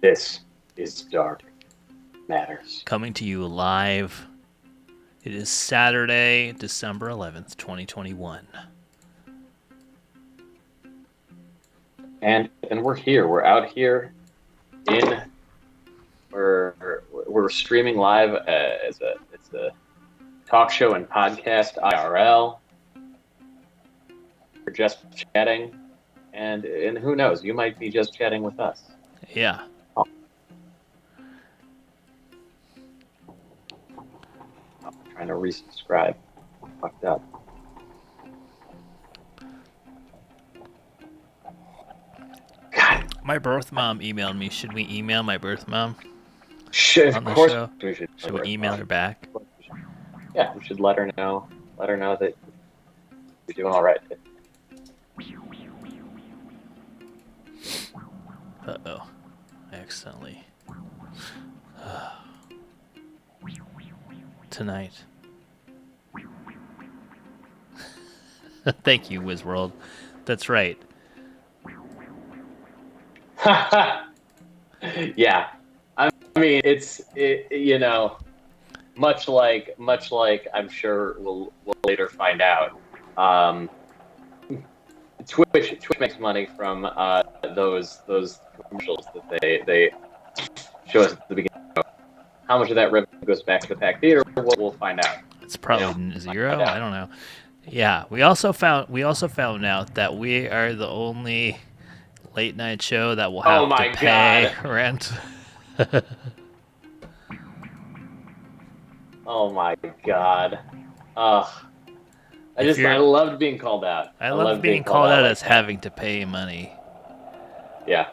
This is Dark Matters. Coming to you live. It is Saturday, December 11th, 2021. And we're here. We're out here we're streaming live it's a talk show and podcast IRL. We're just chatting, and who knows, you might be just chatting with us. Yeah. Trying to resubscribe. Fucked up. God. My birth mom emailed me. Should we email my birth mom? Of course we should. Should we email her back? Yeah, we should let her know. Let her know that you're doing all right. Uh-oh. I accidentally... Tonight. Thank you, Wizworld. That's right. Yeah. I mean, it's much like I'm sure we'll later find out. Twitch makes money from those commercials that they show us at the beginning. How much of that revenue goes back to the Pack Theater? We'll find out. It's probably zero. I don't know. Yeah, we also found out that we are the only late night show that will have to pay rent. Oh my god. I loved being called out. I love being called out as having to pay money. Yeah.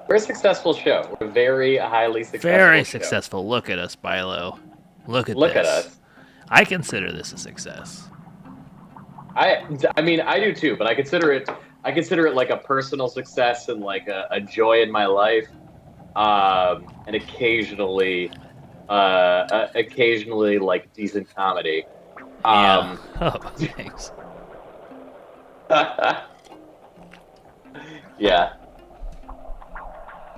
We're a successful show. We're a very highly successful Very show. Successful. Look at us, Bilo. Look at us. I consider this a success. I mean, I do too, but I consider it like a personal success and like a joy in my life, and occasionally like decent comedy. Yeah. Oh, thanks. Yeah.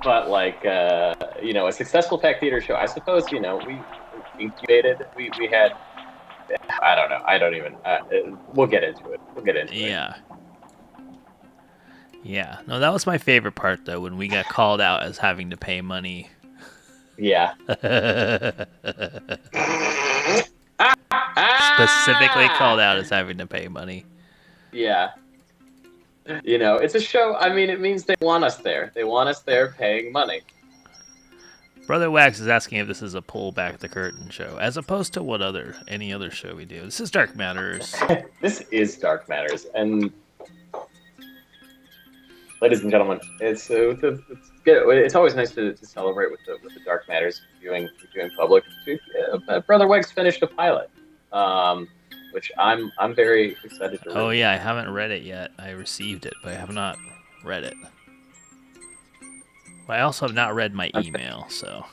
But like, a successful Pack Theater show, I suppose, we incubated, we had, I don't know, we'll get into it. Yeah. Yeah. No, that was my favorite part, though, when we got called out as having to pay money. Yeah. Specifically called out as having to pay money. Yeah. It's a show. I mean, it means they want us there. They want us there paying money. Brother Wax is asking if this is a pull back the curtain show, as opposed to any other show we do. This is Dark Matters. This is Dark Matters, and ladies and gentlemen, it's good. It's always nice to celebrate with the Dark Matters viewing public. Brother Wax finished a pilot, which I'm very excited to read. Oh yeah, I haven't read it yet. I received it, but I have not read it. Well, I also have not read my email, so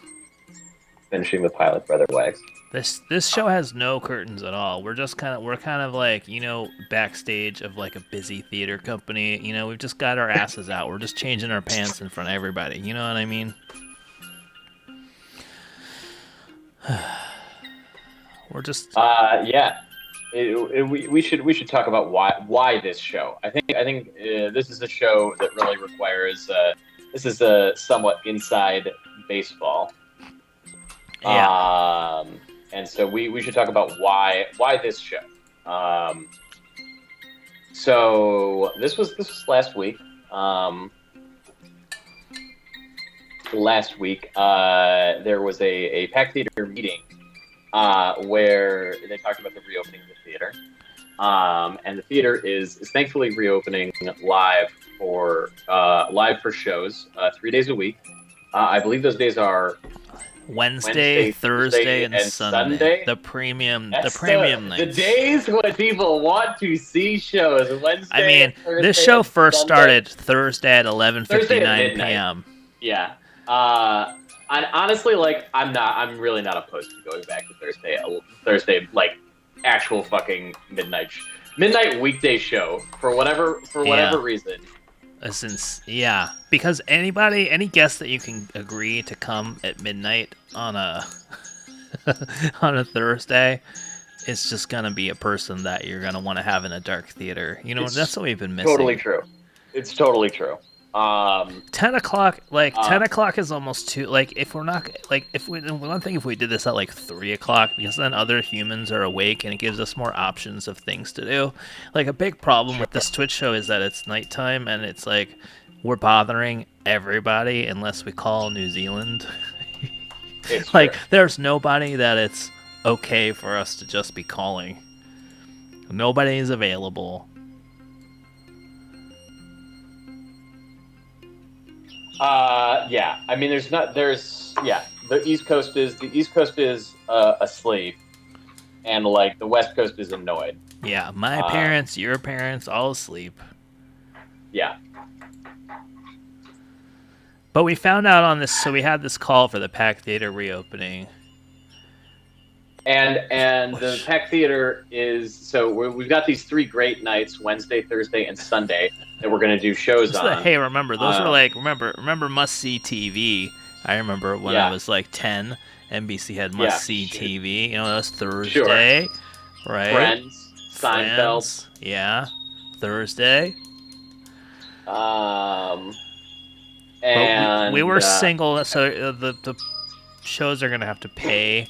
finishing the pilot, Brother Wax. This show has no curtains at all. We're kind of like, backstage of like a busy theater company. We've just got our asses out. We're just changing our pants in front of everybody. You know what I mean? We're just yeah. We should talk about why this show. I think this is a show that really requires. This is a somewhat inside baseball. Yeah. And so we should talk about why this show. So this was last week. Last week, there was a Pack Theater meeting where they talked about the reopening of the theater. And the theater is thankfully reopening live for shows 3 days a week. I believe those days are Wednesday, Thursday, and Sunday. The premium nights. The days when people want to see shows. Wednesday. I mean, Thursday, this show first Sunday. Started Thursday at 11:59 p.m. Yeah. And honestly, like, I'm really not opposed to going back to Thursday, like, actual fucking midnight weekday show for whatever reason. Since yeah, because any guest that you can agree to come at midnight on a on a Thursday, it's just gonna be a person that you're gonna want to have in a dark theater. You know, that's It's what we've been totally missing. true. It's totally true. 10 o'clock, like Uh, 10 o'clock is almost too. Like if we're not like if we one thing if we did this at like 3 o'clock, because then other humans are awake and it gives us more options of things to do. Like a big problem sure. with this Twitch show is that it's nighttime and it's like we're bothering everybody unless we call New Zealand. It's Like true. there's nobody that it's okay for us to just be calling. Nobody is available. Yeah. I mean, the East Coast is asleep, and like the West Coast is annoyed. Yeah, my Uh, parents, your parents, all asleep. yeah. But we found out on this, so we had this call for the Pack Theater reopening. And the Pack Theater is we've got these 3 great nights: Wednesday, Thursday, and Sunday that we're going to do shows on. Hey, remember those were like remember must see TV. I remember when I Yeah. was like 10, NBC had Yeah, must see sure. TV. You know, that was Thursday, right? Friends, Seinfeld. Friends, yeah, Thursday. And we were single, so the shows are gonna have to pay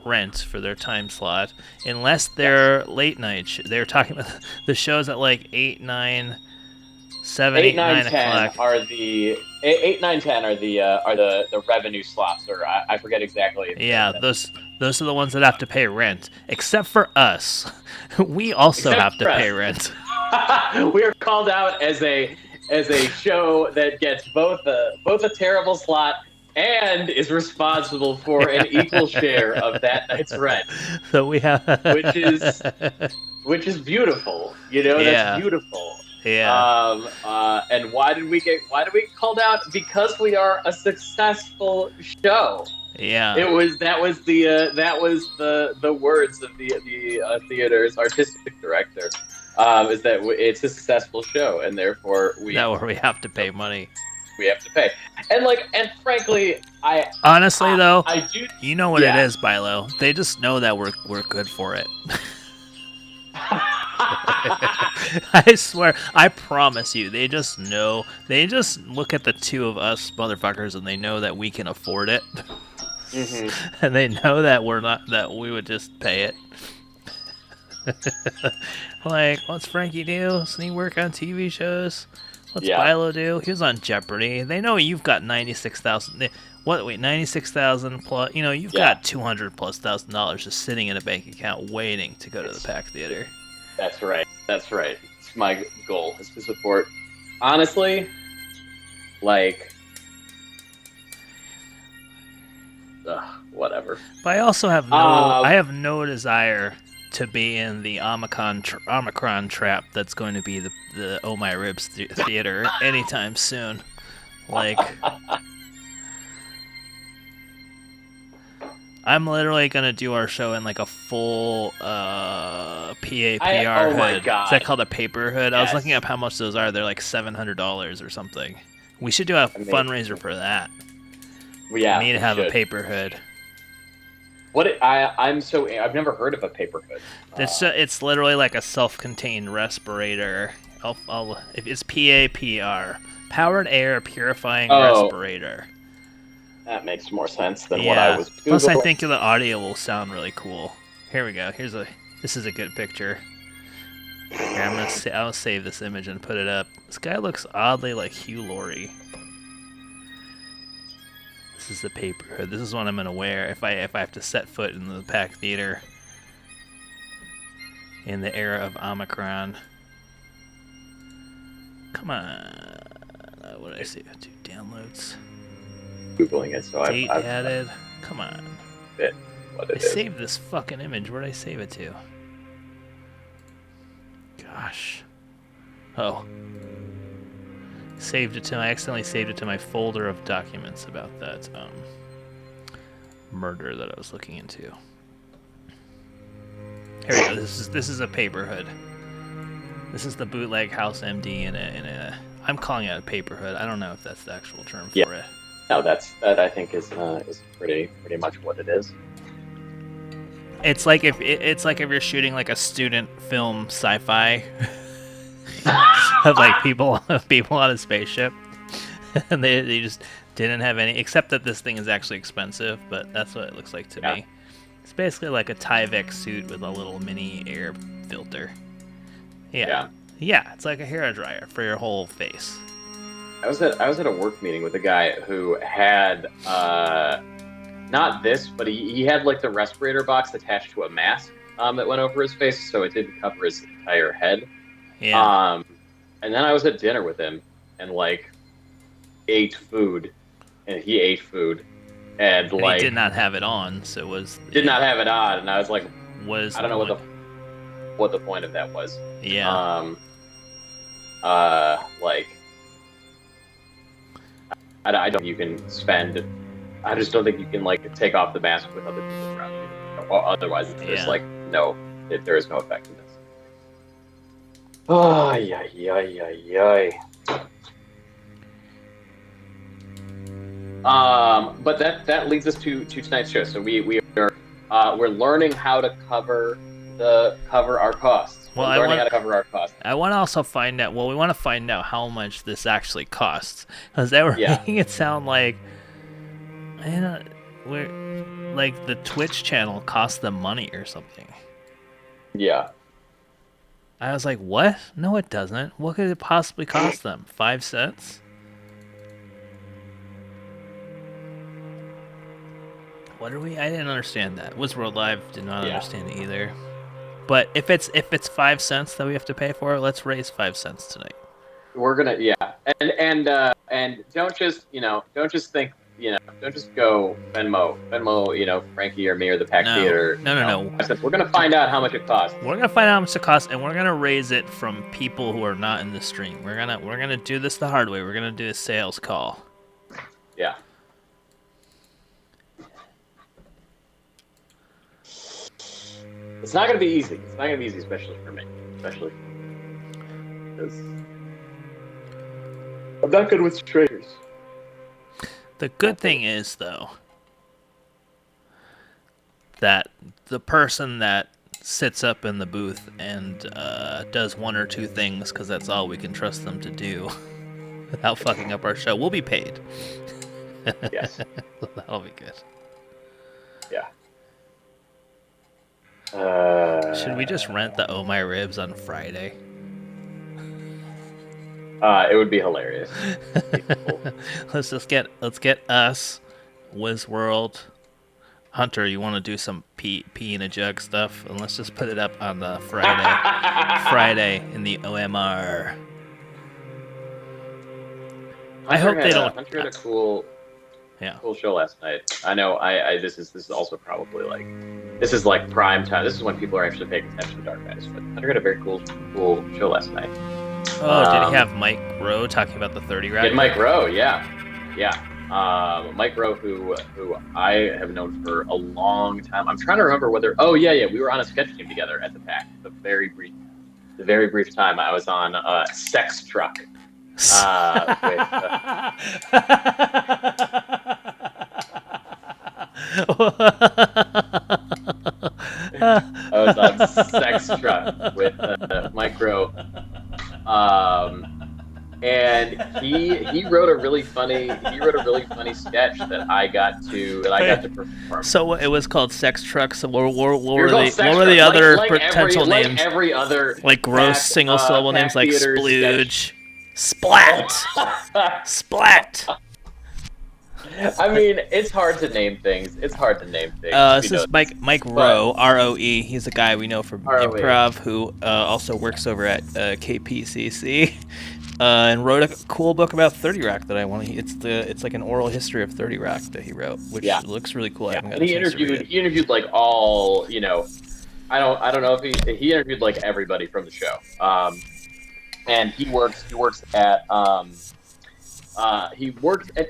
rent for their time slot unless they're late night. They're talking about the shows at like 8, 9, 7, 8, 9, 9 10 o'clock. are the 8, 9, 10 are the revenue slots, or I forget exactly. Yeah, those are the ones that have to pay rent. Except for us, we also Except have to for us. pay rent. We are called out as a show that gets both a terrible slot and is responsible for an equal share of that night's rent, So we have, which is beautiful. You know, Yeah. that's beautiful. yeah, And why did we get called out? Because we are a successful show. yeah. That was the words of the theater's artistic director. Is that it's a successful show, and therefore That where we have to pay money. we have to pay. And frankly, Honestly, though, I do. you know what Yeah. it is, Bilo. They just know that we're good for it. I swear, I promise you, they just know. They just look at the two of us motherfuckers and they know that we can afford it. Mhm. And they know that that we would just pay it. Like, what's Frankie do? Doesn't he work on TV shows? What's Yeah. Bilo do? He was on Jeopardy. They know you've got 96,000. What? Wait, 96,000 plus. You know, you've got $200,000+ just sitting in a bank account waiting to go to the Pack Theater. That's right. That's right. It's my goal is to support. Honestly, like, whatever. But I also have I have no desire to be in the Omicron trap that's going to be the Oh My Ribs theater anytime soon. Like, I'm literally gonna do our show in like a full PAPR oh hood. my God. Is that called a paper hood? I was Yes. looking up how much those are. They're like $700 or something. We should do a Amazing. fundraiser for that. Yeah, We need to have a should. paper hood. I've never heard of a paper hood. It's literally like a self-contained respirator. It's PAPR, powered air purifying respirator. That makes more sense than what I was. Plus, I Googling. think the audio will sound really cool. Here we go. This is a good picture. Here, I'll save this image and put it up. This guy looks oddly like Hugh Laurie. This is the paper hood. This is what I'm gonna wear if I have to set foot in the Pack Theater in the era of Omicron. Come on. What did I say? Do downloads. Googling it, so Date I've added. Come on. what I it is. saved this fucking image. Where'd I save it to? Gosh. Oh. I accidentally saved it to my folder of documents about that murder that I was looking into. Here we go. This is a paper hood. This is the bootleg House MD in a I'm calling it a paperhood. I don't know if that's the actual term Yeah. for it. No, that I think is pretty much what it is. It's like if you're shooting like a student film sci-fi of like people on a spaceship, and they just didn't have any, except that this thing is actually expensive. But that's what it looks like to me. It's basically like a Tyvek suit with a little mini air filter. Yeah, it's like a hair dryer for your whole face. I was at a work meeting with a guy who had not this, but he had like the respirator box attached to a mask that went over his face, so it didn't cover his entire head. Yeah. And then I was at dinner with him and like ate food, and he ate food, and like he did not have it on, so it was not have it on, and I was like, I don't know what the point of that was. Yeah. Like I don't think you can spend. I just don't think you can like take off the mask with other people around you. Or otherwise, there's like there is no effectiveness. Oh, yeah. But that leads us to tonight's show. So we're learning how to cover our costs. Well, we're learning how to cover our costs. I want to also find out. Well, we want to find out how much this actually costs, because they were making it sound like, we're like the Twitch channel costs them money or something. Yeah. I was like, what? No, it doesn't. What could it possibly cost them? 5 cents? What are we? I didn't understand that. Wizworld Live did not understand it either. But if it's 5 cents that we have to pay for, let's raise 5 cents tonight. We're gonna and don't just think, don't just go Venmo, Frankie or me or the Pack Theater. No. We're gonna find out how much it costs. We're gonna find out how much it costs, and we're gonna raise it from people who are not in the stream. We're gonna do this the hard way. We're gonna do a sales call. Yeah. It's not gonna be easy. It's not gonna be easy, especially for me. Especially because I'm not good with strangers. The good thing is, though, that the person that sits up in the booth and does 1 or 2 things, because that's all we can trust them to do, without fucking up our show, will be paid. Yes. That'll be good. Yeah. Should we just rent the Oh My Ribs on Friday? It would be hilarious. Let's get us, Wizworld, Hunter. You want to do some pee in a jug stuff, and let's just put it up on the Friday in the OMR. I hope they don't. Hunter had a cool show last night. I know. This is also probably like, this is like prime time. This is when people are actually paying attention to Dark Guys. But Hunter had a very cool show last night. Oh, did he have Mike Rowe talking about the 30 rack? Mike Rowe, yeah. Mike Rowe, who I have known for a long time. I'm trying to remember whether. Oh yeah, we were on a sketch team together at the Pack. The very brief time I was on Sex Truck. I was on Sex Truck with Mike Rowe. And he wrote a really funny sketch that I got to perform. So it was called Sex Truck. So what were the other potential names? Like every other, like gross single syllable names like Splooge, Splat, Splat. I mean, it's hard to name things. This is Mike Rowe, R-O-E. He's a guy we know from improv who also works over at KPCC and wrote a cool book about 30 Rock that I want to. It's like an oral history of 30 Rock that he wrote, which looks really cool. Yeah. And he interviewed like all, I don't know if he interviewed like everybody from the show. And he works at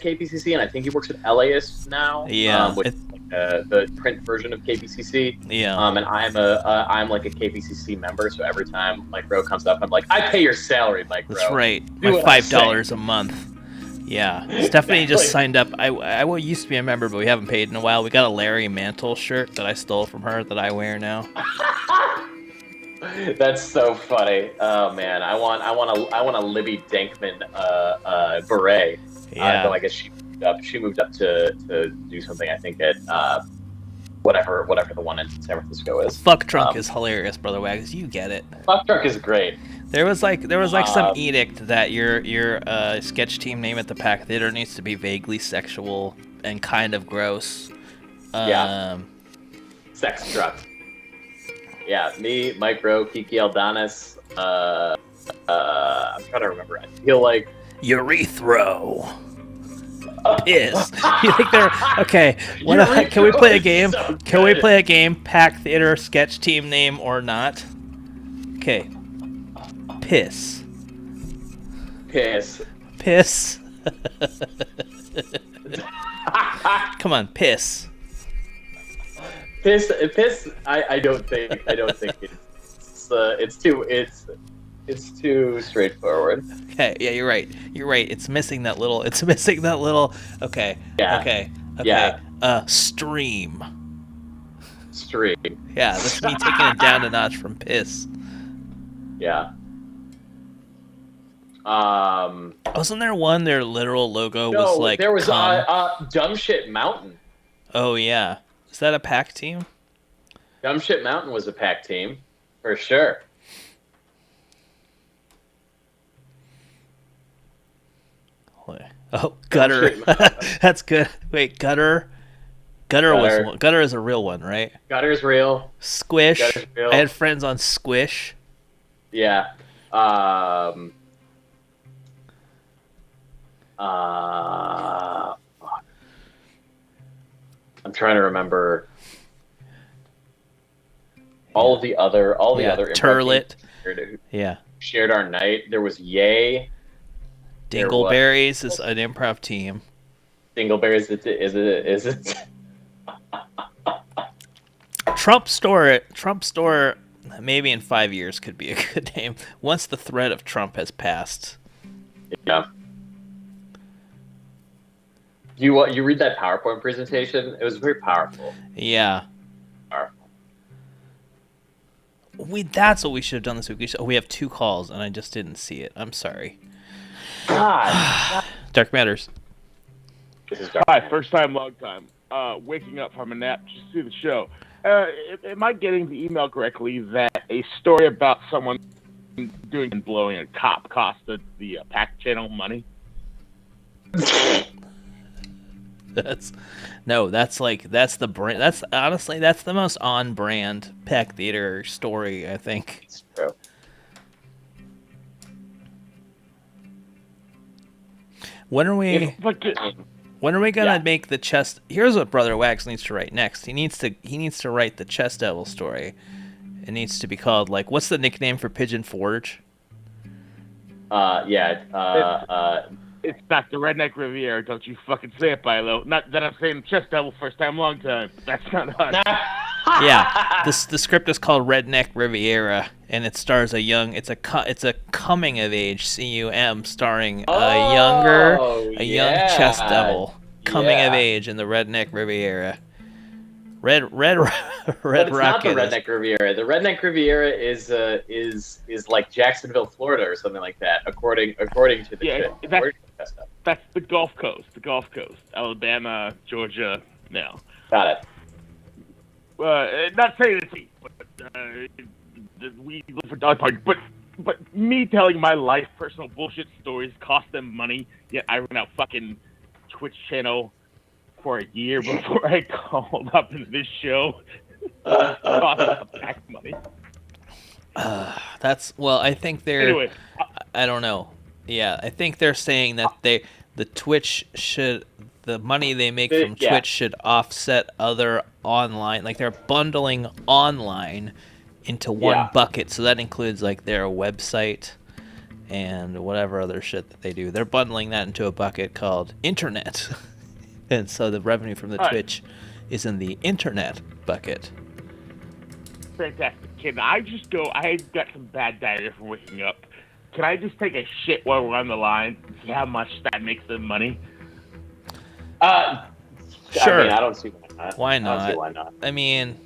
KPCC, and I think he works at LAist now. Yeah, the print version of KPCC. Yeah. And I'm like a KPCC member, so every time Mike Rowe comes up, I'm like, I pay your salary, Mike Rowe. That's right. Do My what I $5 say. a month. Yeah. Stephanie just Exactly. signed up. I used to be a member, but we haven't paid in a while. We got a Larry Mantle shirt that I stole from her that I wear now. That's so funny. Oh man, I want a Libby Dankman beret. Yeah. Though I guess she moved up to do something. I think at whatever the one in San Francisco is. Fuck Trunk is hilarious, Brother Wags. You get it. Fuck Truck is great. There was like some edict that your sketch team name at the Pack Theater needs to be vaguely sexual and kind of gross. Yeah. Sex Truck. Yeah, me, Mike Rowe, Kiki Aldanis. I'm trying to remember. I feel like Urethro. Is you think they're okay? Can we play a game? So Can we good. play a game? Pack Theater sketch team name or not? Okay. Piss. Piss. Piss. Come on, piss. Piss. I don't think it's too straightforward. Okay, yeah, you're right. You're right. It's missing that little. Okay. Yeah. Okay. Yeah. Stream. Stream. Yeah, that's me taking it down a notch from piss. Yeah. Wasn't there one? Their literal logo No, was like there was cum? Dumb Shit Mountain. Oh yeah. Is that a pack team? Dumb Shit Mountain was a pack team, for sure. Oh, Gutter. That's good. Wait, Gutter. Gutter is a real one, right? Gutter's real. Squish. Gutter's real. I had friends on Squish. Yeah. I'm trying to remember all of the other improv Turlet. teams who Yeah. shared our night. There was Yay. Dingleberries is an improv team. Dingleberries is it? Trump Store maybe in 5 years could be a good name once the threat of Trump has passed. Yeah. You read that PowerPoint presentation? It was very powerful. Yeah. Powerful. That's what we should have done this week. We have 2 calls and I just didn't see it. I'm sorry. God. Dark Matters. This is dark. Hi, first time, long time. Waking up from a nap just to see the show. Am I getting the email correctly that a story about someone doing and blowing a cop costed the PAC channel money? That's the brand. That's honestly that's the most on brand Pack Theater story, I think. It's true. When are we gonna make the chest? Here's what Brother Wax needs to write next. He needs to write the Chest Devil story. It needs to be called like, what's the nickname for Pigeon Forge? It's not the Redneck Riviera. Don't you fucking say it, Bilo. Not that I'm saying Chest Devil first time, long time. That's not us. Yeah, the script is called Redneck Riviera, and it stars a young. It's a coming of age CUM starring a young Chest Devil coming of age in the Redneck Riviera. Red But it's not the Rocket. Redneck Riviera. The Redneck Riviera is like Jacksonville, Florida, or something like that, according to the That's the Gulf Coast. The Gulf Coast. Alabama, Georgia. No. Got it. Not saying it's easy, but we live for dog park. But me telling my life, personal bullshit stories cost them money. Yet I ran out fucking Twitch channel for a year before I called up in this show. Cost them back money. I think they're. Anyway, I don't know. Yeah, I think they're saying that the money they make from Twitch should offset other online, like they're bundling online into one bucket. So that includes like their website and whatever other shit that they do. They're bundling that into a bucket called internet. And so the revenue from the All right. Twitch is in the internet bucket. Fantastic. Can I just go? I've got some bad diarrhea from waking up. Can I just take a shit while we're on the line and see how much that makes them money? Sure. I mean, I don't see why not. Why I don't see not? why not. I mean,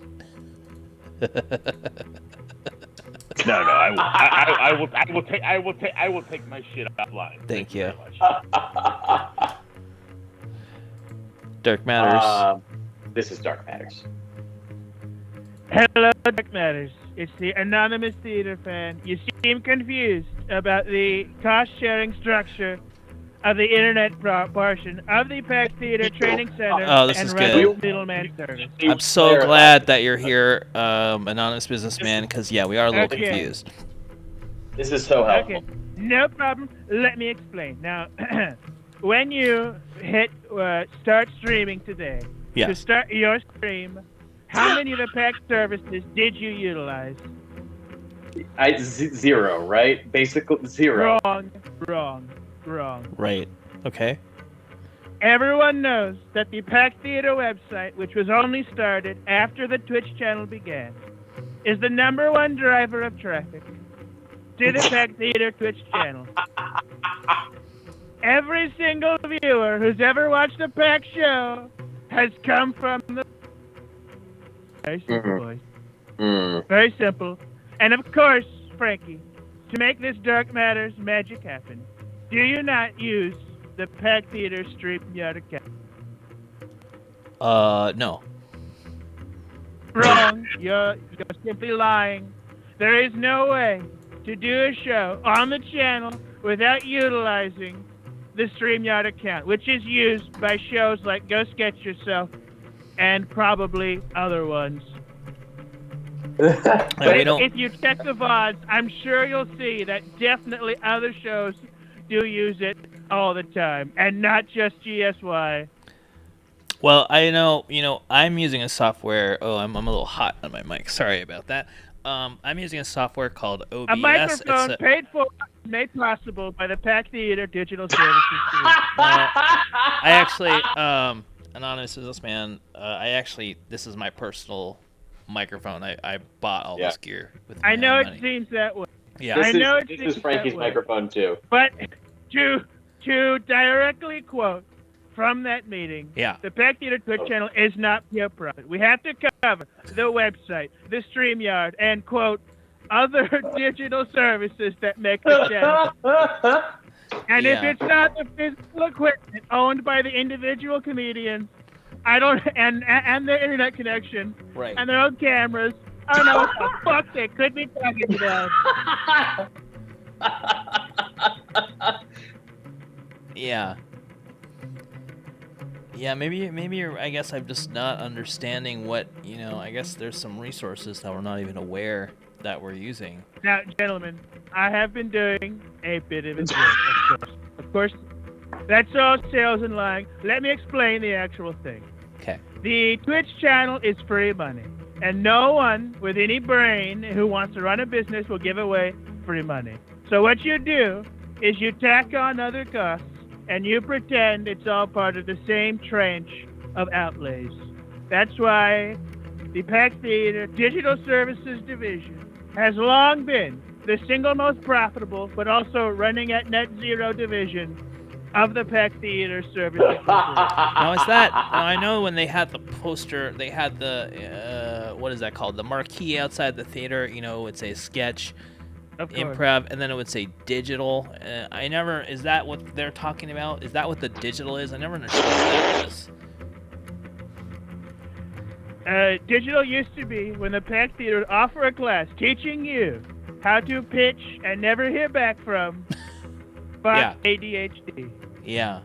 No, I will take my shit offline. Thank you. very much. Dark Matters. This is Dark Matters. Hello, Dark Matters. It's the anonymous theater fan. You seem confused about the cost-sharing structure of the internet portion of the Pack Theater Training Center Oh, this and is Rebel good. Middleman Service. I'm so glad that you're here, anonymous businessman, because yeah, we are a little Okay. confused. This is so helpful. Okay, no problem. Let me explain. Now, when you hit start streaming today, to Yes. start your stream, how many of the Pack services did you utilize? Zero, right? Basically zero. Wrong. Right. Okay. Everyone knows that the Pack Theater website, which was only started after the Twitch channel began, is the #1 driver of traffic to the Pack Theater Twitch channel. Every single viewer who's ever watched a Pack show has come from the... Very simple, boys. Very simple. And of course, Frankie, to make this Dark Matters magic happen, do you not use the Pack Theater StreamYard account? No. Wrong. You're simply lying. There is no way to do a show on the channel without utilizing the StreamYard account, which is used by shows like Go Sketch Yourself and probably other ones. Yeah, But we don't. if you check the VODs, I'm sure you'll see that definitely other shows do use it all the time, and not just GSY. Well, I know. I'm using a software. Oh, I'm a little hot on my mic. Sorry about that. I'm using a software called OBS. A microphone It's paid for, made possible by the Pack Theater Digital Services. I actually, anonymous businessman. This is my personal microphone. I bought all this gear with my I know own it money. seems that way, Yeah. This is Frankie's microphone too. but to directly quote from that meeting, Yeah. the Pack Theater Twitch channel is not pure profit. We have to cover the website, the StreamYard, and quote, other digital services that make the channel. And if Yeah. it's not the physical equipment owned by the individual comedians, and their internet connection, Right. and their own cameras, I don't know what the fuck they could be talking about. Yeah. Yeah, maybe you're, I guess I'm just not understanding what, I guess there's some resources that we're not even aware that we're using. Now, gentlemen, I have been doing a bit of it, of course. That's all sales and lying. Let me explain the actual thing. Okay. The Twitch channel is free money, and no one with any brain who wants to run a business will give away free money. So what you do is you tack on other costs, and you pretend it's all part of the same tranche of outlays. That's why the Pack Theater Digital Services Division has long been the single most profitable, but also running at net zero division of the Pack Theater Services. Now is that? Now I know when they had the poster, they had the what is that called? The marquee outside the theater. It's a sketch, Of course. improv, and then it would say digital. Is that what they're talking about? Is that what the digital is? I never understood what that was. Digital used to be when the Pack Theater would offer a class teaching you how to pitch and never hear back from Yeah. ADHD. Yeah.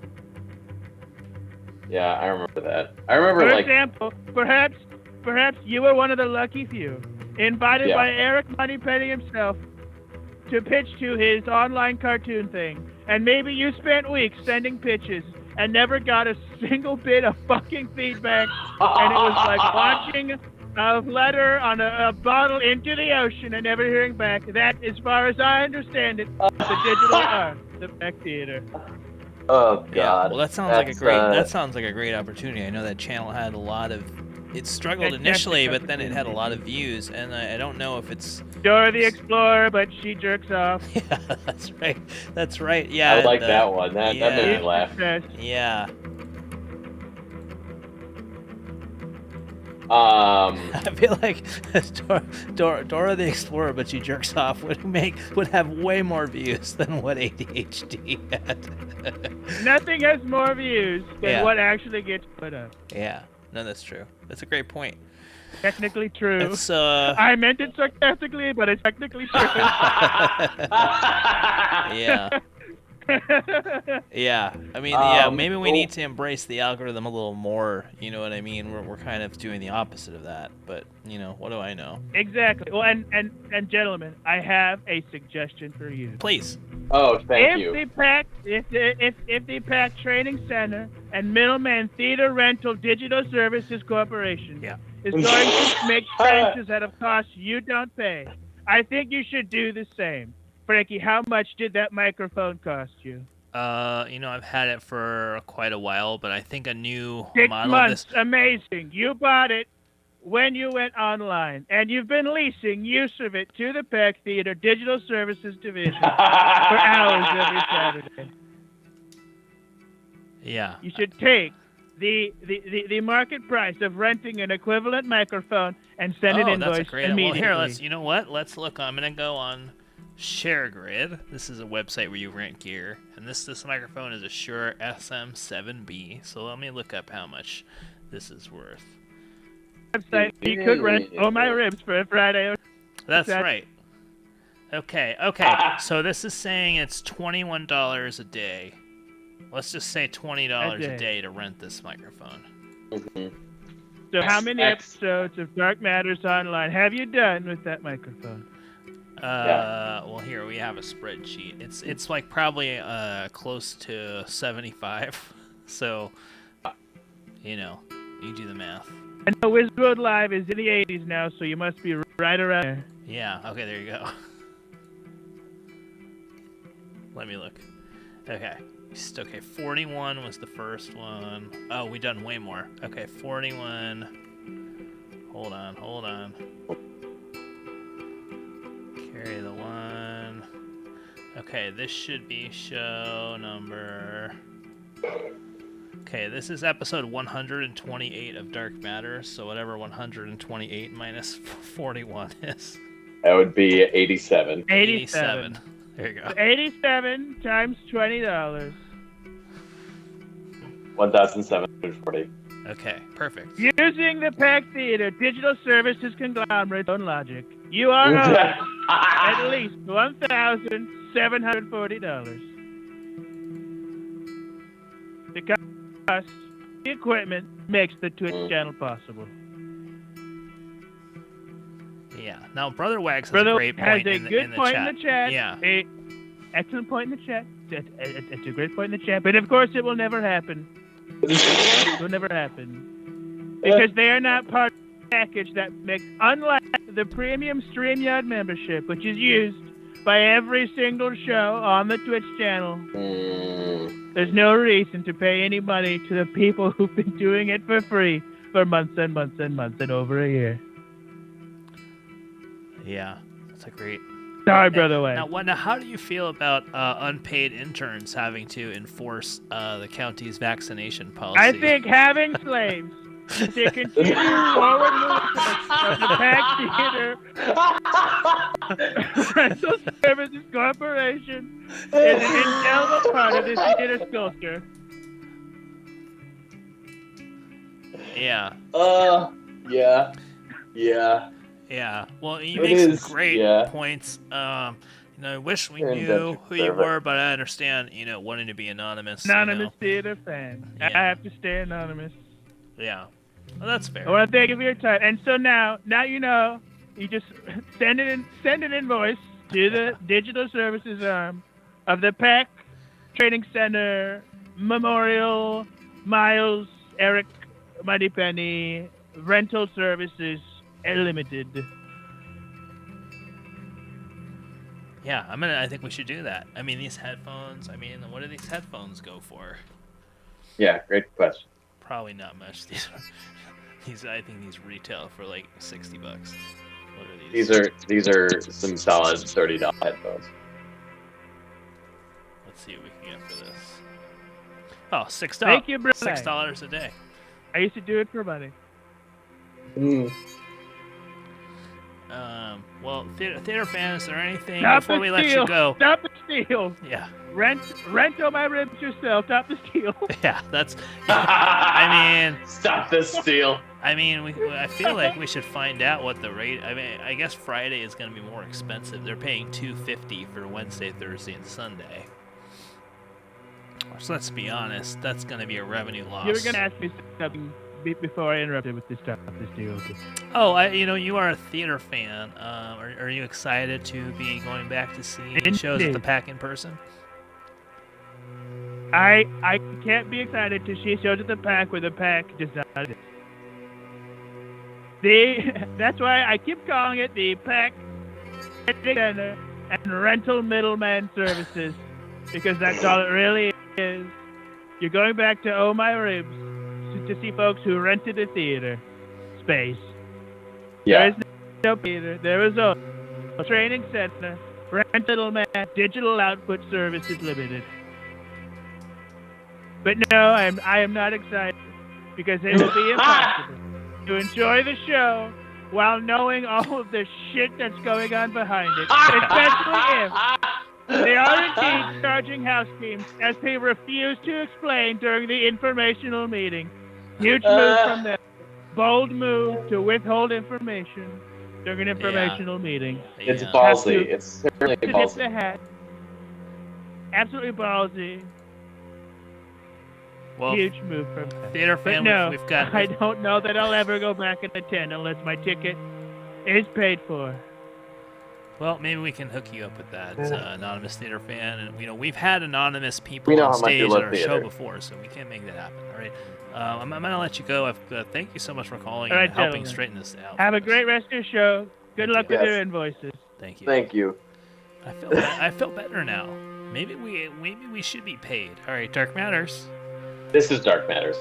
Yeah, I remember that. I remember For like example, perhaps you were one of the lucky few invited Yeah. by Eric Moneypenny himself to pitch to his online cartoon thing, and maybe you spent weeks sending pitches and never got a single bit of fucking feedback, and it was like watching a letter on a bottle into the ocean and never hearing back. That, as far as I understand it, is the digital art, the Pack Theater. Oh Yeah. God. Well, that sounds like a That's, great. That sounds like a great opportunity. I know that channel had a lot of. It struggled Fantastic initially, but then it had a opportunity. lot of views, and I don't know if it's. Dora the Explorer, but she jerks off. Yeah, that's right. That's right. Yeah. I like the- that one. That made yeah. me laugh. Success. Yeah. I feel like Dora the Explorer, but she jerks off would have way more views than what ADHD had. Nothing has more views than Yeah. what actually gets put up. Yeah. No, that's true. That's a great point. Technically true. It's I meant it sarcastically, but it's technically true. yeah. Yeah, I mean, maybe we need to embrace the algorithm a little more. You know what I mean? We're kind of doing the opposite of that, but what do I know? Exactly. Well, and gentlemen, I have a suggestion for you. Please. Oh, thank you. If the PAC Training Center and Middleman Theater Rental Digital Services Corporation is going to make expenses out of costs you don't pay, I think you should do the same. Frankie, how much did that microphone cost you? I've had it for quite a while, but I think a new 6 model months. of this. Amazing. You bought it when you went online, and you've been leasing use of it to the PAC Theater Digital Services Division for hours every Saturday. Yeah. You should take the market price of renting an equivalent microphone and send an invoice that's a great. immediately. Well, here, you know what? Let's look. I'm gonna go on ShareGrid. This is a website where you rent gear, and this microphone is a Shure SM7B. So let me look up how much this is worth. Website you could rent all my ribs for a Friday. That's right. Okay. So this is saying it's $21 a day. Let's just say $20 a day to rent this microphone. Mm-hmm. So how many episodes of Dark Matters Online have you done with that microphone? Well, here we have a spreadsheet. It's like probably close to 75. So, you do the math. I know Wizroad Live is in the 80s now, so you must be right around there. Yeah. Okay. There you go. Let me look. Okay. 41 was the first one. Oh, we done way more. Okay, 41. Hold on. Carry the one. Okay, this should be show number. Okay, this is episode 128 of Dark Matter, so whatever 128 minus 41 is. That would be 87. 87. There you go. 87 times $20. 1,740. Okay, perfect. Using the PAC Theater Digital Services Conglomerate own logic, you are owed at least $1,740. The cost of the equipment makes the Twitch channel possible. Yeah. Now, Brother Wags has Brother a great point in the chat. Yeah. Excellent point in the chat. It's a great point in the chat. But of course, it will never happen. It will never happen. Because they are not part of the package that makes, unlike the premium StreamYard membership, which is used by every single show on the Twitch channel. There's no reason to pay any money to the people who've been doing it for free for months and months and months and over a year. Yeah, that's a great. Sorry, Brother Wayne. Now, how do you feel about unpaid interns having to enforce the county's vaccination policy? I think having slaves to continue forward movement of the PAC Theater Rental Services Corporation is an indelible part of this theater culture. Yeah. Yeah. Yeah. Well, you make some great points. I wish we knew who you were, but I understand, wanting to be anonymous. Anonymous theater fan. Yeah. I have to stay anonymous. Yeah. Well, that's fair. I want to thank you for your time. And so now you know, you just send an invoice to the digital services arm of the PAC Training Center Memorial Miles Eric Moneypenny Rental Services Limited. Yeah, I think we should do that. I mean, these headphones. I mean, what do these headphones go for? Yeah, great question. Probably not much. I think these retail for like $60. What are these? These are some solid $30 headphones. Let's see what we can get for this. Oh, $6. Thank you, Brian. $6 a day. I used to do it for money. Well, theater fans, is there anything Stop before the we let steal. you go? Stop the steal. Yeah, Rent all my ribs yourself. Stop the steal. yeah, that's. I mean, stop this steal. I feel like we should find out what the rate. I mean, I guess Friday is going to be more expensive. They're paying $250 for Wednesday, Thursday, and Sunday. So let's be honest, that's going to be a revenue loss. You were gonna ask me something before I interrupted with this stuff. This deal. Oh, you are a theater fan. Are you excited to be going back to see shows at the Pack in person? I can't be excited to see shows at the Pack where the Pack decided. That's why I keep calling it the Pack Center and Rental Middleman Services, because that's all it really is. You're going back to Oh My Ribs to see folks who rented a theater space. Yeah. There is no theater. There is a training center, Rental Man Digital Output Services Limited. But no, I am not excited, because it will be impossible to enjoy the show while knowing all of the shit that's going on behind it, especially if they are indeed charging house teams, as they refuse to explain during the informational meeting. Huge move from them. Bold move to withhold information during an informational meeting. It's Yeah. ballsy. It's certainly To tip ballsy. the hat. Absolutely ballsy. Well, Huge move from them. theater But fan, no, we've got. I don't know that I'll ever go back and attend unless my ticket is paid for. Well, maybe we can hook you up with that anonymous theater fan, and we've had anonymous people We know on how much you stage love at our show theater. before, so we can make that happen. All right, I'm gonna let you go. Thank you so much for calling All right, and helping gentlemen. straighten this out. Have for a us. great rest of your show. Good luck with Yes. your invoices. Thank you. Thank you. I feel better now. Maybe we should be paid. All right, Dark Matters. This is Dark Matters.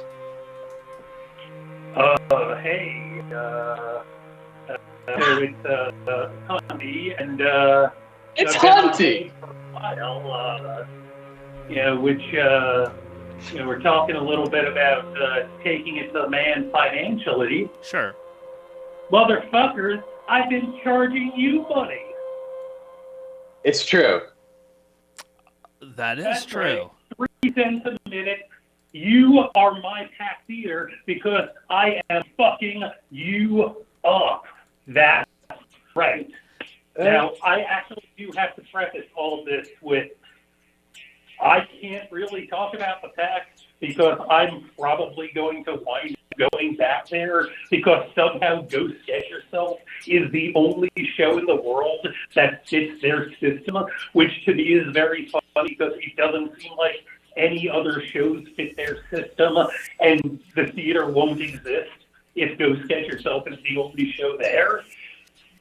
Hey, it's Hunty, and It's I've been on Hunty. for a while, we're talking a little bit about taking it to the man financially. Sure. Motherfuckers, I've been charging you money. It's true. That is That's true. right. 3 cents a minute. You are my Pack Theater because I am fucking you up. That's right. Now, I actually do have to preface all of this with, I can't really talk about the Pack because I'm probably going to wind up going back there because somehow Go Sketch Yourself is the only show in the world that fits their system, which to me is very funny because it doesn't seem like any other shows fit their system, and the theater won't exist if Go Sketch Yourself is the only show there.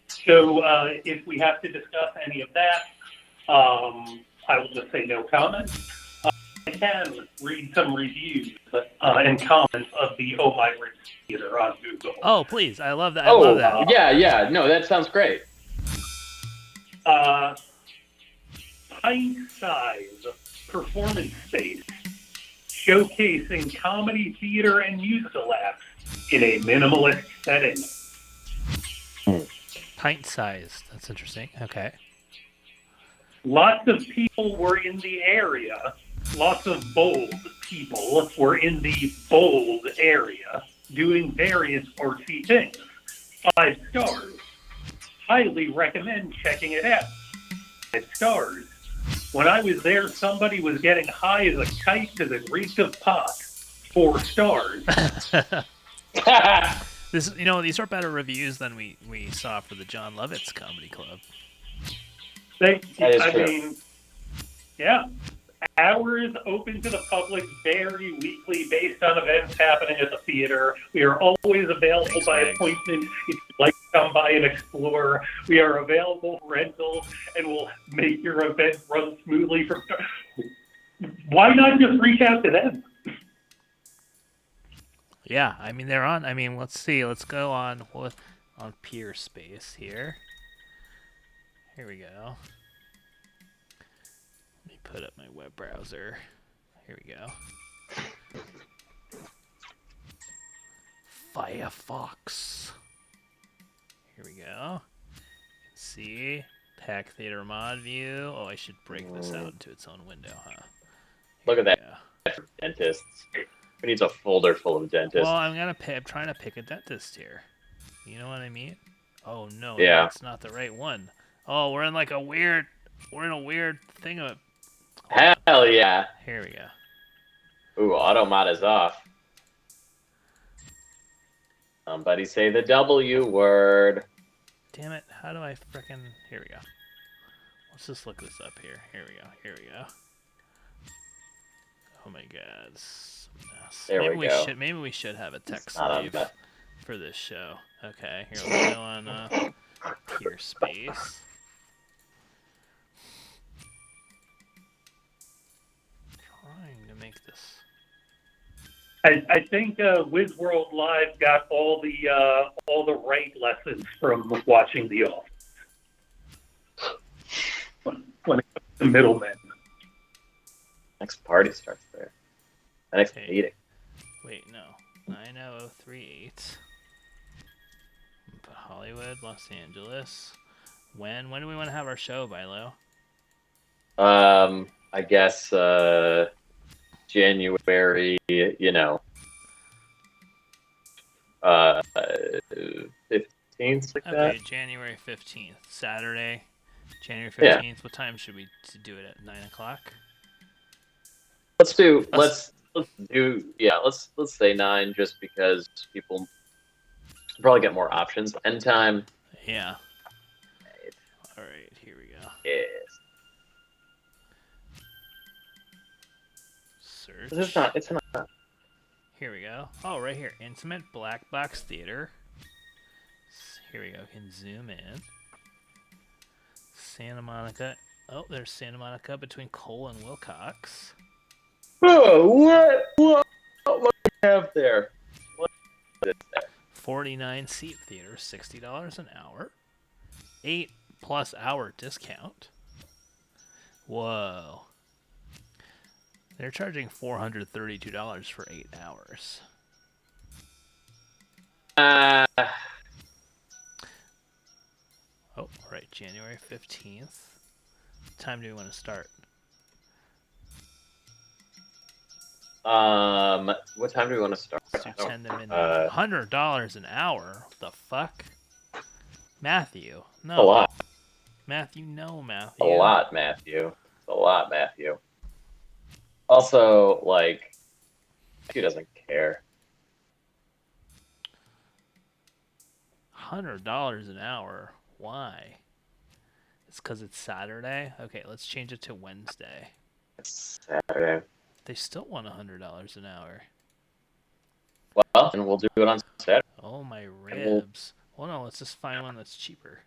So if we have to discuss any of that, I will just say no comment. I can read some reviews and comments of the Oh My Rich Theater on Google. Oh, please! I love that. I love that. yeah. No, that sounds great. Pint-size performance space showcasing comedy, theater, and musical acts in a minimalist setting. Pint sized. That's interesting. Okay. Lots of people were in the area. Lots of bold people were in the bold area doing various artsy things. 5 stars. Highly recommend checking it out. 5 stars. When I was there, somebody was getting high as a kite because it reeked of pot. 4 stars. These are better reviews than we saw for the John Lovitz Comedy Club. That is I true. mean, yeah. hours open to the public, vary weekly based on events happening at the theater. We are always available Thanks, by Wags. appointment if you'd like to come by and explore. We are available for rental and will make your event run smoothly from start. Why not just reach out to them? Yeah, I mean they're on. I mean, let's see. Let's go on Peerspace here. Here we go. Let me put up my web browser. Here we go. Firefox. Here we go. You can see Pack Theater mod view. Oh, I should break this out into its own window, huh? Look at that. Yeah. Dentists. Who needs a folder full of dentists? Well, I'm trying to pick a dentist here. You know what I mean? Oh no, Yeah. that's not the right one. Oh, we're in a weird thing of. Hell yeah. Here we go. Ooh, automod is off. Somebody say the W word. Damn it! How do I frickin'? Here we go. Let's just look this up here. Here we go. Here we go. Oh my God. It's a mess. There maybe we go. Maybe we should have a text It's not on slave that. for this show. Okay, here let's go on Peerspace. Trying to make this. I think WizWorld Live got all the right lessons from watching The Office. When it comes to middlemen. Next party starts there. The next Okay. meeting. Wait, no. 90038. Put Hollywood, Los Angeles. When do we want to have our show, Bilo? I guess January, 15th, like Okay, that. January 15th. Saturday, January Yeah. 15th. What time should we do it at? 9 o'clock? Let's say 9 just because people probably get more options. End time Yeah. Alright, here we go. is Search. it's not Here we go. Oh, right here. Intimate Black Box Theater. Here we go. Can zoom in. Santa Monica. Oh, there's Santa Monica between Cole and Wilcox. Oh, what do we have there? What is that? 49 seat theater, $60 an hour. 8+ hour discount. Whoa. They're charging $432 for 8 hours. Oh, right, January 15th. What time do we want to start? What time do we want to start? Let's do 10 to midnight. $100 an hour? What the fuck? Matthew. No. A lot. Matthew, no, Matthew. A lot, Matthew. It's a lot, Matthew. Also, Matthew doesn't care. $100 an hour. Why? It's because it's Saturday? Okay, let's change it to Wednesday. It's Saturday. They still want $100 an hour. Well, and we'll do it on Saturday. Oh, my we'll- ribs. Well, no, let's just find one that's cheaper.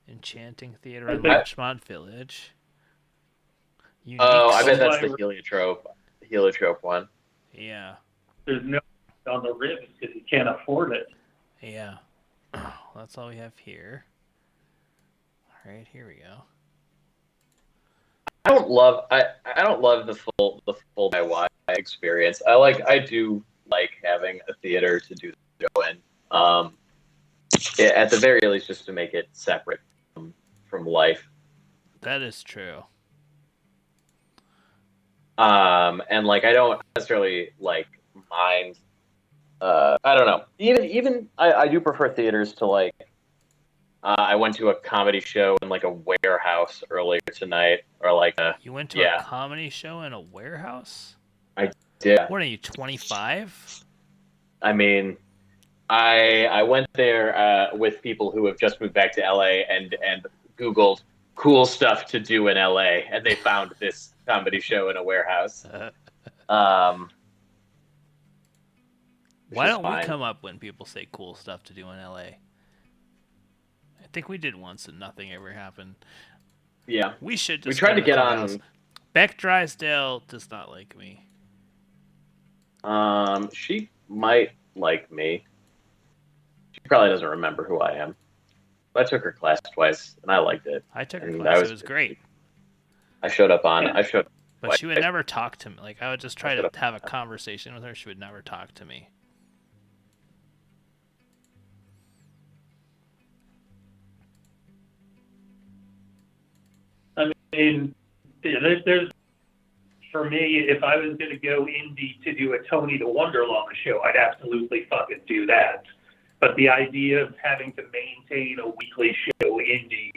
Enchanting Theater in Okay. Larchmont Village. Unique Oh, I bet Soul that's the Library. heliotrope one. Yeah, There's no on the ribs because you can't afford it. yeah. That's all we have here. All right, here we go. I don't love the full DIY experience. I do like having a theater to do the show in. At the very least, just to make it separate from life. That is true. And I don't necessarily mind. I don't know. Even I do prefer theaters to I went to a comedy show in a warehouse earlier tonight, or You went to yeah. a comedy show in a warehouse? yeah. What are you, 25? I mean, I went there with people who have just moved back to LA and Googled cool stuff to do in LA, and they found this comedy show in a warehouse. Why don't we fine. come up when people say cool stuff to do in LA? I think we did once and nothing ever happened. Yeah. We should just We tried go to get clubhouse. on. Beck Drysdale does not like me. She might like me. She probably doesn't remember who I am. But I took her class twice, and I liked it. I took her And class. I It was great. I showed up on. I showed. But she would twice. never talk to me. Like, I would just try to have a conversation with her. She would never talk to me. I mean, there's for me, if I was going to go indie to do a Tony the Wonderlong show, I'd absolutely fucking do that. But the idea of having to maintain a weekly show indie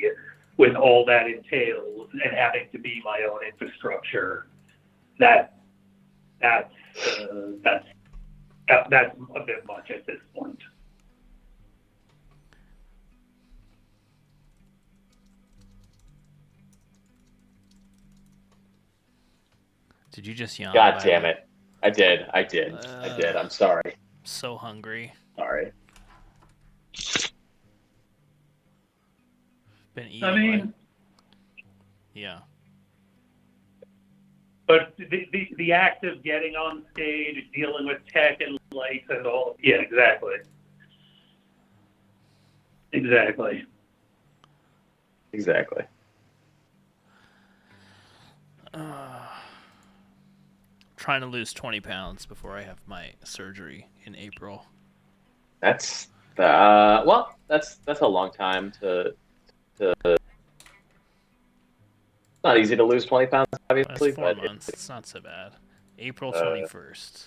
with all that entails and having to be my own infrastructure, that's a bit much at this point. Did you just yawn? God damn it! I did. I did. I'm sorry. So hungry. Sorry. Been eating. I mean, yeah. but the act of getting on stage, dealing with tech and lights and all, yeah, exactly. Exactly. Exactly. Trying to lose 20 pounds before I have my surgery in April. That's that's a long time to. It's not easy to lose 20 pounds, obviously, That's 4 but months. It's not so bad. April 21st.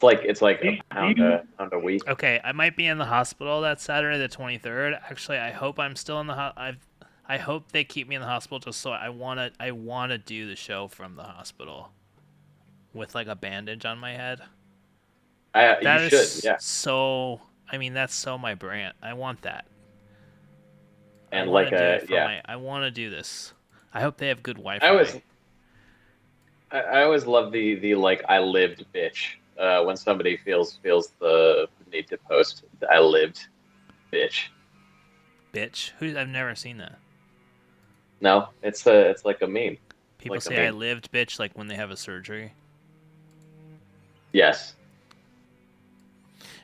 it's like a pound a week. Okay, I might be in the hospital that Saturday, the 23rd. Actually, I hope I'm still in the I hope they keep me in the hospital just so I wanna do the show from the hospital with like a bandage on my head. You should, yeah. So, I mean, that's so my brand. I want that. And I like wanna do it for I want to do this. I hope they have good Wi-Fi. I always love the like I lived bitch when somebody feels the need to post I lived bitch. Bitch. I've never seen that. No, it's like a meme. People Like a say meme. I lived bitch like when they have a surgery. Yes.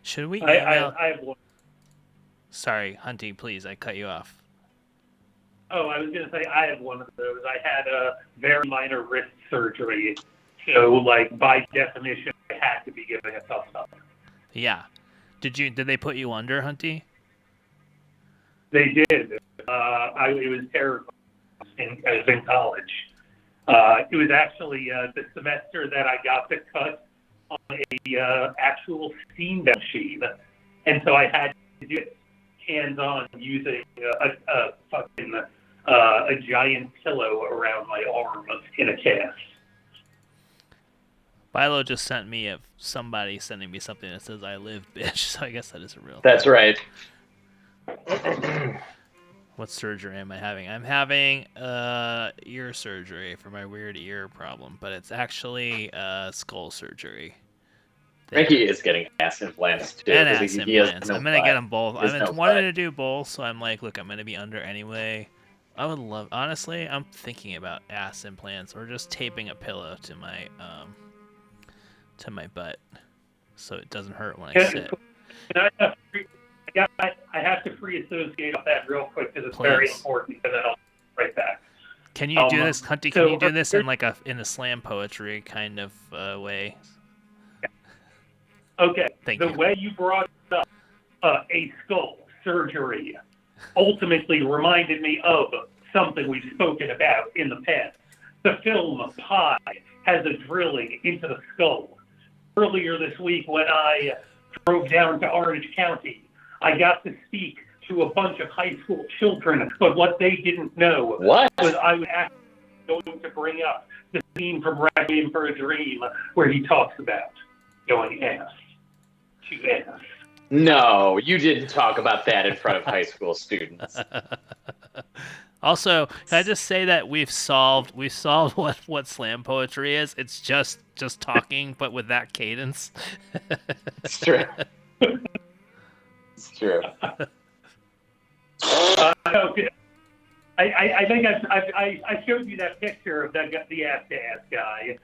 Should we email? I have one. Sorry, Hunty, please, I cut you off. Oh, I was going to say I have one of those. I had a very minor wrist surgery, so like by definition, I had to be giving a thumbs up. Yeah. Did they put you under, Hunty? They did. It was terrible. I was in college. It was actually the semester that I got to cut on a actual steam machine, and so I had to do it hands-on using a giant pillow around my arm in a cast. Philo just sent me somebody sending me something that says I live bitch, so I guess that is a real That's thing. right. What surgery am I having? I'm having ear surgery for my weird ear problem, but it's actually skull surgery. Frankie is getting ass implants too. And 'cause ass he has implants. no I'm gonna butt. get them both. He has I've no been wanting butt. to do both, so I'm like, look, I'm gonna be under anyway. I would love, honestly, I'm thinking about ass implants or just taping a pillow to my butt, so it doesn't hurt when I sit. I have to free associate off that real quick because it's very Please. important, and then I'll be right back. Can you do this, Hunty? Can so- you do this in like in a slam poetry kind of way? Okay, Thank the you. way you brought up a skull surgery ultimately reminded me of something we've spoken about in the past. The film Pi has a drilling into the skull. Earlier this week when I drove down to Orange County, I got to speak to a bunch of high school children, but what they didn't know What? was I was actually going to bring up the scene from Requiem for a Dream where he talks about going ass to ass. No, you didn't talk about that in front of high school students. Also, can I just say that we've solved what slam poetry is? It's just talking, but with that cadence. It's true. It's true. Okay. I think I showed you that picture of the ass guy.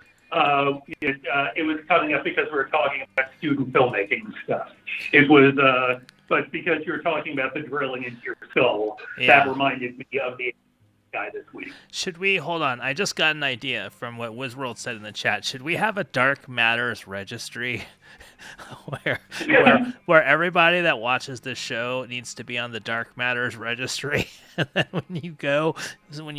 It was coming up because we were talking about student filmmaking stuff. It was, but because you were talking about the drilling into your skull, that reminded me of the guy this week. Should we hold on? I just got an idea from what Wizworld said in the chat. Should we have a Dark Matters registry where everybody that watches this show needs to be on the Dark Matters registry? And then when you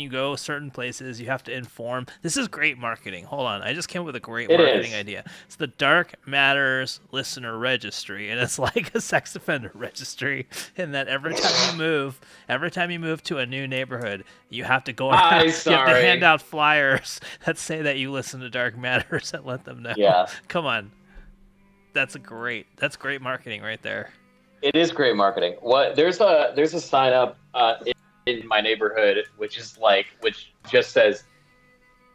go certain places, you have to inform. This is great marketing. Hold on, I just came up with a great marketing idea. It's the Dark Matters listener registry, and it's like a sex offender registry. In that every time you move to a new neighborhood, you have to go. You have to hand out flyers that say that you listen to Dark Matters and let them know. Yeah. Come on. That's great marketing right there. It is great marketing. There's a sign up in my neighborhood which just says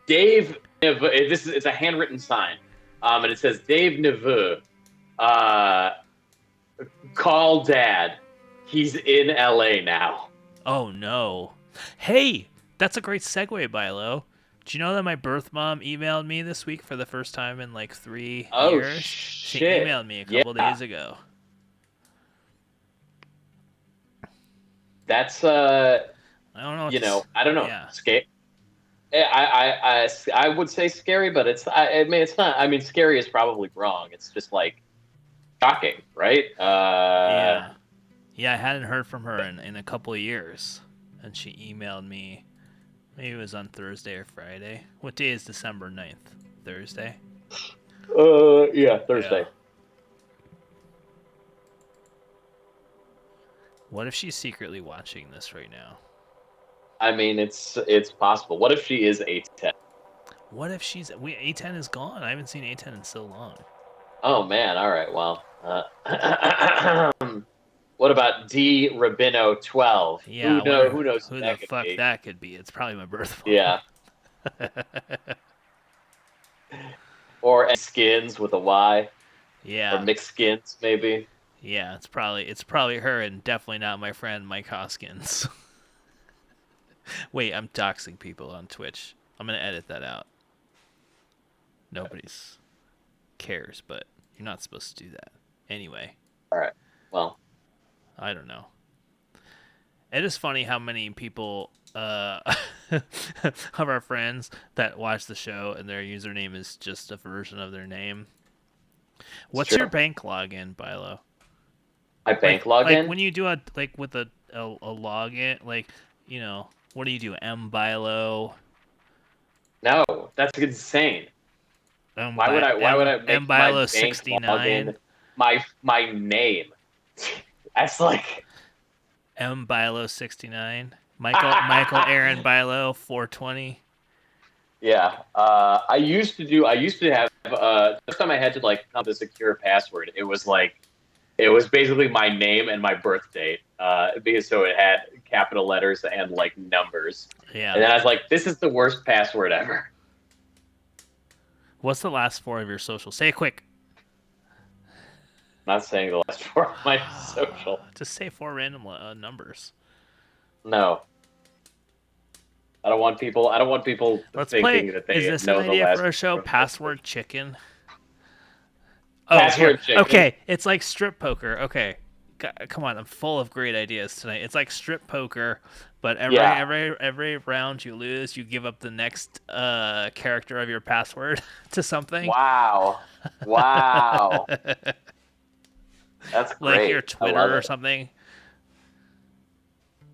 Dave. It's a handwritten sign, and it says Dave Neveu, call Dad. He's in LA now. Oh no! Hey, that's a great segue, Bilo. Do you know that my birth mom emailed me this week for the first time in like 3 years? She emailed me a couple days ago. That's I don't know. I don't know. Yeah. Scary. I would say scary, but it's not. I mean, scary is probably wrong. It's just like shocking, right? Yeah, I hadn't heard from her in a couple of years, and she emailed me. Maybe it was on Thursday or Friday. What day is December 9th? Thursday? Yeah, Thursday. Yeah. What if she's secretly watching this right now? I mean, it's possible. What if she is A10? What if A10 is gone? I haven't seen A10 in so long. Oh man! All right. Well, what about D Rabino 12? Yeah. Who knows who the fuck that could be? It's probably my birth mom. Yeah. Or skins with a Y. Yeah. Or mixed skins, maybe. Yeah, it's probably her, and definitely not my friend Mike Hoskins. Wait, I'm doxing people on Twitch. I'm gonna edit that out. Nobody's cares, but you're not supposed to do that. Anyway. All right. Well, I don't know. It is funny how many people of our friends that watch the show and their username is just a version of their name. What's your bank login, Bilo? My bank login? Like when you do with a login, what do you do? Mbilo? No, that's insane. Why would I make Mbilo my bank 69? login my name? That's like Mbilo 69. Michael Aaron Bilo 420. Yeah, I used to have the first time I had to come to secure password. It was basically my name and my birth date, because so it had capital letters and numbers. Yeah. And then I was like, this is the worst password ever. What's the last 4 of your social? Say it quick. Not saying the last 4 of my social. Just say 4 random numbers. No. I don't want people thinking that they know the last. Is this an idea for a show? Password Chicken. Oh, Password Chicken. Okay, it's like strip poker. Okay, come on, I'm full of great ideas tonight. It's like strip poker, but every round you lose, you give up the next character of your password to something. Wow. That's great. Like your Twitter or something.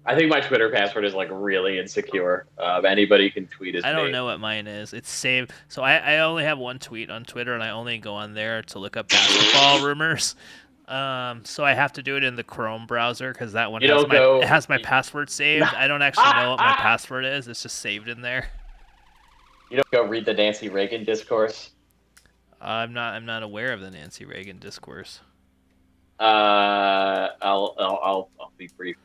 I think my Twitter password is really insecure. Anybody can tweet as me. I don't know what mine is. It's saved. So I only have one tweet on Twitter, and I only go on there to look up basketball rumors. So I have to do it in the Chrome browser because that one has my password saved. I don't actually know what my password is. It's just saved in there. You don't go read the Nancy Reagan discourse? I'm not aware of the Nancy Reagan discourse. I'll be brief.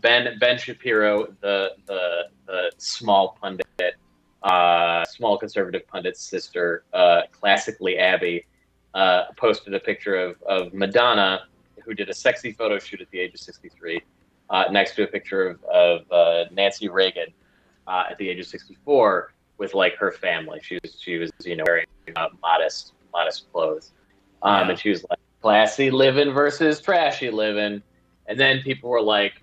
Ben Shapiro, the small pundit, small conservative pundit's sister, classically Abby, posted a picture of Madonna, who did a sexy photo shoot at the age of 63, next to a picture of Nancy Reagan at the age of 64 with like her family. She was wearing modest clothes, and she was like, classy living versus trashy living. And then people were like,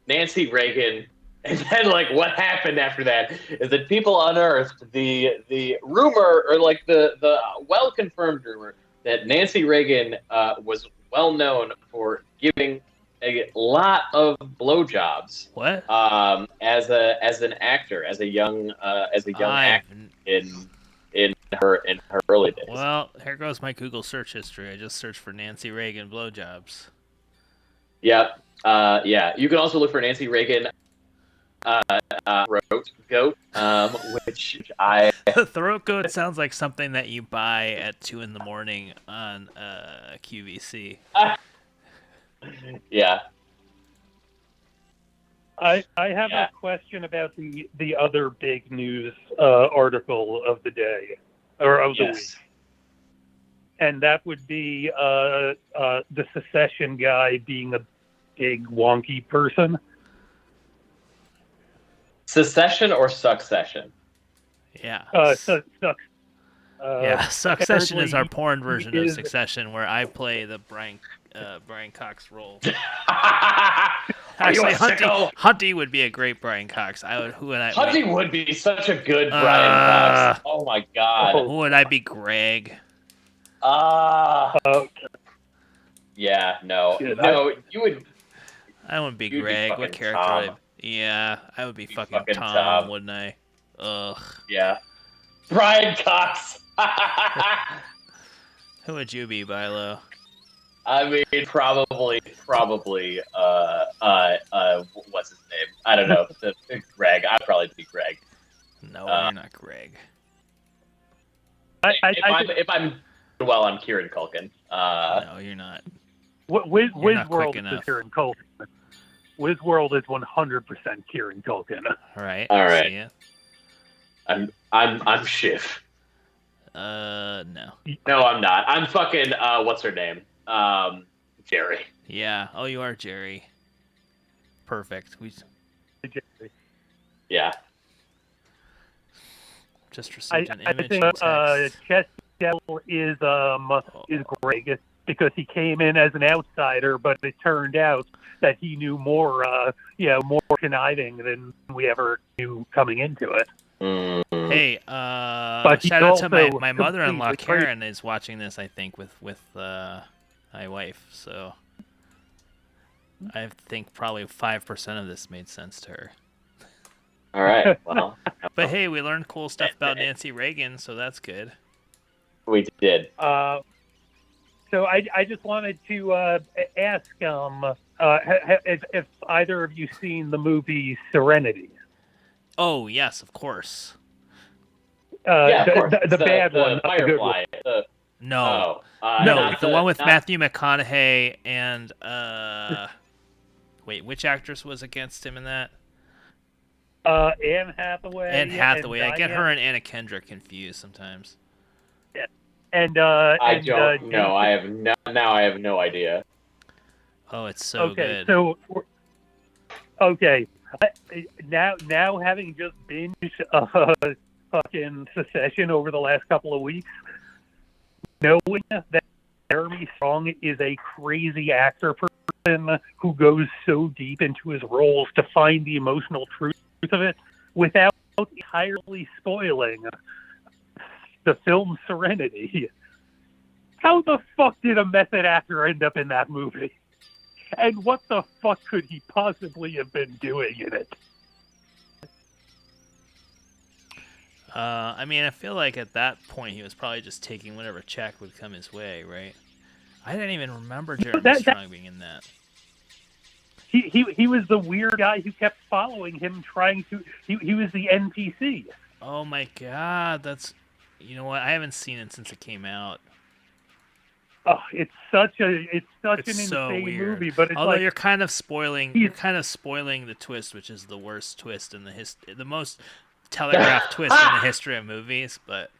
Nancy Reagan. And then, like, what happened after that is that people unearthed the rumor, or like the well confirmed rumor, that Nancy Reagan was well known for giving a lot of blowjobs. What? As an actor, as a young actor in her early days. Well, here goes my Google search history. I just searched for Nancy Reagan blowjobs. Yep. Yeah. You can also look for Nancy Reagan throat goat, which I The throat goat sounds like something that you buy at 2 a.m. on QVC. Yeah. I have a question about the other big news article of the day, or of the week. And that would be the secession guy being a big wonky person. Secession or Succession? Yeah. Yeah, Succession is our apparently porn version of is- Succession, where I play the Brian Cox role. Are you a Actually, sicko? Hunty would be a great Brian Cox. Who would I? Hunty would be such a good Brian Cox. Oh my god. Who would I be? Greg. Yeah, no. Yeah, No, you would. I wouldn't be You'd be Greg. fucking What character Tom. would I be? Yeah, I would be You'd fucking fucking Tom, Tom. wouldn't I? Ugh. Yeah. Brian Cox. Who would you be, Bilo? I mean, probably, what's his name? I don't know. Greg. I'd probably be Greg. No, you're not Greg. If I'm well, I'm Kieran Culkin. No, you're not. You're not Wizworld quick is enough. Kieran Culkin. Wizworld is 100% Kieran Culkin. Right. All right. See ya. I'm Shiv. No. No, I'm not. I'm fucking what's her name? Jerry. Yeah. Oh, you are Jerry. Perfect. We Yeah. just I received an image think and text. Chess Devil is Greg because he came in as an outsider, but it turned out that he knew more conniving than we ever knew coming into it. Hey, But he's shout out to also my mother-in-law completely crazy. Karen is watching this. I think with my wife. So I think probably 5% of this made sense to her. All right. Well, But hey, we learned cool stuff about Nancy Reagan, so that's good. we did. So I just wanted to ask if either of you seen the movie Serenity. Oh yes, of course. Yeah, of course. The bad the one, not the good one. Firefly. No, No, no, not the one with not- Matthew McConaughey and wait, which actress was against him in that? Anne Hathaway. Anne Hathaway. I get Diane- her and Anna Kendrick confused sometimes. And I don't know. I have now I have no idea. Oh, it's so okay, good. so okay, now having just binged fucking Secession over the last couple of weeks, knowing that Jeremy Strong is a crazy actor person who goes so deep into his roles to find the emotional truth of it without entirely spoiling the film Serenity. How the fuck did a method actor end up in that movie? And what the fuck could he possibly have been doing in it? I mean, I feel like at that point he was probably just taking whatever check would come his way, right? I didn't even remember Jeremy Strong being in that. He was the weird guy who kept following him, trying to. He was the NPC. Oh my god, that's. You know what? I haven't seen it since it came out. Oh, it's such an so insane weird. movie, but it's Although like you're kind of spoiling the twist, which is the worst twist in the most telegraphed twist in the history of movies. But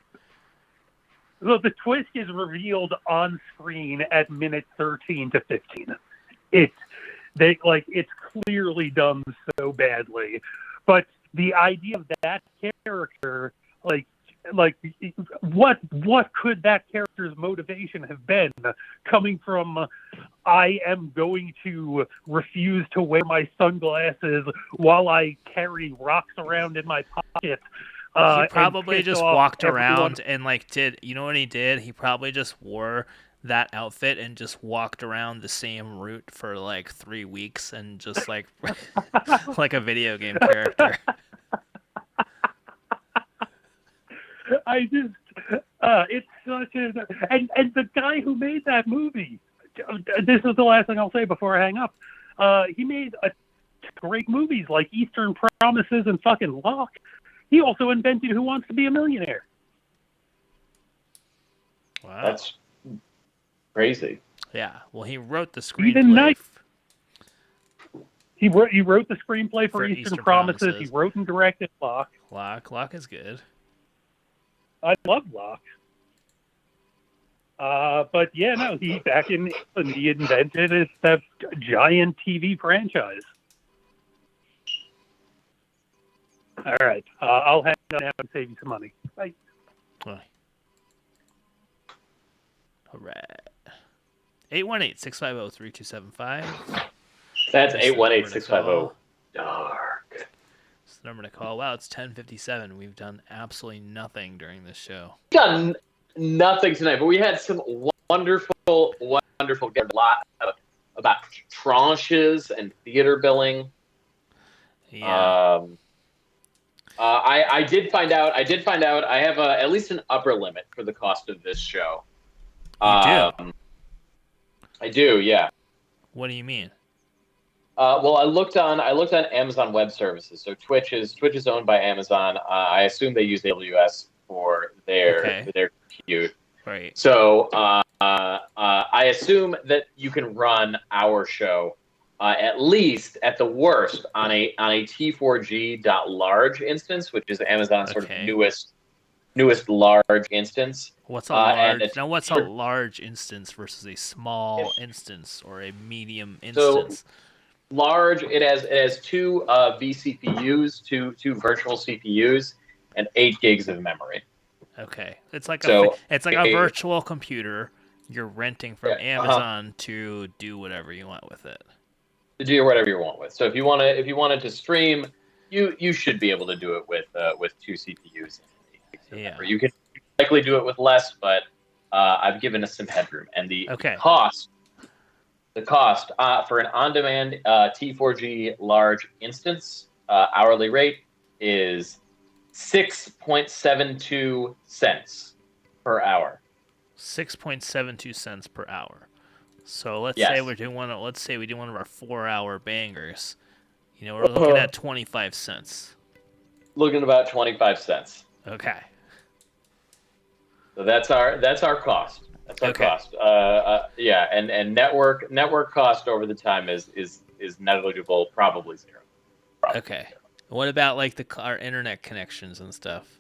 look, the twist is revealed on screen at minute 13 to 15. It's clearly done so badly, but the idea of that character, what could that character's motivation have been, coming from I am going to refuse to wear my sunglasses while I carry rocks around in my pocket. He probably just walked around and did, you know what he did? He probably just wore that outfit and just walked around the same route for 3 weeks and just like a video game character. It's such and the guy who made that movie, this is the last thing I'll say before I hang up. He made great movies like Eastern Promises and fucking Locke. He also invented Who Wants to Be a Millionaire. Wow. That's crazy. Yeah. Well, he wrote the Even screenplay. He wrote the screenplay for Eastern Promises. He wrote and directed Locke. Locke is good. I love Locke. But yeah, no, he back in England, he invented that giant TV franchise. All right, I'll hang on now and save you some money. Bye. All right. 818-650-3275. That's 818-650. Dark. It's the number to call. Wow, it's 10:57. We've done absolutely nothing during this show. We've done nothing tonight, but we had some wonderful get a lot about tranches and theater billing. Yeah. I did find out. I have at least an upper limit for the cost of this show. You do? I do. Yeah. What do you mean? Well, I looked on Amazon Web Services. So Twitch is owned by Amazon. I assume they use AWS for their compute. Right. So I assume that you can run our show at least at the worst on a T4G.large instance, which is Amazon's sort of newest large instance. What's a large? Now, what's a large instance versus a small instance or a medium instance? So, large, it has two vCPUs, two virtual CPUs, and 8 gigs of memory. Okay, it's like a virtual computer you're renting from Amazon to do whatever you want with it. To do whatever you want with. So if you wanted to stream, you should be able to do it with 2 CPUs. Yeah. You can likely do it with less, but I've given us some headroom, and the cost for an on-demand T4G large instance hourly rate is 6.72 cents per hour. 6.72 cents per hour. So let's say we do one of our 4-hour bangers. You know, we're looking at 25 cents. Looking at about 25 cents. Okay. So that's our cost. That's our cost. Yeah, and network cost over the time is negligible, probably zero. Okay. What about our internet connections and stuff?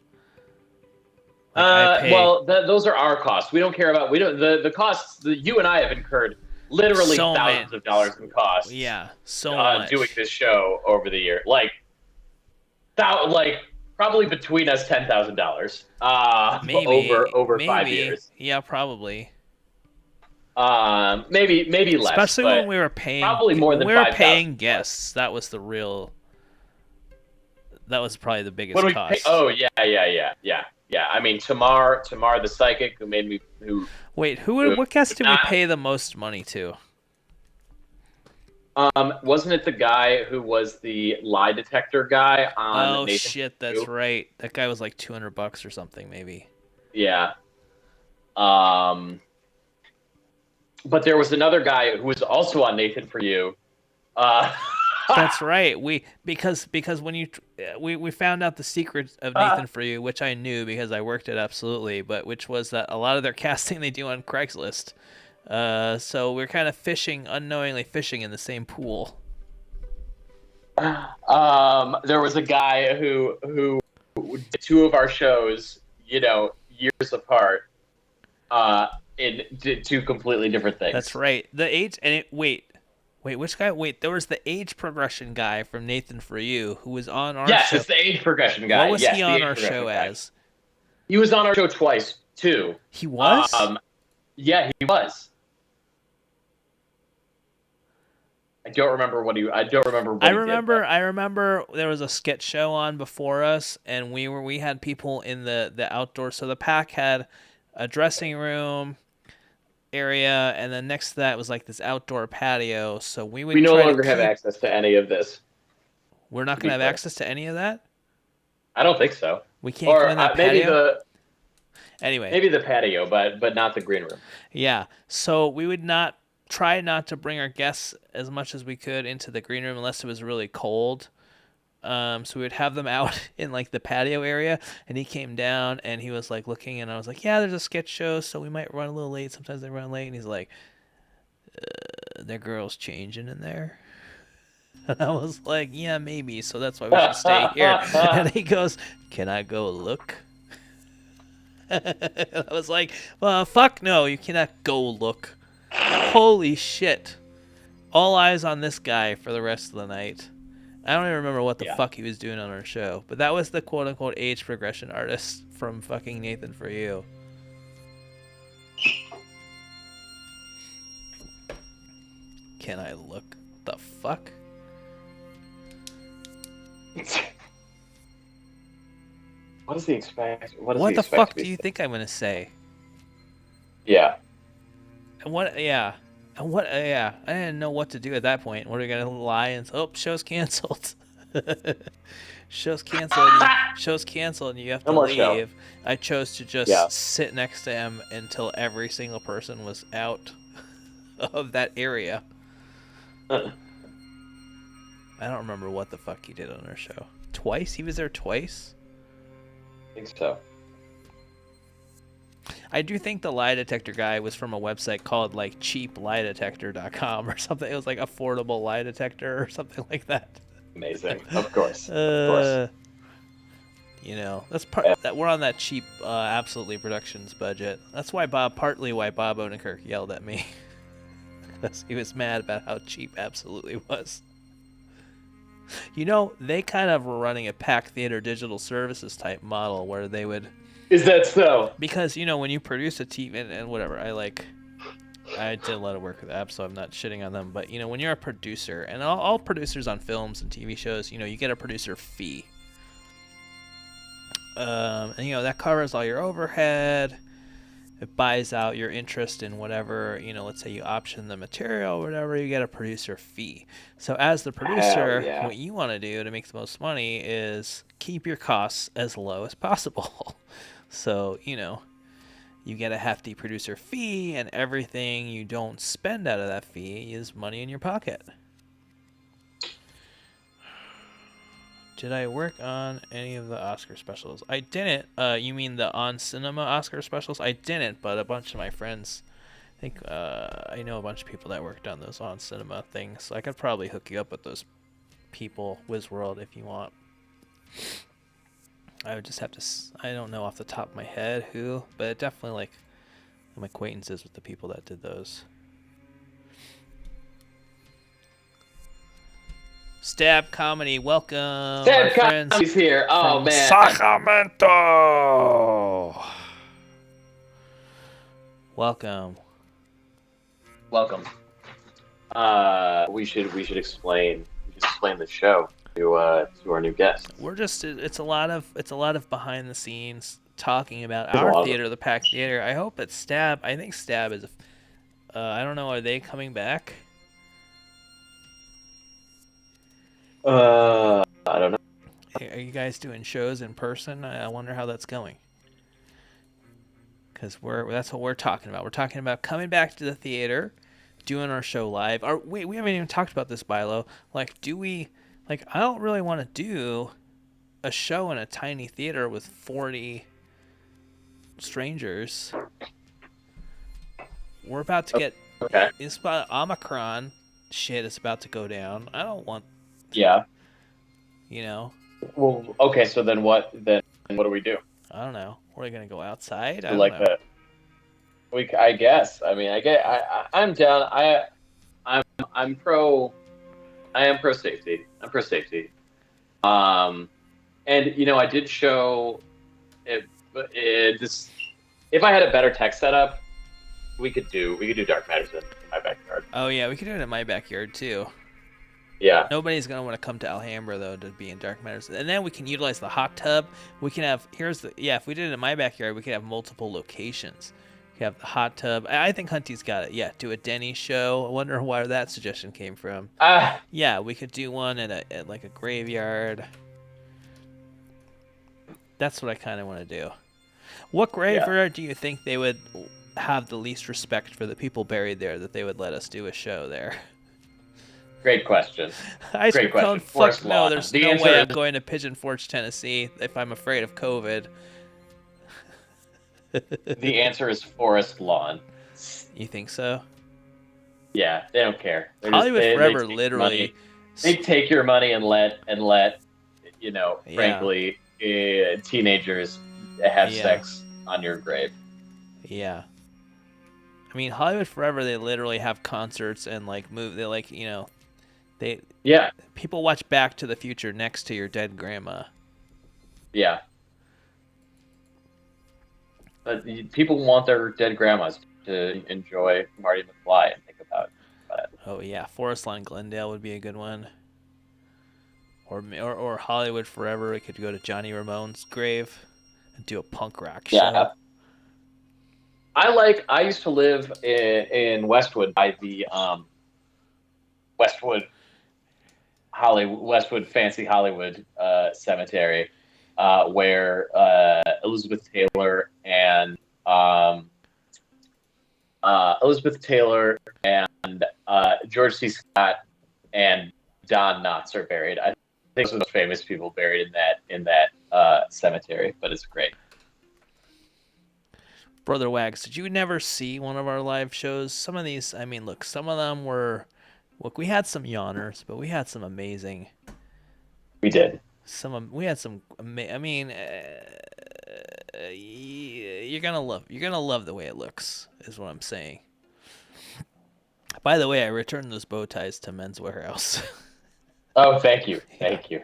Those are our costs. We don't care about the costs that you and I have incurred. Literally thousands of dollars in costs. Yeah, so much. Doing this show over the year, probably between us $10,000. Over 5 years. Yeah, probably. Maybe less. Especially when we were paying. Probably more than 5,000. We were paying guests. That was probably the biggest when cost. Yeah. I mean, Tamar the psychic who made me Wait, what guest did we pay the most money to? Wasn't it the guy who was the lie detector guy on Oh Nathan shit, that's right. That guy was like $200 or something, maybe. Yeah. But there was another guy who was also on Nathan For You. That's right. Because when we found out the secret of Nathan For You, which I knew because I worked it absolutely, but which was that a lot of their casting they do on Craigslist, So we're kind of unknowingly fishing in the same pool. There was a guy who did two of our shows, years apart, in two completely different things. That's right. Wait, which guy? Wait, there was the age progression guy from Nathan For You who was on our show. Yes, it's the age progression guy. What was yes, he on our show guy. as? He was on our show twice too. He was? Yeah, he was. I don't remember what he. I don't remember. What I he remember. Did, I remember there was a sketch show on before us, and we had people in the outdoor. So the pack had a dressing room area, and then next to that was like this outdoor patio. So we would. We no longer have access to any of this. We're not going to have access to any of that. I don't think so. We can't go in that patio. Anyway, maybe the patio, but not the green room. Yeah. So we would try not to bring our guests as much as we could into the green room unless it was really cold. So we would have them out in like the patio area, and he came down and he was like looking, and I was like, yeah, there's a sketch show, so we might run a little late. Sometimes they run late. And he's like, their girl's changing in there. And I was like, yeah, maybe. So that's why we should stay here. And he goes, can I go look? And I was like, well, fuck no, you cannot go look. Holy shit. All eyes on this guy for the rest of the night. I don't even remember what the fuck he was doing on our show. But that was the quote-unquote age progression artist from fucking Nathan For You. Can I look? The fuck? What does he expect? What the fuck do you think I'm gonna say? Yeah. Yeah. I didn't know what to do at that point. What are we gonna lie and say, oh, show's canceled? Show's canceled and you have to leave. Show. I chose to just sit next to him until every single person was out of that area. I don't remember what the fuck he did on our show. Twice? He was there twice? I think so. I do think the lie detector guy was from a website called like cheapliedetector.com or something. It was like affordable lie detector or something like that. Amazing. Of course. Of course. You know, that's that we're on that cheap Absolutely Productions budget. That's why partly why Bob Odenkirk yelled at me. Because he was mad about how cheap Absolutely was. You know, they kind of were running a Pack Theater Digital Services type model where they would... Is that so? Because, you know, when you produce a TV and whatever, I did a lot of work with apps, so I'm not shitting on them. But, you know, when you're a producer, and all producers on films and TV shows, you know, you get a producer fee. And, you know, that covers all your overhead. It buys out your interest in whatever, you know, let's say you option the material or whatever, you get a producer fee. So as the producer, what you want to do to make the most money is keep your costs as low as possible. So, you know, you get a hefty producer fee, and everything you don't spend out of that fee is money in your pocket. Did I work on any of the Oscar specials? I didn't. You mean the On Cinema Oscar specials? I didn't, but a bunch of my friends, I think I know a bunch of people that worked on those On Cinema things, so I could probably hook you up with those people, Wizworld, if you want. I would just have to, I don't know off the top of my head who, but definitely like I'm acquaintances with the people that did those. Stab Comedy, welcome. Stab Comedy's here. Oh man, Sacramento. Welcome. We should explain the show to our new guests. We're just it's a lot of behind the scenes talking about our theater, the Pack Theater. I hope that Stab. I think Stab is. I don't know. Are they coming back? I don't know. Are you guys doing shows in person? I wonder how that's going. Because that's what we're talking about. We're talking about coming back to the theater, doing our show live. Wait, we haven't even talked about this, Bilo. Like, I don't really want to do a show in a tiny theater with 40 strangers. we're about to get. Okay. It's about Omicron. Shit is about to go down. I don't want. Yeah. You know. Well, okay. So then what? Then what do we do? I don't know. We're gonna go outside. I So don't like know. I guess. I mean, I'm down. I'm pro. I am pro safety. I'm pro safety. And I did show it. This, if I had a better tech setup, we could do Dark Matters in my backyard. Oh yeah, we could do it in my backyard too. Yeah. Nobody's gonna want to come to Alhambra though to be in Dark Matters, and then we can utilize the hot tub. We can have if we did it in my backyard, we could have multiple locations. We could have the hot tub. I think Hunty's got it. Yeah, do a Denny show. I wonder where that suggestion came from. Yeah, we could do one at like a graveyard. That's what I kind of want to do. What graveyard do you think they would have the least respect for the people buried there that they would let us do a show there? Great question. Great question. Forest No, lawn. there's The no answer way is- I'm going to Pigeon Forge, Tennessee if I'm afraid of COVID. The answer is forest lawn. You think so? Yeah, they don't care. Hollywood Forever take literally. money. They take your money and let Yeah. frankly, teenagers have Yeah. sex on your grave. Yeah. I mean, Hollywood Forever, they literally have concerts and like move. They like they Yeah, people watch Back to the Future next to your dead grandma. yeah. But people want their dead grandmas to enjoy Marty McFly and think about it. Oh yeah, Forest Lawn Glendale would be a good one. Or Hollywood Forever. We could go to Johnny Ramone's grave and do a punk rock show. Yeah. I used to live in Westwood by the Westwood Fancy Hollywood cemetery, where Elizabeth Taylor and George C. Scott and Don Knotts are buried. I think some of the most famous people buried in that cemetery, but it's great. Brother Wags, did you never see one of our live shows? Some of these, I mean, look, some of them were, we had some yawners, but we had some amazing. We did. We had some. I mean, you're gonna love the way it looks, is what I'm saying. By the way, I returned those bow ties to Men's Warehouse. Oh, thank you, thank you.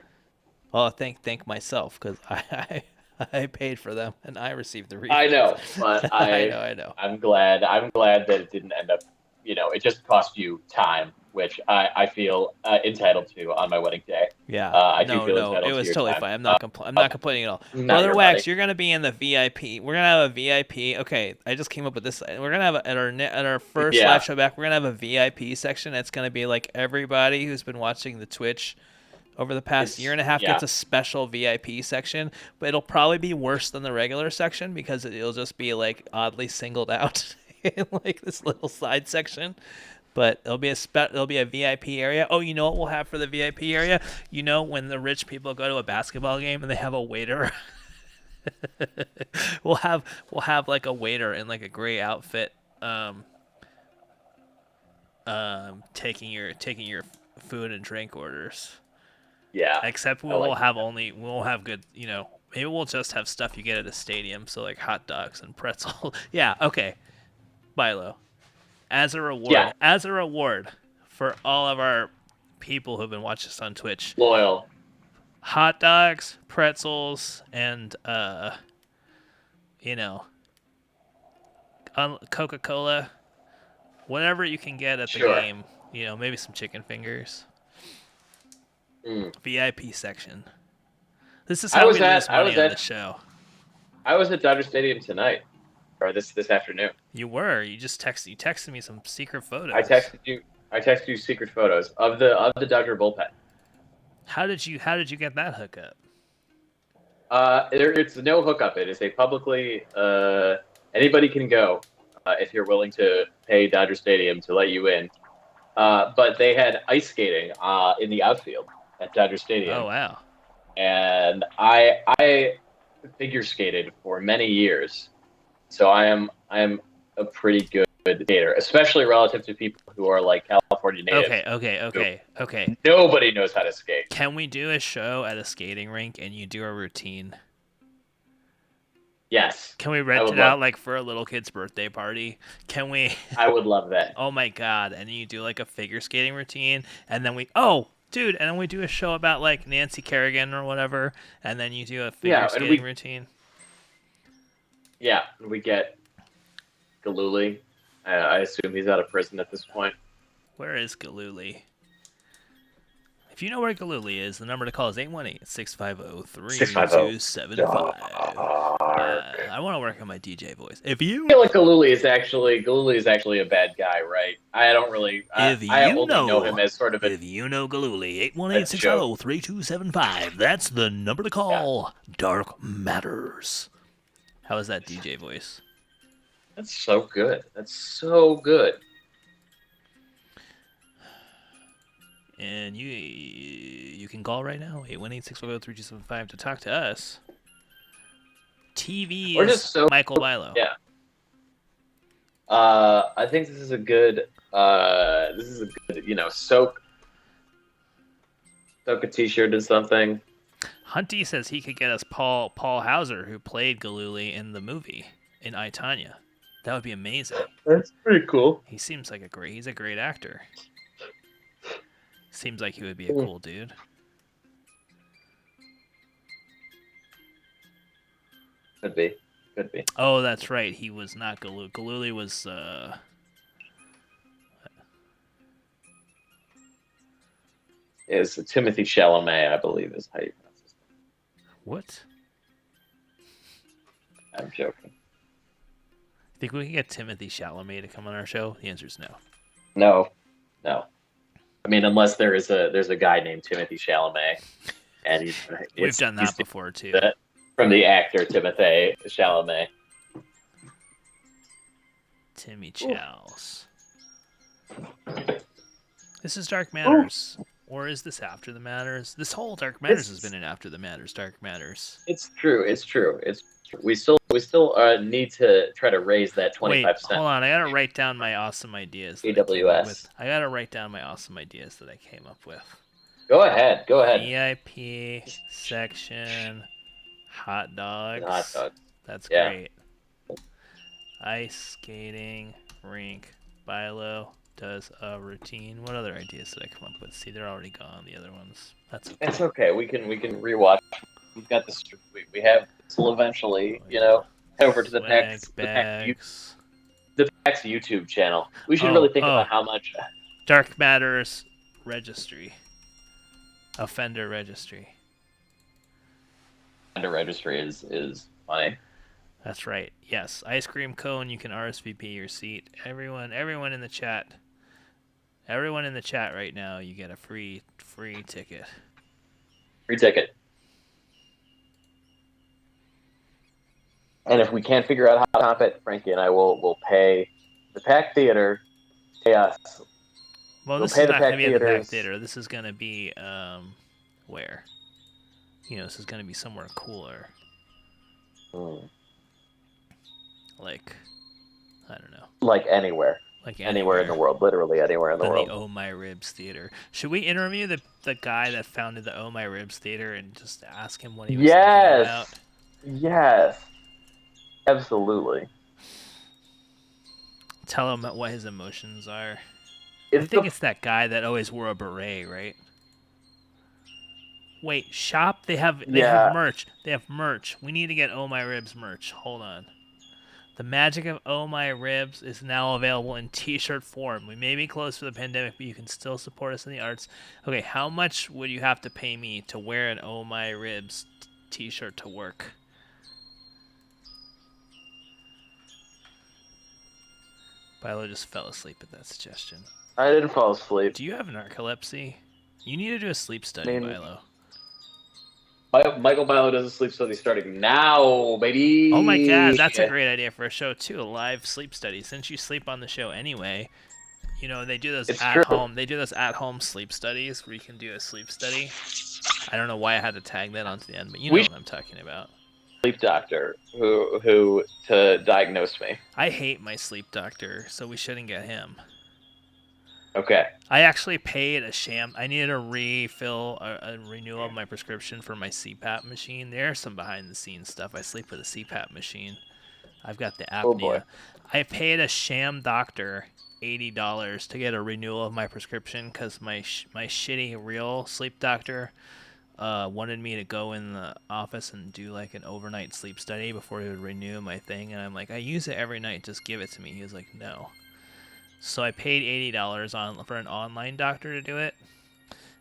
Well, thank myself because I paid for them and I received the refund. I know, but I know. I'm glad that it didn't end up. It just cost you time, which I feel entitled to on my wedding day. Yeah. I do feel no, entitled it to was your totally time. fine. I'm not complaining at all. Not Brother your Wax, money. you're gonna be in the VIP. We're gonna have a VIP. Okay, I just came up with this. We're gonna have at our first Yeah. live show back. We're gonna have a VIP section. That's gonna be like everybody who's been watching the Twitch over the past year and a half gets a special VIP section, but it'll probably be worse than the regular section because it'll just be like oddly singled out in like this little side section. But there'll be a VIP area. Oh, you know what we'll have for the VIP area? When the rich people go to a basketball game and they have a waiter. we'll have like a waiter in like a gray outfit, taking your food and drink orders. Yeah. Except we won't have good, maybe we'll just have stuff you get at a stadium, so like hot dogs and pretzel. Yeah, okay. Bilo. As a reward for all of our people who've been watching us on Twitch. Loyal. Hot dogs, pretzels, and Coca-Cola. Whatever you can get at the Sure. game. Maybe some chicken fingers. Mm. VIP section. This is how we lose money on the show. I was at Dodger Stadium tonight, or this afternoon. You were. You texted me some secret photos. I texted you secret photos of the Dodger bullpen. How did you get that hookup? It's no hookup. It is a publicly anybody can go if you're willing to pay Dodger Stadium to let you in. But they had ice skating in the outfield at Dodger Stadium. Oh wow! And I figure skated for many years, so I am a pretty good good theater, especially relative to people who are like California natives. Okay. Nobody knows how to skate. Can we do a show at a skating rink and you do a routine? Yes. Can we rent it out like for a little kid's birthday party? Can we? I would love that. Oh my god! And you do like a figure skating routine, and then dude, and then we do a show about like Nancy Kerrigan or whatever, and then you do a figure skating routine. Yeah, we get Galooly. I assume he's out of prison at this point. Where is Galooly? If you know where Galooly is, the number to call is 818-650-3275. I want to work on my DJ voice. I feel like Galooly is actually a bad guy, right? I don't really. I only know him as sort of a. If you know Galooly, 818-650-3275. That's the number to call. Yeah. Dark Matters. How is that DJ voice? That's so good. And you can call right now, 818-650-3275 to talk to us. TV is Michael Bilo. Yeah. I think this is a good, soak a t-shirt and something. Hunty says he could get us Paul Hauser, who played Galooly in the movie, in I, Tonya. That would be amazing. That's pretty cool. He seems like he's a great actor. Seems like he would be a cool dude. Could be. Oh, that's right. He was not Galooly. Galooly was, is Timothy Chalamet, I believe, is how you pronounce his name. What? I'm joking. Think we can get Timothy Chalamet to come on our show? The answer is no. No. I mean, unless there's a guy named Timothy Chalamet, and we've done that before too. From the actor Timothée Chalamet. Timmy Chals. This is Dark Matters. Or is this After the Matters? This whole Dark Matters has been an After the Matters, Dark Matters. It's true. We still need to try to raise that 25%. Wait, hold on. I gotta write down my awesome ideas. AWS. I gotta write down my awesome ideas that I came up with. Go ahead. VIP section, hot dogs. That's yeah. Great. Ice skating rink. Bilo does a routine. What other ideas did I come up with? See, they're already gone. The other ones. That's okay. It's okay. We can rewatch. We've got this. We have this will eventually, head over to the PAX YouTube channel. We should really think about how much. Dark Matters registry. Offender registry. Offender registry is funny. That's right. Yes, ice cream cone. You can RSVP your seat. Everyone in the chat. Everyone in the chat right now, you get a free ticket. Free ticket. And if we can't figure out how to comp it, Frankie and I will pay the PAC Theater. Pay us. Well, this is not going to be at the PAC Theater. This is going to be where? This is going to be somewhere cooler. Like, I don't know. Like anywhere. Anywhere in the world. Literally anywhere in the world. The Oh My Ribs Theater. Should we interview the guy that founded the Oh My Ribs Theater and just ask him what he was thinking about? Yes. Absolutely. Tell him what his emotions are. I think it's that guy that always wore a beret, right? Wait, shop? They have merch. They have merch. We need to get Oh My Ribs merch. Hold on. The magic of Oh My Ribs is now available in t-shirt form. We may be closed for the pandemic, but you can still support us in the arts. Okay, how much would you have to pay me to wear an Oh My Ribs t-shirt to work? Bilo just fell asleep at that suggestion. I didn't fall asleep. Do you have narcolepsy? You need to do a sleep study, Bilo. Michael Bilo does a sleep study starting now, baby. Oh my god, that's a great idea for a show too, a live sleep study. Since you sleep on the show anyway, they do those home. They do those at home sleep studies where you can do a sleep study. I don't know why I had to tag that onto the end, but you know what I'm talking about. sleep doctor who to diagnose me. I hate my sleep doctor, so we shouldn't get him. Okay. I actually paid a sham. I needed a refill, a renewal of my prescription for my CPAP machine. There's some behind the scenes stuff. I sleep with a CPAP machine. I've got the apnea. Oh boy. I paid a sham doctor $80 to get a renewal of my prescription because my shitty real sleep doctor wanted me to go in the office and do like an overnight sleep study before he would renew my thing. And I'm like, I use it every night. Just give it to me. He was like, no. So I paid $80 for an online doctor to do it.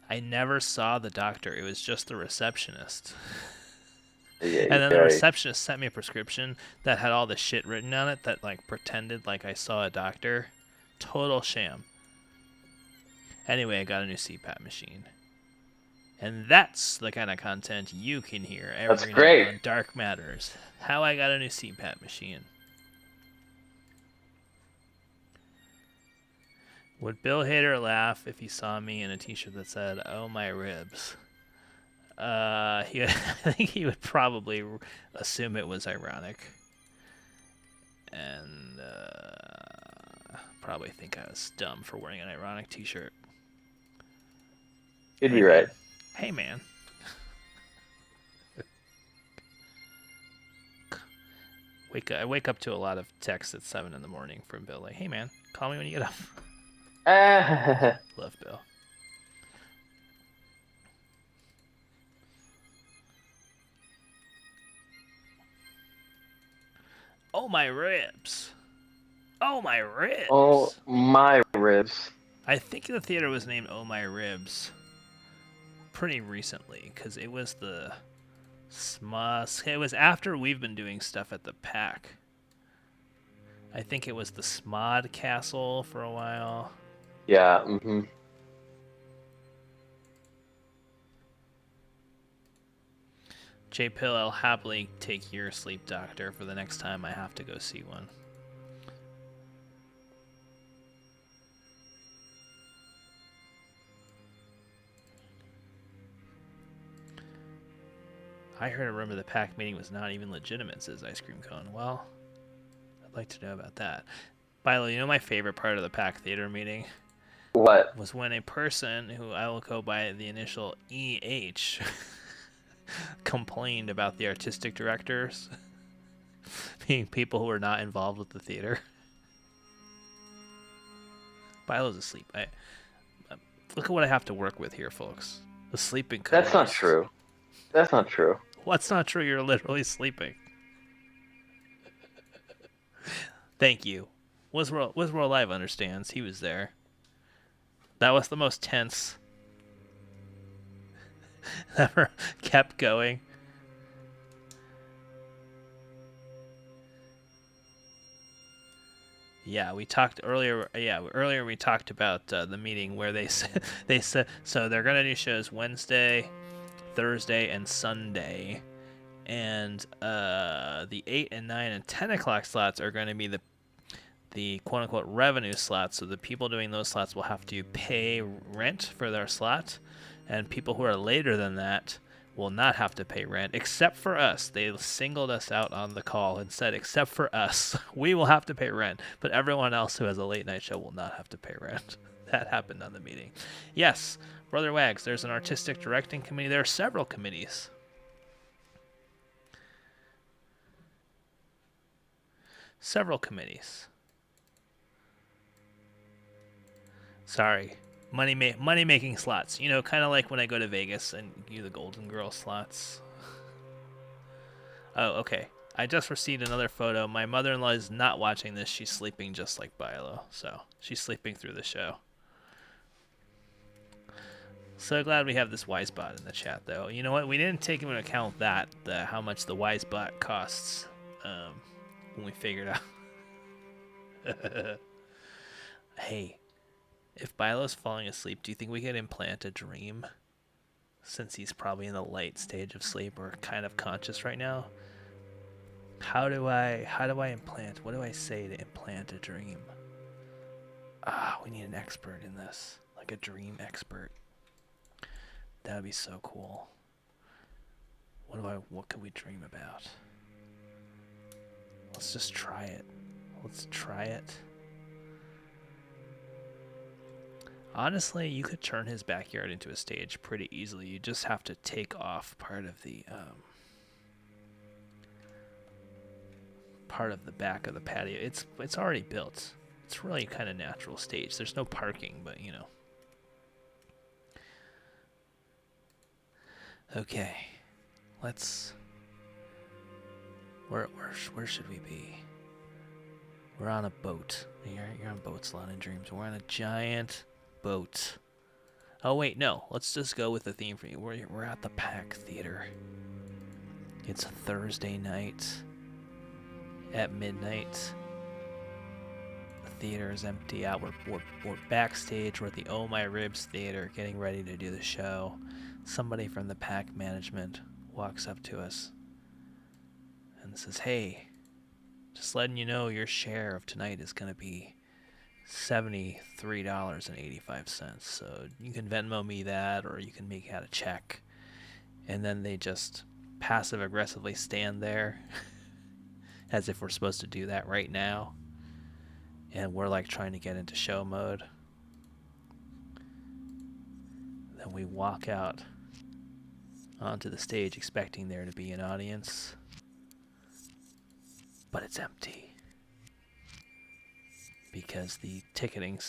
I never saw the doctor. It was just the receptionist. And then the receptionist sent me a prescription that had all the shit written on it that like pretended like I saw a doctor. Total sham. Anyway, I got a new CPAP machine. And that's the kind of content you can hear every night on Dark Matters. How I got a new CPAP machine. Would Bill Hader laugh if he saw me in a t-shirt that said, "Oh my ribs"? I think he would probably assume it was ironic. And probably think I was dumb for wearing an ironic t-shirt. You'd be right. Hey, man. I wake up to a lot of texts at 7 in the morning from Bill. Like, hey, man, call me when you get up. Love Bill. Oh, my ribs. Oh, my ribs. Oh, my ribs. I think the theater was named Oh, My Ribs pretty recently, because it was the it was after we've been doing stuff at the PAC. I think it was the Smod Castle for a while. Yeah, mm-hmm. J-Pill, I'll happily take your sleep doctor for the next time I have to go see one. I heard a rumor the PAC meeting was not even legitimate, says Ice Cream Cone. Well, I'd like to know about that. Bilo, you know my favorite part of the PAC theater meeting? What? Was when a person who I will go by the initial EH complained about the artistic directors being people who are not involved with the theater. Bilo's asleep. Look at what I have to work with here, folks. The sleeping co-host. That's not true. That's not true. What's not true? You're literally sleeping. Thank you. Wizworld Live understands. He was there. That was the most tense. Ever kept going. Yeah, we talked earlier. Yeah, earlier we talked about the meeting where they said so they're gonna do shows Wednesday, Thursday, and Sunday, and the 8 and 9 and 10 o'clock slots are going to be the quote unquote revenue slots. So the people doing those slots will have to pay rent for their slot, and people who are later than that will not have to pay rent, except for us. They singled us out on the call and said, except for us, we will have to pay rent, but everyone else who has a late night show will not have to pay rent. That happened on the meeting. Yes, Brother Wags, there's an artistic directing committee. There are several committees. Several committees. Sorry. Money-making slots. You know, kind of like when I go to Vegas and do the Golden Girl slots. Oh, okay. I just received another photo. My mother-in-law is not watching this. She's sleeping just like Bilo. So, she's sleeping through the show. So glad we have this WiseBot in the chat, though. You know what? We didn't take into account how much the WiseBot costs when we figured out. Hey, if Bilo's falling asleep, do you think we could implant a dream? Since he's probably in the light stage of sleep or kind of conscious right now. How do I implant? What do I say to implant a dream? We need an expert in this, like a dream expert. That would be so cool. What could we dream about? Let's just try it. Let's try it. Honestly, you could turn his backyard into a stage pretty easily. You just have to take off part of the back of the patio. It's already built. It's really kind of natural stage. There's no parking, but you know. Okay, let's. Where should we be? We're on a boat. You're on Boats, Land and Dreams. We're on a giant boat. Oh wait, no. Let's just go with the theme for you. We're at the Pack Theater. It's Thursday night at midnight. The theater is empty out. We're backstage. We're at the Oh My Ribs Theater, getting ready to do the show. Somebody from the Pack management walks up to us and says, "Hey, just letting you know your share of tonight is going to be $73.85. So you can Venmo me that, or you can make out a check." And then they just passive aggressively stand there as if we're supposed to do that right now. And we're like trying to get into show mode. Then we walk out onto the stage expecting there to be an audience. But it's empty. Because the ticketing,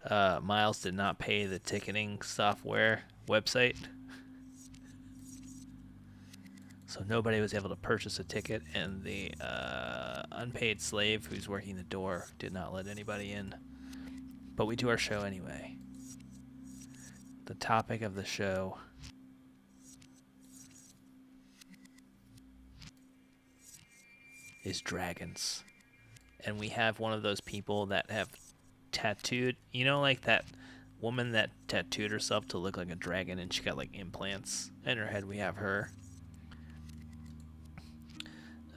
Miles did not pay the ticketing software website. So nobody was able to purchase a ticket, and the unpaid slave who's working the door did not let anybody in. But we do our show anyway. The topic of the show is dragons. And we have one of those people that have tattooed, you know, like that woman that tattooed herself to look like a dragon and she got like implants in her head. We have her.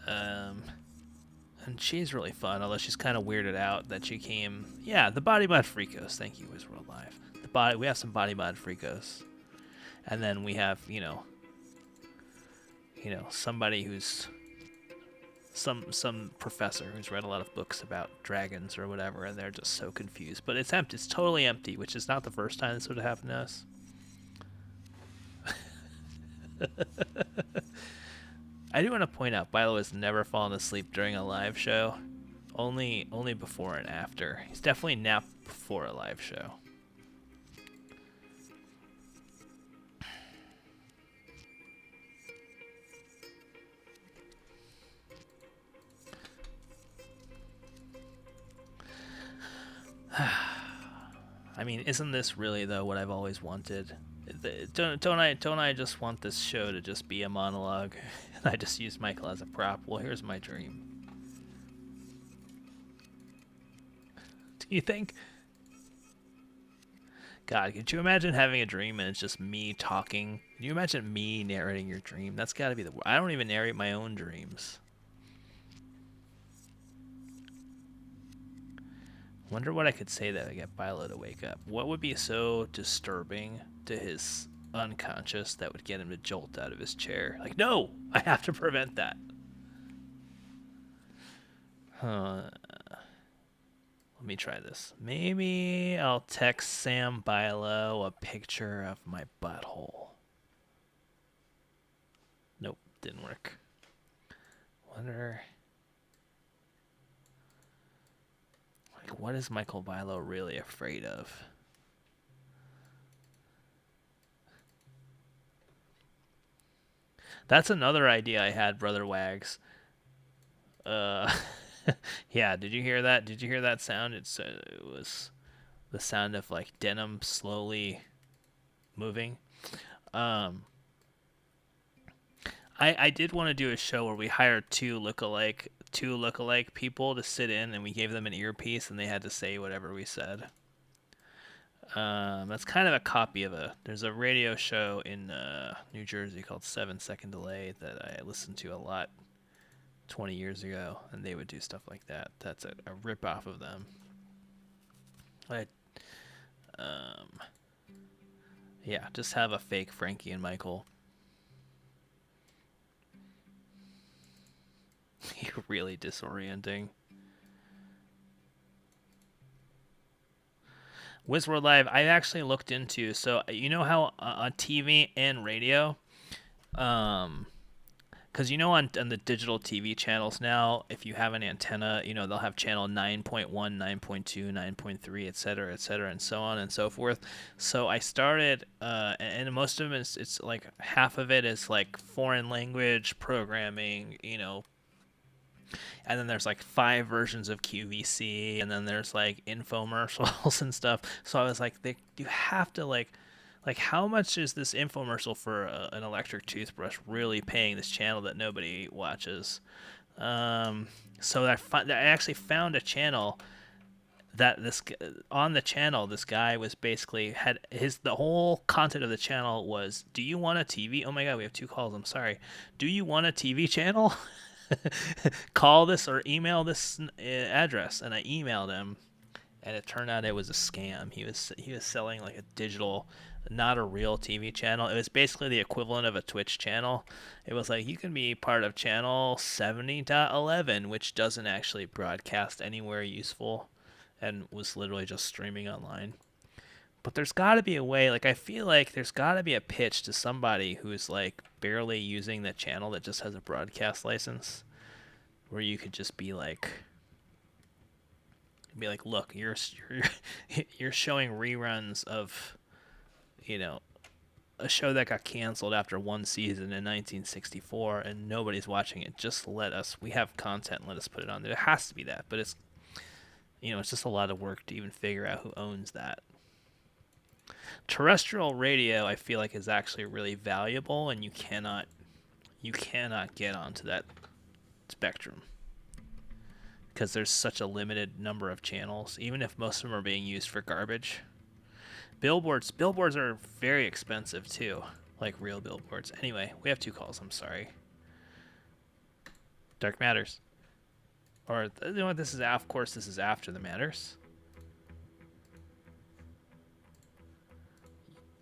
And she's really fun, although she's kind of weirded out that she came. Yeah, the Body Mod Freakos. Thank you, Wizard Live. We have some Body Mod Freakos, and then we have you know somebody who's some professor who's read a lot of books about dragons or whatever, and they're just so confused. But it's empty. It's totally empty, which is not the first time this would have happened to us. I do want to point out, Bilo has never fallen asleep during a live show. Only before and after. He's definitely napped before a live show. I mean, isn't this really though what I've always wanted? Don't I just want this show to just be a monologue? And I just use Michael as a prop. Well, here's my dream. Do you think? God, could you imagine having a dream and it's just me talking? Can you imagine me narrating your dream? That's got to be I don't even narrate my own dreams. Wonder what I could say that would get Bilo to wake up. What would be so disturbing to his unconscious that would get him to jolt out of his chair? Like, no! I have to prevent that. Let me try this. Maybe I'll text Sam Bilo a picture of my butthole. Nope, didn't work. Wonder... what is Michael Bilo really afraid of? That's another idea I had, Brother Wags. Yeah, did you hear that? Did you hear that sound? It was the sound of like denim slowly moving. I did want to do a show where we hired two lookalike people to sit in, and we gave them an earpiece and they had to say whatever we said. That's kind of a copy of there's a radio show in New Jersey called 7 Second Delay that I listened to a lot 20 years ago, and they would do stuff like that. That's a rip off of them. Yeah, just have a fake Frankie and Michael. You really disorienting. Wizworld Live, I actually looked into. So you know how on TV and radio, because you know on the digital TV channels now, if you have an antenna, you know they'll have channel 9.1, 9.2, 9.3, etc., and so on and so forth. So I started, and most of them it's like half of it is like foreign language programming, you know. And then there's like 5 versions of QVC, and then there's like infomercials and stuff. So I was like, you have to like how much is this infomercial for an electric toothbrush really paying this channel that nobody watches? So I actually found a channel that on the channel, this guy was basically had the whole content of the channel was, do you want a TV? Oh my God, we have 2 calls. I'm sorry. Do you want a TV channel? Call this or email this address. And I emailed him, and it turned out it was a scam. He was selling like a digital, not a real TV channel. It was basically the equivalent of a Twitch channel. It was like, you can be part of channel 70.11, which doesn't actually broadcast anywhere useful, and was literally just streaming online. But there's got to be a way, like I feel like there's got to be a pitch to somebody who's like barely using the channel that just has a broadcast license, where you could just be like, look, you're showing reruns of, you know, a show that got canceled after 1 season in 1964, and nobody's watching it. Just we have content, let us put it on there. It has to be that, but it's, you know, it's just a lot of work to even figure out who owns that. Terrestrial radio, I feel like, is actually really valuable, and you cannot get onto that spectrum because there's such a limited number of channels, even if most of them are being used for garbage. Billboards are very expensive too, like real billboards. Anyway, we have 2 calls. I'm sorry. Dark Matters, or you know what? This is after the Matters.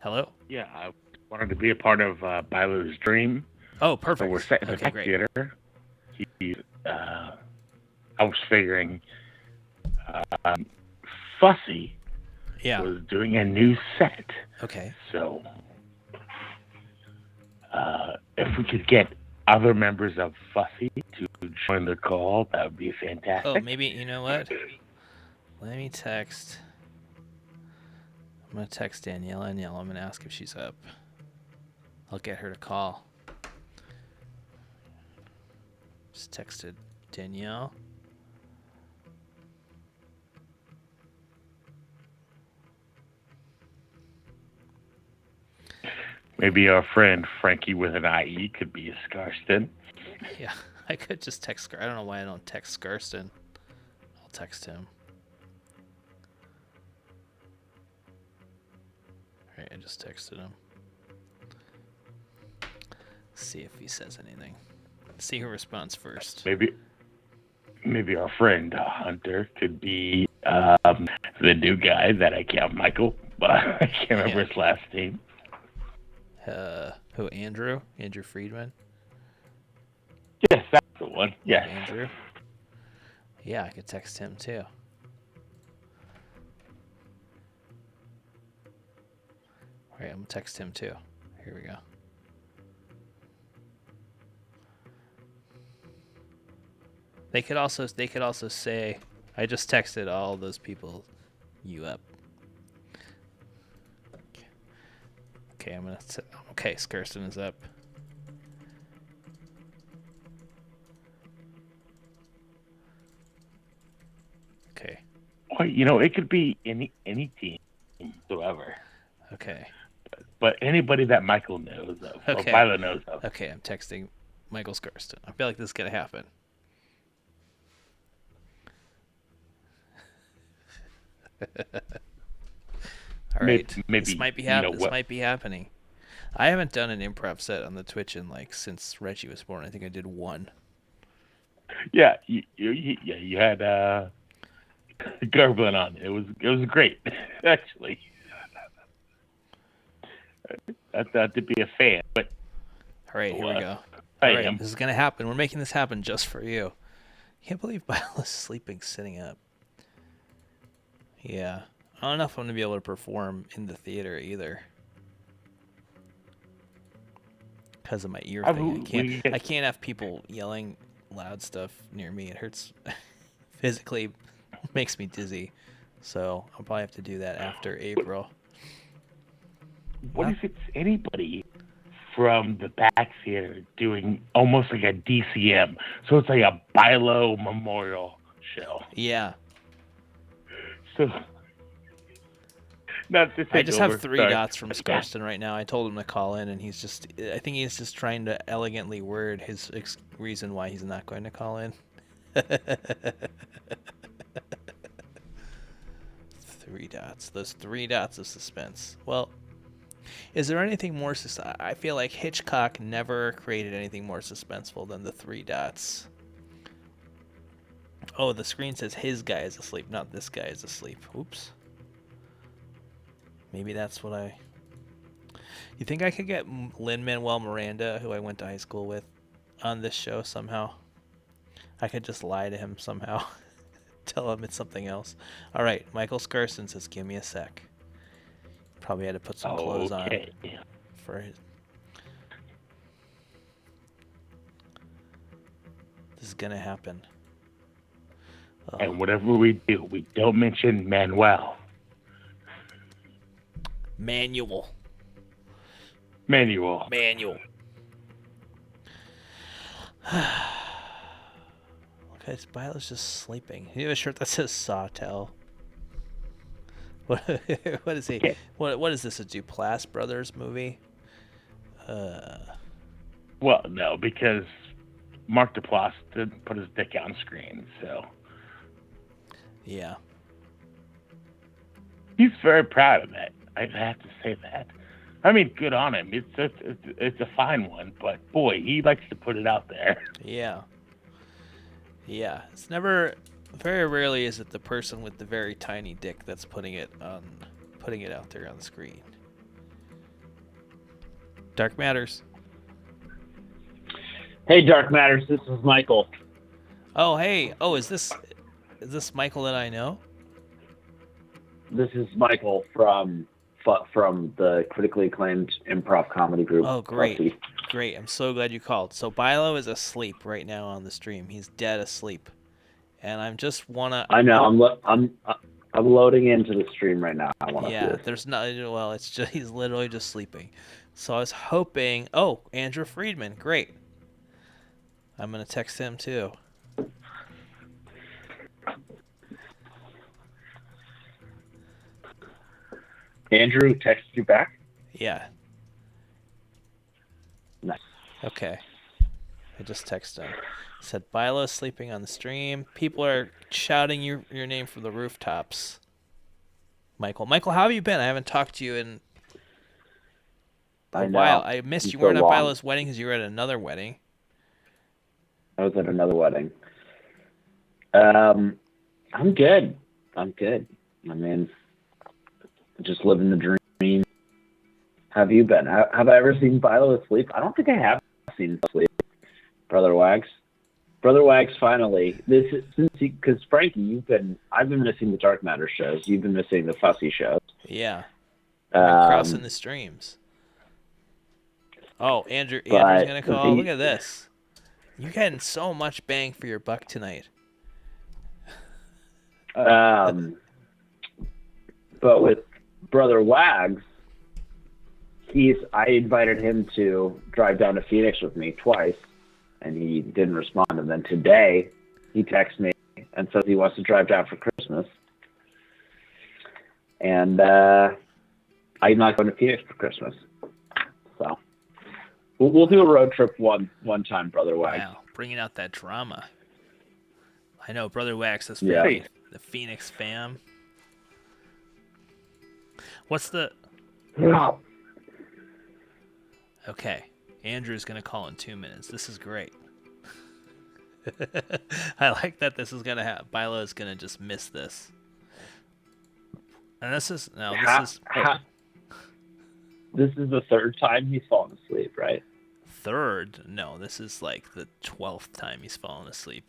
Hello? Yeah, I wanted to be a part of Bilo's Dream. Oh, perfect. So we're set in the tech theater. I was figuring Fussy was doing a new set. Okay. So if we could get other members of Fussy to join the call, that would be fantastic. Oh, maybe, you know what? Let me text. I'm going to text Danielle. I'm going to ask if she's up. I'll get her to call. Just texted Danielle. Maybe our friend Frankie with an IE could be a Scarston. Yeah, I could just text Scar. I don't know why I don't text Scarston. I'll text him. Alright, I just texted him. See if he says anything. See who responds first. Maybe our friend Hunter could be the new guy that I can't, Michael, but I can't remember his last name. Who? Andrew? Andrew Friedman? Yes, that's the one. Yeah. Andrew? Yeah, I could text him too. Alright, I'm gonna text him too. Here we go. They could also say, I just texted all those people you up. Okay, okay, Scarston is up. Okay. Well, you know, it could be any team whatsoever. Okay. But anybody that Michael knows of, or Viola knows of. Okay, I'm texting Michael Scarston. I feel like this is gonna happen. All right, maybe this might be happening. This might be happening. I haven't done an improv set on the Twitch in since Reggie was born. I think I did one. Yeah, you had Garblin on. It was great, actually. I thought to be a fan, but all right, here we go. All right, this is gonna happen. We're making this happen just for you. Can't believe Bilo's sleeping sitting up. Yeah. I don't know if I'm going to be able to perform in the theater either. Because of my ear thing. I can't have people yelling loud stuff near me. It hurts physically, makes me dizzy. So I'll probably have to do that after April. What if it's anybody from the back theater doing almost like a DCM? So it's like a Bilo memorial show. Yeah. So, not to I just over. have three Sorry. dots from Scarston right now. I told him to call in, and I think he's just trying to elegantly word his reason why he's not going to call in. 3 dots. Those 3 dots of suspense. Well, is there anything more? I feel like Hitchcock never created anything more suspenseful than the 3 dots. Oh, the screen says his guy is asleep, not this guy is asleep. Oops. Maybe that's what I... You think I could get Lin-Manuel Miranda, who I went to high school with, on this show somehow? I could just lie to him somehow. Tell him it's something else. All right, Michael Scarson says, give me a sec. Probably had to put some clothes on for his... This is gonna happen. And whatever we do, we don't mention Manuel. Manual. Manuel. Okay, Bilo's just sleeping. You have a shirt that says Sawtell. What is he? Yeah. What is this? A Duplass Brothers movie? Well, no, because Mark Duplass didn't put his dick on screen, so Yeah. he's very proud of that. I have to say that. I mean, good on him. It's a fine one, but boy, he likes to put it out there. Yeah. Yeah. It's never. Very rarely is it the person with the very tiny dick that's putting it out there on the screen. Dark Matters. Hey, Dark Matters. This is Michael. Oh, hey. Oh, is this Michael that I know? This is Michael from the critically acclaimed improv comedy group. Oh, great. Buffy. Great. I'm so glad you called. So Bilo is asleep right now on the stream. He's dead asleep. And I just wanna. I know. I'm loading into the stream right now. I want to see Yeah, this. there's not. Well, it's just he's literally just sleeping. So I was hoping. Oh, Andrew Friedman, great. I'm gonna text him too. Andrew texted you back? Yeah. Nice. Okay. I just texted him. Said Bilo's sleeping on the stream. People are shouting your name from the rooftops. Michael, how have you been? I haven't talked to you in a while. I missed you. Weren't at Bilo's wedding because you were at another wedding. I was at another wedding. I'm good. I mean, just living the dream. Have you been? Have I ever seen Bilo asleep? I don't think I have seen him asleep. Brother Wags, finally. This is because Frankie, I've been missing the Dark Matter shows. You've been missing the Fussy shows. Yeah. Crossing the streams. Oh, Andrew's gonna call. Look at this. You're getting so much bang for your buck tonight. But with Brother Wags, I invited him to drive down to Phoenix with me twice, and he didn't respond. And then today, he texts me and says he wants to drive down for Christmas. And I'm not going to Phoenix for Christmas. So we'll do a road trip one time, Brother Wags. Wow, bringing out that drama. I know, Brother Wags is Yeah. the Phoenix fam. What's the... Yeah. Okay, Andrew's going to call in 2 minutes. This is great. I like that this is going to happen. Bilo is going to just miss this. And this is This is the third time he's fallen asleep, right? third. No, this is like the 12th time he's fallen asleep.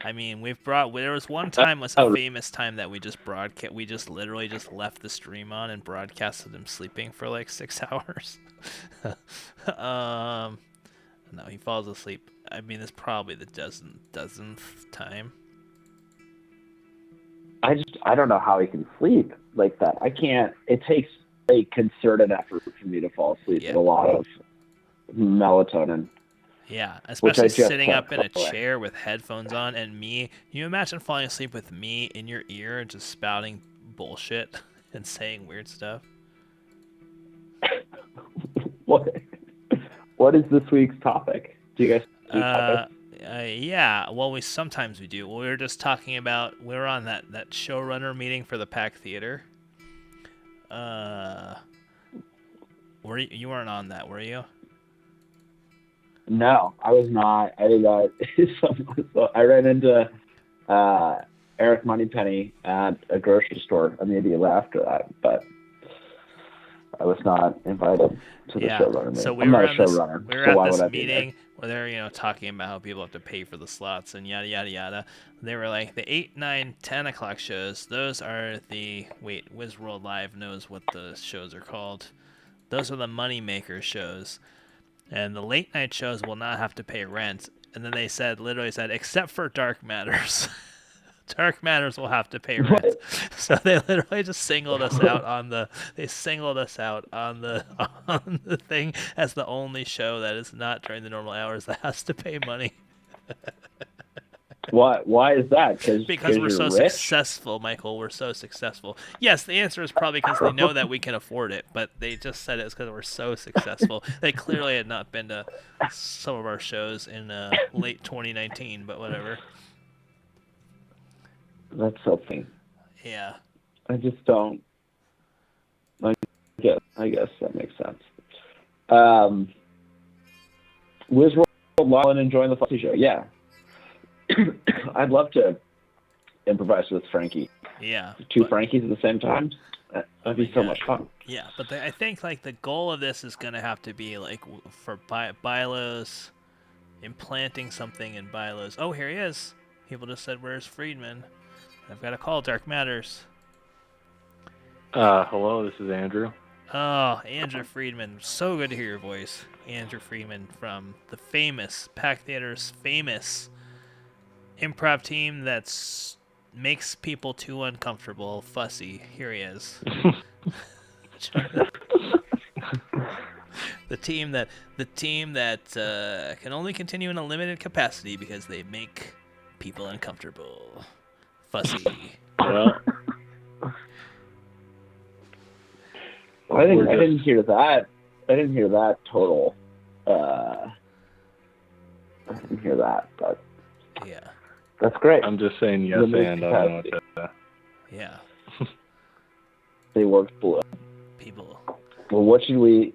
I mean, there was one time, was a famous time that we just literally just left the stream on and broadcasted him sleeping for like 6 hours. No, he falls asleep. I mean, it's probably the dozenth time. I don't know how he can sleep like that. I can't. It takes a concerted effort for me to fall asleep with a lot of melatonin. Yeah, especially sitting up in a away. chair with headphones on, and me. Can you imagine falling asleep with me in your ear and just spouting bullshit and saying weird stuff? What is this week's topic? Do you guys do topics? Yeah, well, we do. We were just talking about, we were on that showrunner meeting for the Pack Theater. You weren't on that, were you? No, I was not. I did not. So I ran into Eric Moneypenny at a grocery store immediately after that, but I was not invited to the showrunner meeting. So I'm not a showrunner. We were at this meeting where they're talking about how people have to pay for the slots and yada yada yada. They were like, the 8, 9, 10 o'clock shows, those are the WizWorld Live knows what the shows are called. Those are the moneymaker shows. And the late night shows will not have to pay rent. And then they literally said, except for Dark Matters. Dark Matters will have to pay rent. So they literally just singled us out on the thing as the only show that is not during the normal hours that has to pay money. Why is that? Because we're so rich? successful, Michael. We're so successful. Yes, the answer is probably because they know that we can afford it, but they just said it's because we're so successful. They clearly had not been to some of our shows in late 2019, but whatever. That's something. Yeah. I just don't. I guess that makes sense. WizWorld Live and enjoying the Fussy Show. Yeah. I'd love to improvise with Frankie. Yeah. Two Frankies at the same time. That'd be so much fun. Yeah, but I think like the goal of this is going to have to be like for Bilos, implanting something in Bilos. Oh, here he is. People just said, "Where's Friedman?" I've got a call. Dark Matters. Hello, this is Andrew. Oh, Andrew Friedman. So good to hear your voice. Andrew Friedman from the famous Pack Theater's famous improv team that makes people too uncomfortable, Fussy. Here he is. The team that can only continue in a limited capacity because they make people uncomfortable. Fussy. Well, I didn't hear that. I didn't hear that total. I didn't hear that, but yeah, that's great. I'm just saying yes, and I don't know what to. Yeah. They worked blue. People. Well, what should we?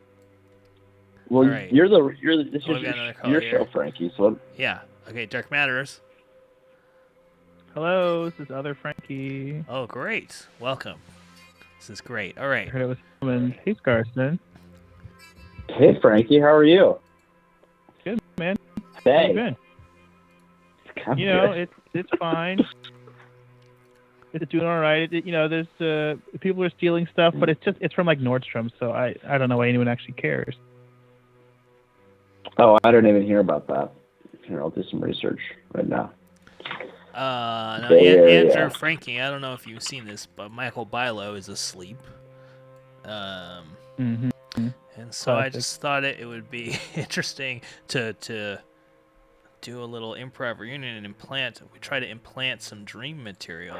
Well, right. this is your here. show, Frankie. So Yeah. Okay. Dark Matters. Hello, this is other Frankie. Oh, great. Welcome. This is great. All right. I heard it was coming. Hey, Scarston. hey, Frankie, how are you? Good, man. Hey. Good. I'm You know, good. it's fine. It's doing all right. There's people are stealing stuff, but it's from like Nordstrom, so I don't know why anyone actually cares. Oh, I didn't even hear about that. Here, I'll do some research right now. No, Yeah. Andrew Frankie, I don't know if you've seen this, but Michael Bilo is asleep. Mm-hmm. And so I Classic. just thought it would be interesting to do a little improv reunion and try to implant some dream material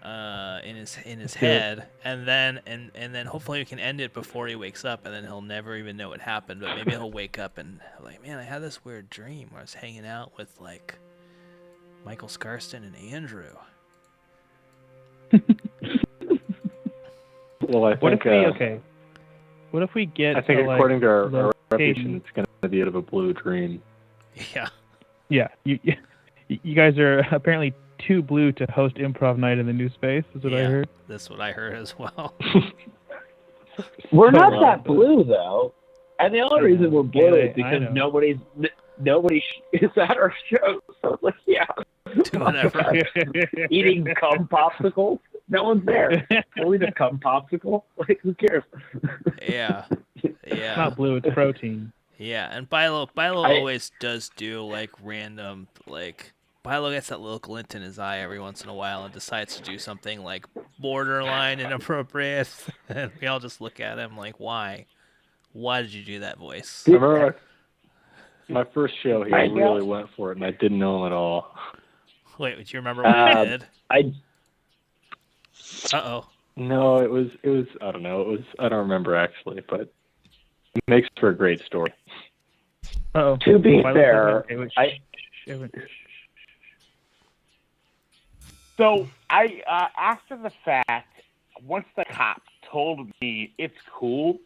in his head, and then hopefully we can end it before he wakes up, and then he'll never even know what happened. But maybe he'll wake up and like, man, I had this weird dream where I was hanging out with like Michael Scarston and Andrew. Well, I What think. What if we get? I think to, according to our location- reputation, it's going to be out of a blue dream. Yeah. Yeah, you guys are apparently too blue to host improv night in the new space. Is what I Yeah. heard. That's what I heard as well. We're not Well, that blue, though. And the only reason we're blue is because I know. nobody is at our show. So it's like, yeah, Do whatever. eating cum popsicles. No one's there. We'll eat a cum popsicle. Like, who cares? Yeah. It's Yeah. not blue, it's protein. Yeah, and Bilo I- always does do like random like Bilo gets that little glint in his eye every once in a while and decides to do something like borderline inappropriate, and we all just look at him like, why? Why did you do that voice? I remember my first show, he I really went for it, and I didn't know him at all. Wait, do you remember what he did? I Uh-oh. No, it was. I don't know. I don't remember actually, but it makes for a great story. Uh-oh. To be Why fair, don't I- So I, after the fact, once the cop told me it's cool,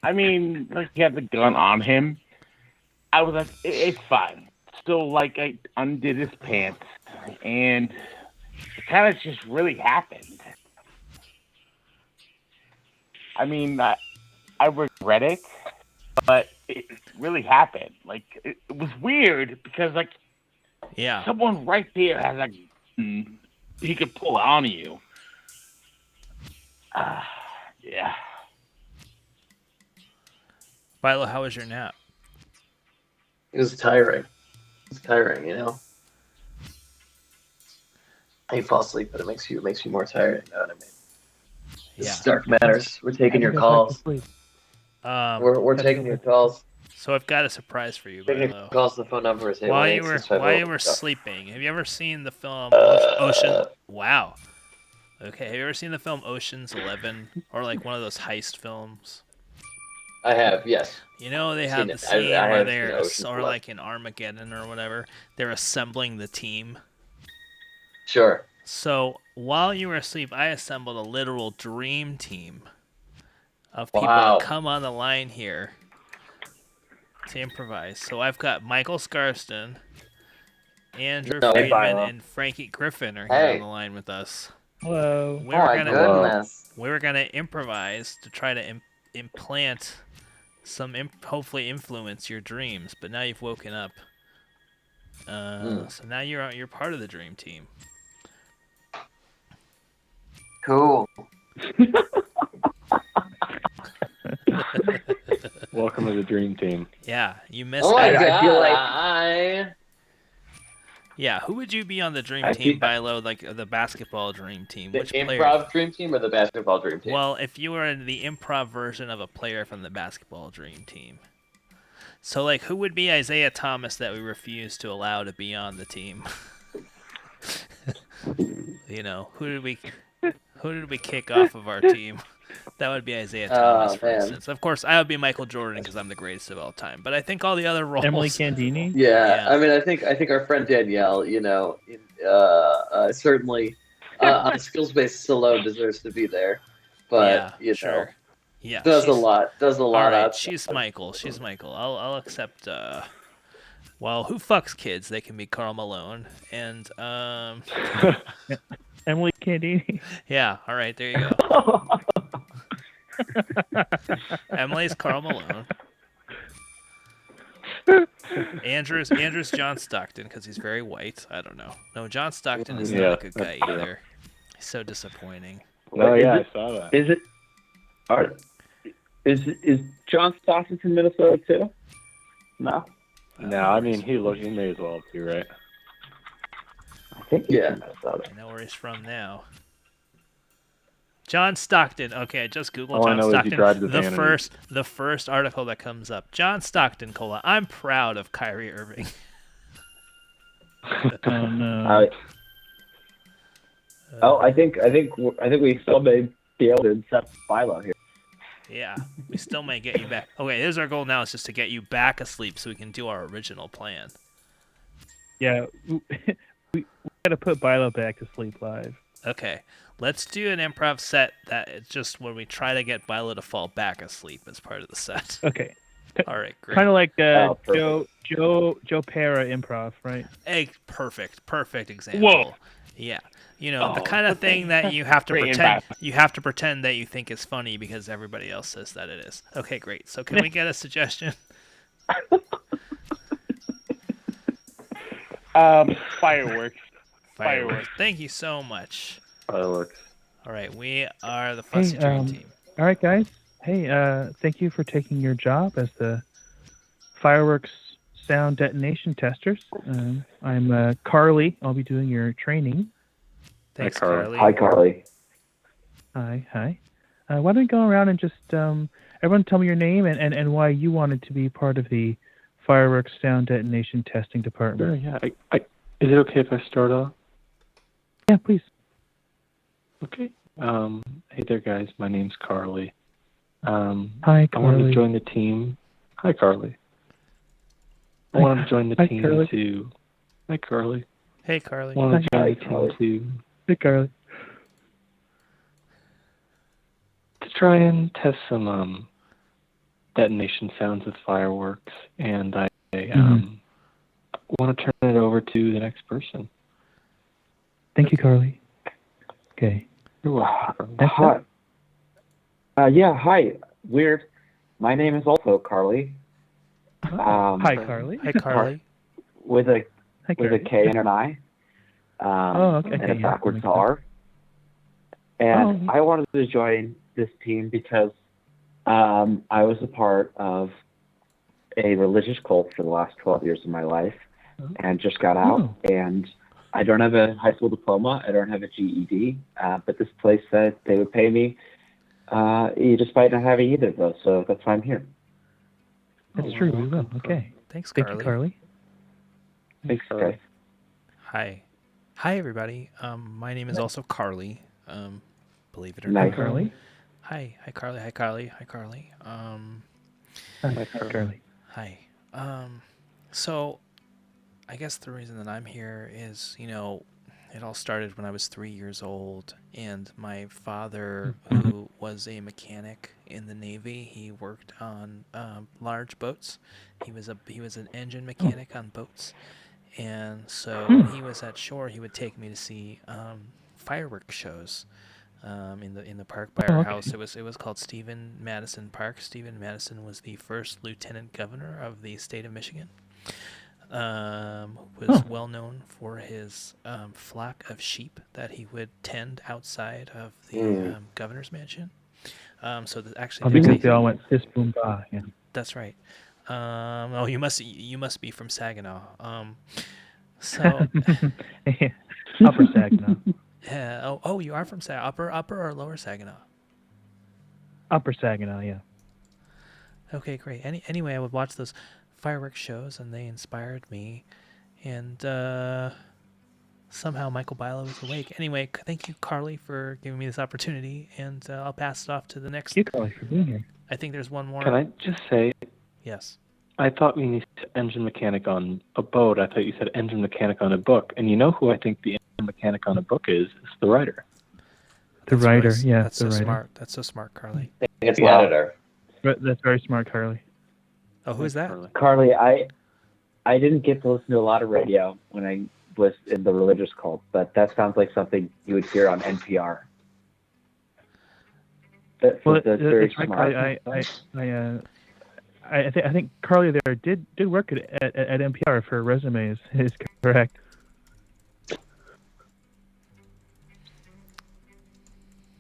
I mean, like he had the gun on him, I was like, it's fine. So like I undid his pants, and it kind of just really happened. I mean, I regret it, but it really happened. Like it was weird because like Yeah. someone right there has a gun he could pull on you. Yeah. Bilo, how was your nap? It was tiring. It's tiring, you know. You fall asleep, but it makes you more tired. You know what I mean? This Yeah. is Dark Matters. We're taking your calls. We're taking your calls. So I've got a surprise for you, Taking your Bilo. calls. The phone number is While you 818-650. were sleeping, have you ever seen the film Uh, Ocean? Wow. Okay, have you ever seen the film Ocean's 11 or like one of those heist films? I have, yes. You know they have Seen the it. scene I where have they're seen Ocean's or 11. like in Armageddon or whatever, they're assembling the team. Sure. So while you were asleep, I assembled a literal dream team of people Wow. to come on the line here to improvise. So I've got Michael Scarston, Andrew No, hey, Friedman, Bilo. and Frankie Griffin are here Hey. on the line with us. Hello. We Oh were my gonna goodness. we were gonna improvise to try to implant some hopefully influence your dreams, but now you've woken up. So now you're part of the dream team. Cool. Welcome to the dream team. Yeah, you missed Oh my it. I feel like- God. Yeah, who would you be on the dream I team, feel- Bilo, like the basketball dream team? The Which player? improv dream team or the basketball dream team? Well, if you were in the improv version of a player from the basketball dream team. So, like, who would be Isaiah Thomas that we refuse to allow to be on the team? You know, who did we kick off of our team? That would be Isaiah Thomas, for man. instance. Of course, I would be Michael Jordan because I'm the greatest of all time. But I think all the other roles. Emily Candini? Yeah, Yeah. I mean, I think our friend Danielle, you know, certainly on a skills basis alone deserves to be there, but Yeah, you know, sure. Yeah, does a she's- lot. Does a All lot. right, outside. she's Michael. She's Michael. I'll accept. Well, who fucks kids? They can be Karl Malone and Emily Candini? yeah. All right, there you go. Emily's Karl Malone. Andrew's John Stockton because he's very white. I don't know. No, John Stockton is not Yeah, a good guy that's true. either. He's so disappointing. No, Is yeah, it- I saw that. Is it? Is John Stockton from Minnesota too? No, No, I mean he may as well be, right? I think he's Yeah. from Minnesota. I know where he's from now. John Stockton. Okay, I just googled All I John know is he Stockton. drives a The vanity. first article that comes up. John Stockton, I'm proud of Kyrie Irving. Oh, no. I think we still may be able to accept Philo here. Yeah, we still may get you back. Okay, here's our goal now is just to get you back asleep so we can do our original plan. Yeah, we gotta put Bilo back to sleep live. Okay, let's do an improv set that it's just when we try to get Bilo to fall back asleep as part of the set. Okay. All right, great. Kind of like perfect. Joe Pera improv, right? Hey, perfect example. Whoa. Yeah, you know, the kind of thing that you have to Great pretend. impact. You have to pretend that you think is funny because everybody else says that it is. Okay, great. So can we get a suggestion? Fireworks. Fireworks. Thank you so much. Fireworks. All right, we are the Fussy Hey, Dream Team. all right, guys. Hey, thank you for taking your job as the fireworks sound detonation testers. I'm Carly. I'll be doing your training. Thanks, Carly. Carly. Hi, Carly. Hi. Why don't we go around and just everyone tell me your name and why you wanted to be part of the fireworks sound detonation testing department. Sure, yeah. Is it okay if I start off? Yeah, please. Okay. Hey there, guys. My name's Carly. Hi, I wanted Carly. to join the team. Hi, Carly. I wanted to join the Hi, team Carly. to. Hi, Carly. Hey, Carly. I wanted to join Hi, the team Carly. Hey, Carly. to try and test some detonation sounds with fireworks, and I want to turn it over to the next person. Thank you, Carly. Okay. You're welcome. Next Hi. up. Hi. Weird. My name is also Carly. Hi, Carly. Hi, Carly. With a Hi, with Carly. a K and an I. Okay. And a Yeah, backwards that makes R. And Oh. I wanted to join this team because I was a part of a religious cult for the last 12 years of my life and just got out. Oh. And I don't have a high school diploma. I don't have a GED. But this place said they would pay me despite not having either of those. So that's why I'm here. That's true. We will. Okay. Thanks, Thank Carly. you, Carly. Thanks, guys. Hi. Hi, everybody. My name is also Carly. Believe it or Nice. not. Carly. Hi, Carly. Hi, Carly. Hi, Carly. Hi, Carly. Hi. So, I guess the reason that I'm here is, you know, it all started when I was 3 years old, and my father, who was a mechanic in the Navy, he worked on large boats. He was an engine mechanic on boats, and so when he was at shore, he would take me to see fireworks shows. In the park by our house. It was called Stephen Madison Park. Stephen Madison was the first lieutenant governor of the state of Michigan. Was well known for his flock of sheep that he would tend outside of the governor's mansion. So actually, Because they all went sis boom ba. Yeah. that's right. Oh, you must be from Saginaw. So Yeah. Upper Saginaw. oh, you are from upper or lower Saginaw? Upper Saginaw, yeah. Okay, great. Anyway, I would watch those fireworks shows, and they inspired me. And somehow Michael Bilo was awake. Anyway, thank you, Carly, for giving me this opportunity, and I'll pass it off to the next. Thank you, Carly, for being here. I think there's one more. Can I just say, Yes. I thought when you said engine mechanic on a boat, I thought you said engine mechanic on a book. And you know who I think the engine mechanic on a book is? It's the writer. The writer, yeah. That's the so writer. smart. That's so smart, Carly. It's the Wow. editor. That's very smart, Carly. Oh, who is that? Carly, I didn't get to listen to a lot of radio when I was in the religious cult, but that sounds like something you would hear on NPR. That's very it's right, smart. I think Carly there did work at NPR. If her resume is correct.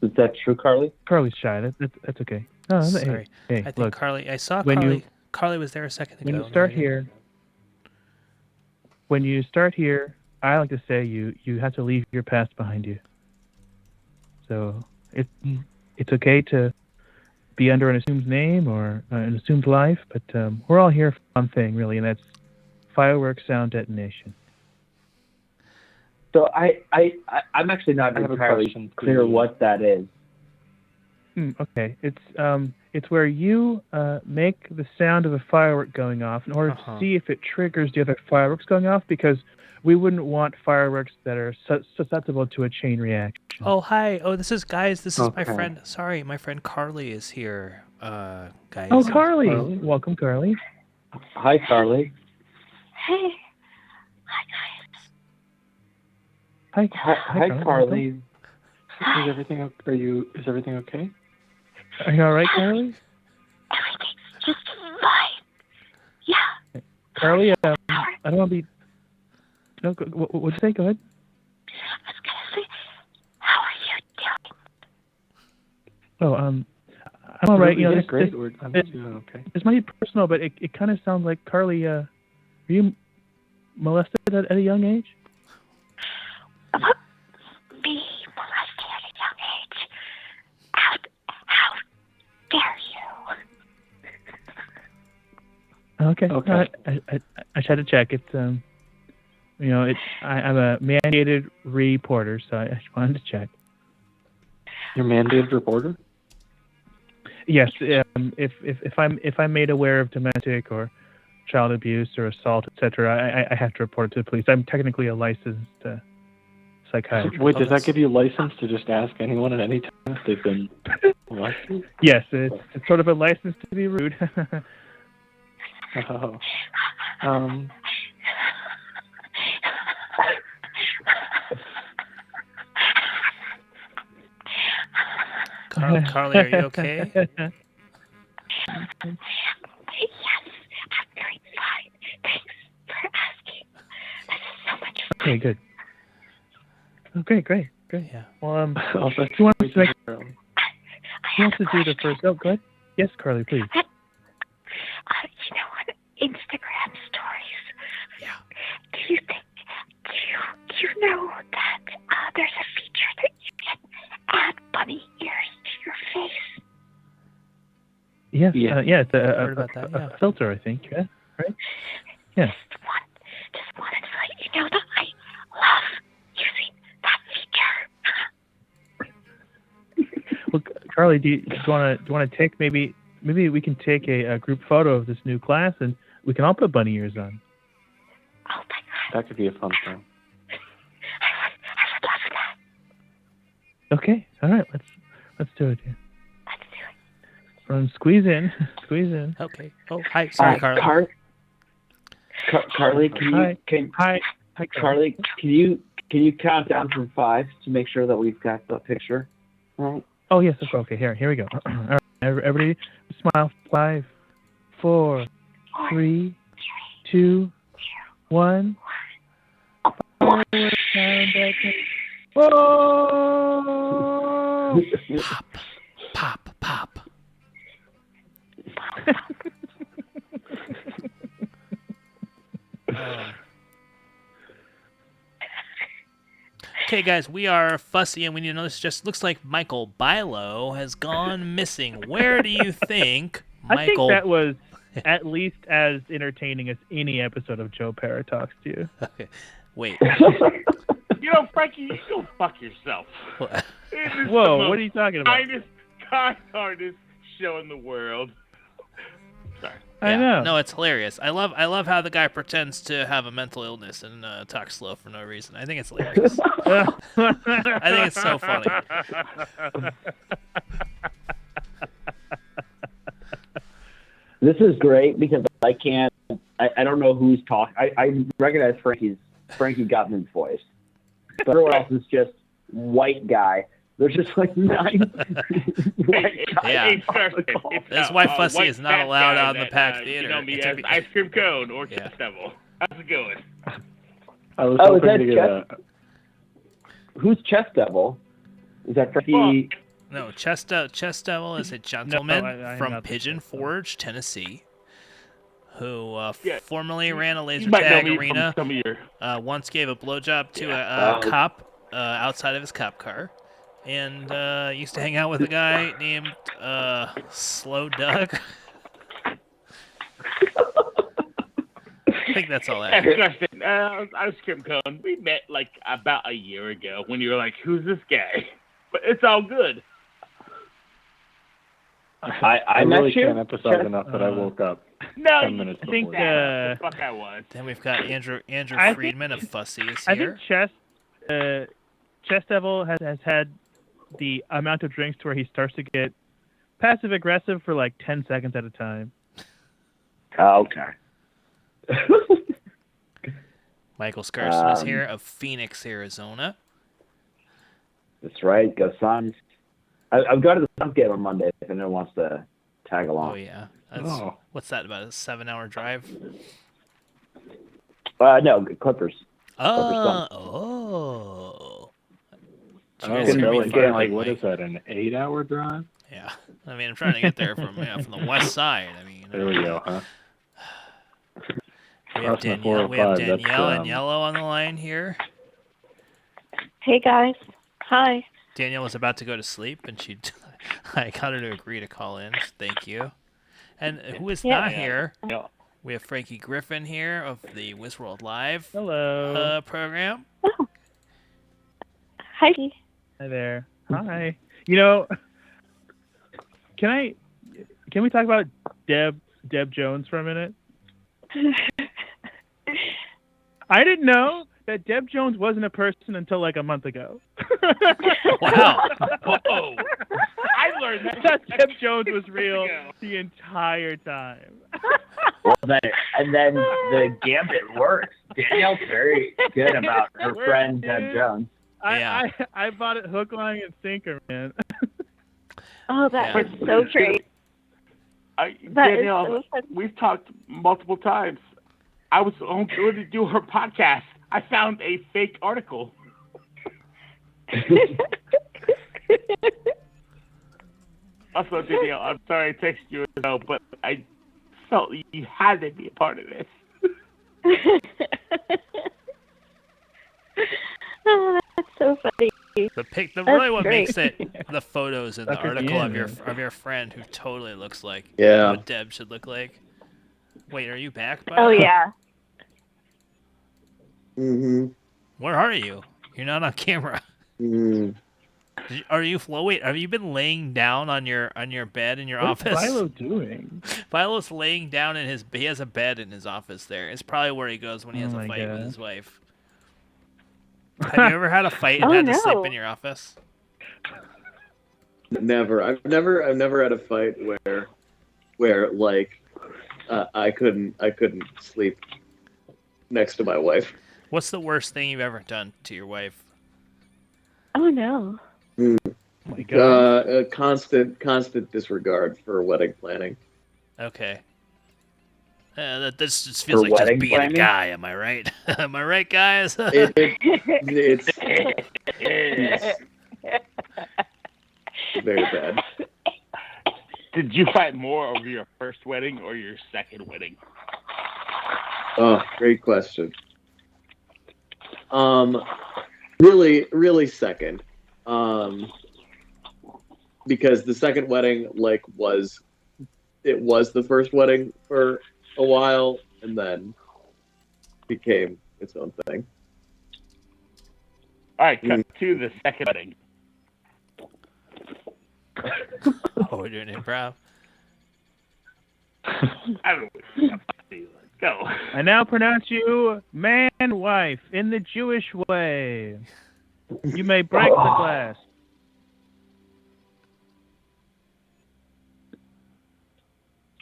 Is that true, Carly? Carly's shy. That's okay. No, Sorry. Hey, I think look. Carly. I saw when Carly. you- Carly was there a second ago. When you No, start I didn't. here, I like to say you have to leave your past behind you. So it's okay to be under an assumed name or an assumed life, but we're all here for one thing, really, and that's fireworks sound detonation. So I'm actually not I have a entirely question for clear you. what that is. Okay, it's where you make the sound of a firework going off in order to see if it triggers the other fireworks going off, because we wouldn't want fireworks that are susceptible to a chain reaction. Oh, hi. Oh, this is my Okay. friend. Sorry, my friend Carly is here. Guys. Oh, Carly. Carly. Welcome, Carly. Hi, Carly. Hey. Hi, Hi, Carly. Is everything okay? Are you all right, Carly? Everything's just fine. Yeah. Carly, I don't want to be. No, what'd you say? Go ahead. I was gonna say, how are you doing? Oh, I'm all right. Yeah, This, great. This, I'm doing okay. this might be personal, but it kind of sounds like Carly. Were you molested at a young age? Me molested at a young age? How dare you? Okay. Okay. All right. I just had to check. It's I'm a mandated reporter, so I just wanted to check. You're mandated reporter? Yes. If I'm made aware of domestic or child abuse or assault, etc., I have to report it to the police. I'm technically a licensed psychiatrist. Wait, does that give you license to just ask anyone at any time if they've been molested? Yes, it's sort of a license to be rude. Oh. Carly, are you okay? Yes, I'm doing fine. Thanks for asking. This is so much fun. Okay, good. Okay, great. Yeah. Well, Oh, that's who wants to make? sweet. Who wants to do the first? Oh, go ahead. Yes, Carly, please. On Instagram stories. Yeah. Do you know that there's a feature that you can add bunny ears to your face? Yes. Yeah. It's Heard about that, yeah. a filter, I think. Yeah. Right. Yeah. Just wanted to let you know that I love using that feature. Well, Carly, do you want to take maybe we can take a group photo of this new class and we can all put bunny ears on. Oh my god. That could be a fun thing. I would love that. Okay. All right. Let's do it. Here. Let's do it. Run. Squeeze in. Squeeze in. Okay. Oh, hi. Sorry, Carly. Carly, Hi. Hi, Carly, can you count down from 5 to make sure that we've got the picture? All right. Oh yes. Okay. Here we go. All right. Everybody, smile. 5, 4, 3, 2, 1. Whoa! Pop, pop. Okay, guys, we are fussy, and we need to know this. Just looks like Michael Bilo has gone missing. Where do you think I think Michael? that was at least as entertaining as any episode of Joe Parra Talks to You. Okay, wait. Frankie, you go fuck yourself. What? It is Whoa, the what are you talking about? kindest show in the world. Sorry. I Yeah. know. No, it's hilarious. I love how the guy pretends to have a mental illness and talks slow for no reason. I think it's hilarious. I think it's so funny. This is great because I don't know who's talking. I recognize Frankie Gottman's voice, but everyone else is just white guy. There's just like 9 white guys. Yeah. Hey, Thurston, it's, This is why Fussy white is not fat allowed guy on the that, Pack Theater. You know me It's as a- Ice Cream Cone or Yeah. Chest Devil. How's it going? I was Oh, is hoping that to get Chest? Who's Chest Devil? Is that Frankie? No, Chest Devil is a gentleman I'm from not the Pigeon Chest Devil. Forge, Tennessee, who Yeah. formerly ran a laser You might know tag me arena. from some of your... Once gave a blowjob to Yeah. a cop outside of his cop car, and used to hang out with a guy named Slow Doug. I think that's all that. Hey, Thurston, Ice Cream Cone, we met like about a year ago when you were like, who's this guy? But it's all good. I really met you. can't emphasize enough that I woke up No, 10 minutes I think, before. the fuck I was. Then we've got Andrew I think- Friedman of Fussy is I think here. Chest Devil has had the amount of drinks to where he starts to get passive aggressive for like 10 seconds at a time. Oh, okay. Michael Scarson is here of Phoenix, Arizona. That's right. Go Suns. I've got to the Suns game on Monday if anyone wants to tag along. Oh yeah. That's, What's that, about a 7-hour drive? No, Clippers. Oh. Oh, guys are gonna be again, far, what is that, an 8-hour drive? Yeah. I mean, I'm trying to get there from the west side. I mean, There we go, huh? We have Cross my Danielle, 405, and that's, Yellow on the line here. Hey guys. Hi. Danielle was about to go to sleep, and I got her to agree to call in. Thank you. And who is not here? Yeah. We have Frankie Griffin here of the Wizworld Live Hello. program. Oh. Hi. Hi there. Hi. You know, can we talk about Deb Jones for a minute? I didn't know that Deb Jones wasn't a person until like a month ago. Wow. Whoa. I learned that. I thought Deb Jones was real the entire time. Well, then the gambit works. Danielle's very good about her friend Deb Jones. I bought it hook, line, and sinker, man. Oh, that was so great. Danielle, we've talked multiple times. I was going to do her podcast. I found a fake article. Also, Danielle, I'm sorry I texted you as well, but I felt you had to be a part of this. Oh, that's so funny. The really what great. makes it the photos in the Suck at the article end, of your friend who totally looks like Yeah. what Deb should look like. Wait, are you back? Bud? Oh yeah. Mm-hmm. Where are you? You're not on camera. Mm-hmm. Are you Wait, have you been laying down on your bed in your office? What's Philo doing? Philo's laying down in he has a bed in his office there. It's probably where he goes when he has Oh a my fight with God. his wife. Have you ever had a fight and Oh, had to no. sleep in your office? Never. I've never had a fight where like I couldn't sleep next to my wife. What's the worst thing you've ever done to your wife? Oh no. Oh my God. A constant disregard for wedding planning. Okay. This just feels For like just wedding being planning? a guy. Am I right? Am I right, guys? It's very bad. Did you fight more over your first wedding or your second wedding? Oh, great question. Really second. Because the second wedding was the first wedding for a while and then became its own thing. All right, cut to the second wedding. Oh, we're doing improv. I don't know. Go. I now pronounce you man wife in the Jewish way. You may break the glass.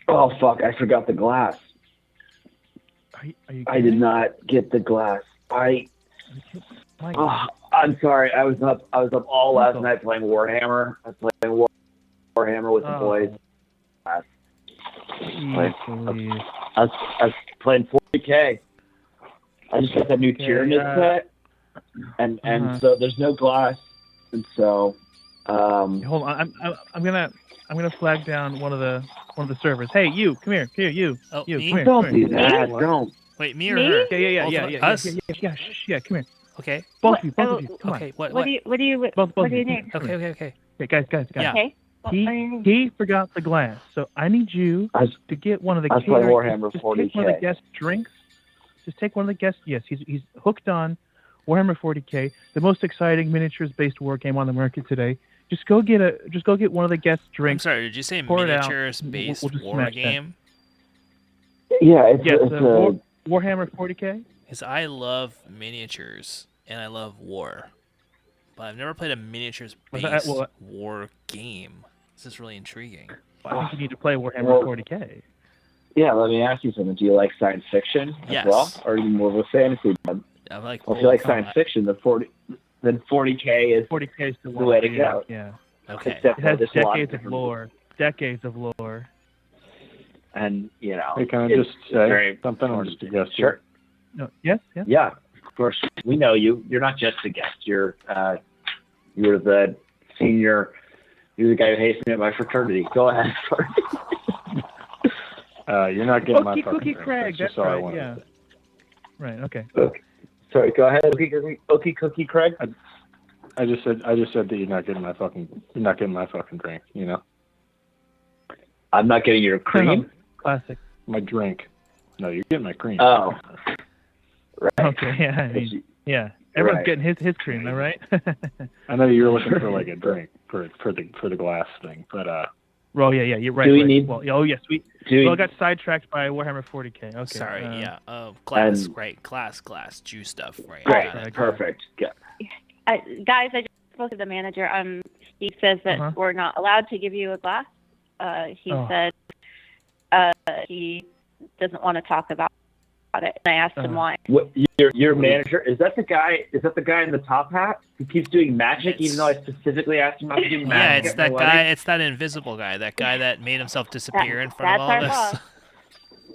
Oh fuck! I forgot the glass. Are you I did not get the glass. I'm sorry. I was up all last night playing Warhammer. I was playing Warhammer with the boys. I was playing 40K. I just got that new Tyranid set, and so there's no glass, and so Hold on, I'm gonna flag down one of the servers. Hey, you, come here, you, Oh, you, me? come here. don't come do here. that. Don't. Wait, me or Me? her? Yeah, Us? yeah, come here. Okay. Both of you, come Okay. on. What? What do you Both what of do you you. need? Okay. Okay, guys. Yeah. Okay. He forgot the glass, so I need you to get one of the I was playing catering- Warhammer just take one of the 40K. guest drinks. Just take one of the guest. Yes, he's hooked on Warhammer 40K, the most exciting miniatures-based war game on the market today. Just go get one of the guest I'm drinks. sorry. Did you say pour it out. miniatures-based We'll just war smash that. game? Yeah, it's Yes, a Warhammer 40K. Because I love miniatures and I love war, but I've never played a miniatures-based Well, war game. This is really intriguing. I think you need to play Warhammer 40K. Yeah, let me ask you something. Do you like science fiction Yes. as well, or are you more of a fantasy? I like. Well, if you like Come on. science fiction, the then 40K is 40K is the way to go. Yeah. Okay. It's It definitely has just a lot of decades of different- lore. Decades of lore. And, you know. Hey, can I it's just say very something? I'm just a guest here. Sure. No. Yes. Yes. Yeah, of course. We know you. You're not just a guest. You're the senior. You're the guy who hates me at my fraternity. Go ahead. You're not getting my Cookie fucking Cookie drink. Craig. That's That's just all I right. wanted Yeah. to say. Right. Okay. Okay. Sorry. Go ahead. Okay, Cookie Craig. I just said that you're not getting my fucking drink. You know, I'm not getting your cream. Classic. my drink. No, you're getting my cream. Oh. Right. Okay. Yeah. I mean, yeah. Everyone's Right. getting his cream, all right? I know you're looking for like a drink for the glass thing, but Well, yeah. You're right. Do we right. need- Well, oh yes, we. Do we- Well, I got sidetracked by Warhammer 40K. Okay. Sorry, yeah. Glass, and- right. Glass, juice stuff, right. Great. got it. Perfect. Yeah. Guys, I just spoke to the manager. He says that Uh-huh. we're not allowed to give you a glass. He Oh. said he doesn't want to talk about it. And I asked him why. What, your manager, is that the guy in the top hat who keeps doing magic, even though I specifically asked him not to do magic? Yeah, it's at that my guy. wedding? It's that invisible guy. That guy that made himself disappear in front of That's all our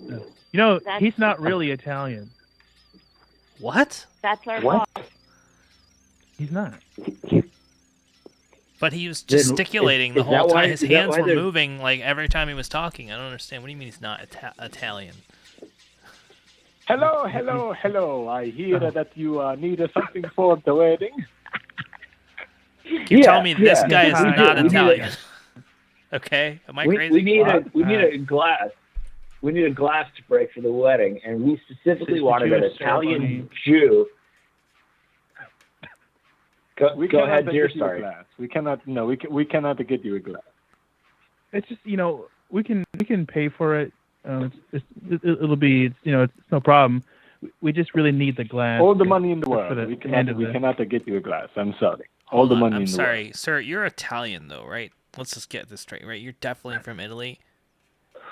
this. boss. You know, That's- he's not really Italian. What? That's our What? boss. He's not. But he was Then gesticulating the is that whole why- time. His is that hands why were they're- moving like every time he was talking. I don't understand. What do you mean he's not Italian? hello. I hear that you need something for the wedding. You tell me this guy is yeah. not We need a- Italian. Okay, am I crazy? We need a glass. We need a glass to break for the wedding, and we specifically It's a wanted an Jewish Italian ceremony. Jew. We Go cannot ahead, dear. get you a Sorry. glass. We cannot. No, we cannot get you a glass. It's just we can pay for it. It'll be it's no problem. We just really need the glass. All the money in the for world. the We end of cannot get you a glass. I'm sorry. All Hold the on, money I'm in the sorry, sir. You're Italian though, right? Let's just get this straight, right? You're definitely from Italy. world.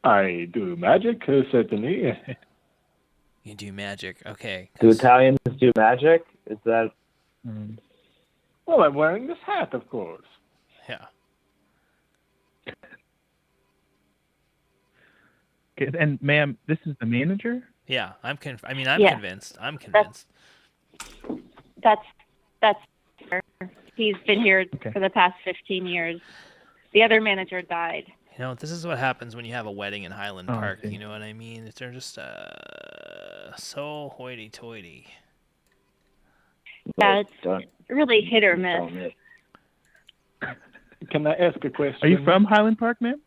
I do magic, certainly. You do magic, okay? Do Italians do magic? Is that? Mm. Well, I'm wearing this hat, of course. Yeah. Okay, and ma'am, this is the manager. Yeah, I'm Yeah. convinced. I'm convinced. That's he's been here Okay. for the past 15 years. The other manager died. You know, this is what happens when you have a wedding in Highland Oh, I Park. see. You know what I mean? They're just so hoity-toity. Yeah, it's Don't- really hit or miss. don't miss. Can I ask a question? Are you from Highland Park, ma'am?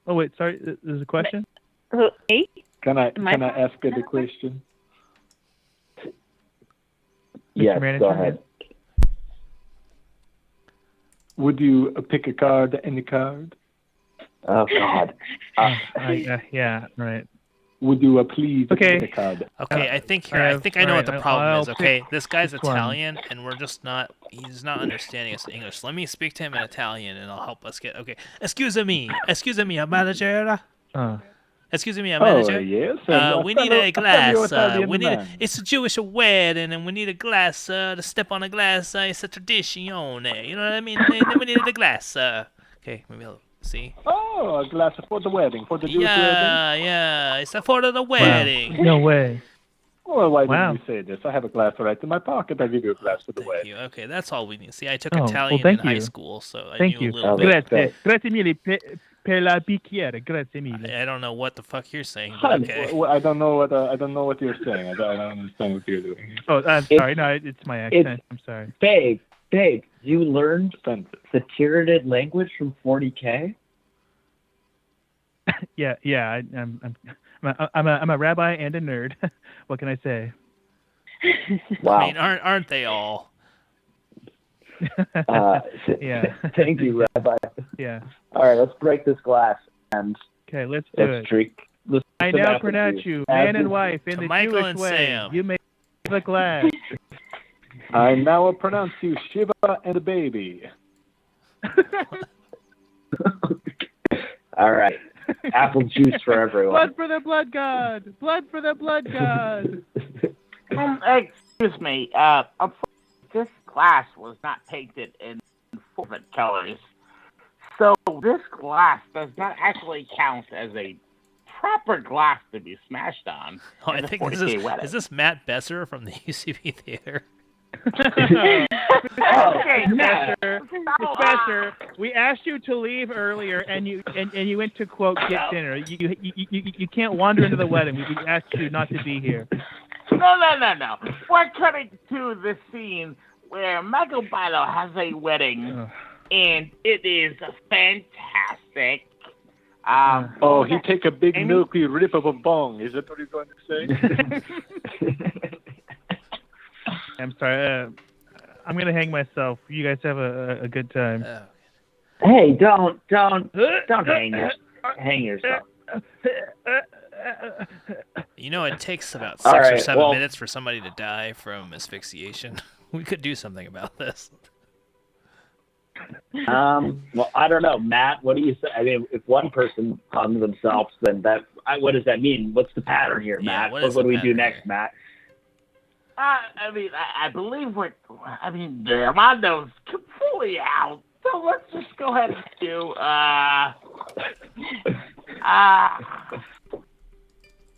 Oh wait, sorry. There's a question. Who, me? Can I Am I ask the question? Yes, Manager? go ahead. Would you pick a card, any card? Oh God. Yeah. Right. Would you please Okay. pick a card? Okay, I think I alright, know what the alright, problem I'll is. Okay, pick this guy's this one. Italian, and we're just not. He's not understanding us in English. Let me speak to him in Italian, and I'll help us get. Okay, excuse me, a manager. Excuse me, a manager. Oh, yes. We need a glass. Italian We need. man. It's a Jewish wedding, and we need a glass. To step on a glass. It's a tradition. You know what I mean? Then we need a glass. Okay, maybe I'll see. Oh, a glass for the wedding, for the Jewish wedding. Yeah. It's for the wedding. Wow. No way. Well, why Wow. didn't you say this? I have a glass right in my pocket. I'll give you a glass for the Thank wedding. you. Okay, that's all we need. See, I took Oh, well, Italian in thank high you. school, so I Thank knew you. a little Oh, bit. Grazie mille per la bicchiere. Grazie mille. I don't know what the fuck you're saying, but Honey, okay. Well, I don't know what you're saying. I don't understand what you're doing. Oh, I'm sorry. No, it's my accent. I'm sorry. Babe, you learned Offensive. the Tyranid language from 40K? Yeah. I'm a rabbi and a nerd. What can I say? Wow. I mean, aren't they all? Yeah. Thank you, Rabbi. Yeah. All right, let's break this glass and Okay, let's do let's it. drink. Let's I some now apple pronounce juice. you, man and Apple- wife, in To the Michael Jewish and way. Sam. You may the glass. I now pronounce you Shiva and the baby. All right, apple juice for everyone. Blood for the blood god. Blood for the blood god. Excuse me. I'm glass was not painted in forfeit colors. So this glass does not actually count as a proper glass to be smashed on. Oh, in I a think 40K wedding. is this Matt Besser from the UCB Theater? Okay, Professor, we asked you to leave earlier, and you went to quote get dinner. You can't wander into the wedding. We asked you not to be here. No. We're cutting to the scene where Michael Bilo has a wedding, and it is fantastic. Oh, he take a big milky rip of a bong. Is that what you're going to say? I'm sorry. I'm gonna hang myself. You guys have a good time. Hey, don't hang yourself. You know, it takes about All 6 or right, 7 well- minutes for somebody to die from asphyxiation. We could do something about this. Well, I don't know, Matt. What do you say? I mean, if one person hung themselves, then what does that mean? What's the pattern here, Yeah, Matt? what What is the do we do pattern next, here? Matt? I believe Armando's completely out. So let's just go ahead and do,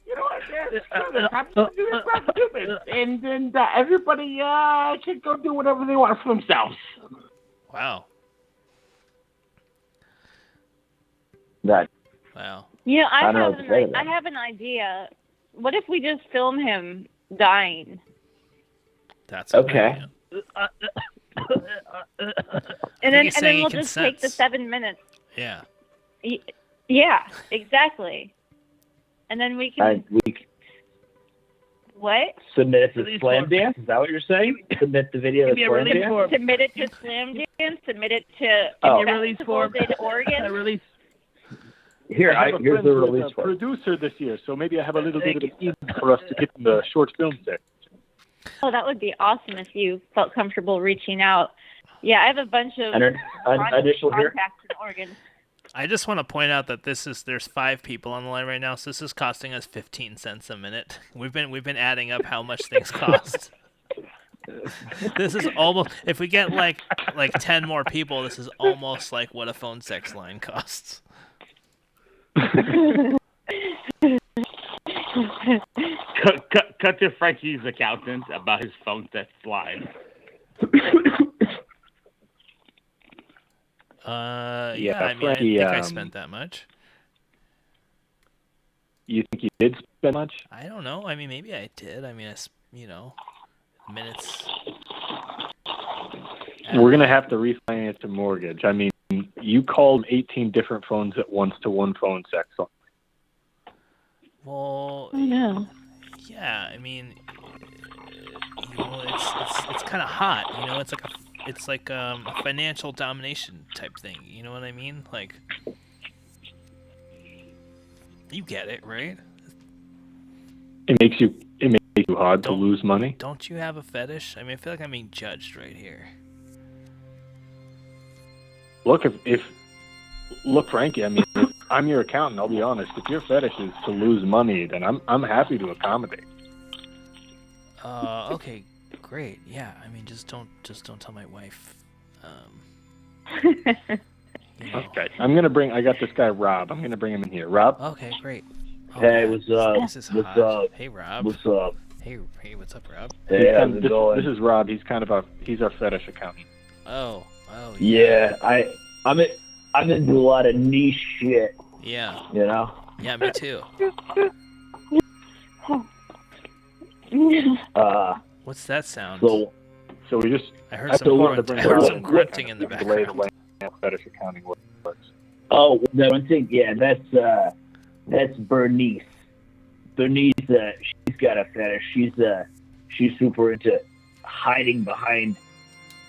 you know what, and then everybody can go do whatever they want for themselves. Wow. That Wow. You know, I don't know what to say to that. I have an idea. What if we just film him dying? That's a good Okay. idea. And then he's saying he we'll just take the consents. 7 minutes. Yeah. Yeah, exactly. And then we can we what? submit it to Release Slam form. Dance. Is that what you're saying? Submit the video Give to me a Slam release Dance. form. Submit it to Slam Dance. Submit it to Oh. Give me a release form. in Oregon. A release. Here, I have a here's friend the who is release a form. producer this year, so maybe I have a little bit of an in for us to get in the short film there. Oh, that would be awesome if you felt comfortable reaching out. Yeah, I have a bunch of Initial here. contacts in Oregon. I just want to point out that there's 5 people on the line right now, so this is costing us 15 cents a minute. We've been adding up how much things cost. This is almost, if we get like 10 more people, this is almost like what a phone sex line costs. Cut to Frankie's accountant about his phone sex line. Yeah, I mean, Frankie, I think I spent that much. You think you did spend much? I don't know. I mean, maybe I did. I mean, minutes. We're going to have to refinance the mortgage. I mean, you called 18 different phones at once to one phone sex line. Well, I know. yeah. I mean, it's kind of hot. It's like a financial domination type thing. You know what I mean? Like, you get it, right? It makes you hard to lose money. Don't you have a fetish? I mean, I feel like I'm being judged right here. Look, look, Frankie. I mean, if I'm your accountant. I'll be honest. If your fetish is to lose money, then I'm happy to accommodate. Okay, great. Yeah, I mean, just don't tell my wife. You know. Okay, I got this guy Rob. I'm gonna bring him in here. Rob. Okay, great. Oh, Hey, God, what's up? This is What's hot. up? Hey, Rob. What's up? Hey, what's up, Rob? Hey, how's it going? This is Rob. He's kind of he's our fetish accountant. Oh, Yeah, I'm into a lot of niche shit. yeah, You know. yeah, me too. What's that sound? So we just. I heard after some we wanted to grunt. bring I heard Rob some in, grunting in the just lay background. how fetish accounting works. Oh, the one thing, yeah, that's Bernice. Bernice, she's got a fetish. She's super into hiding behind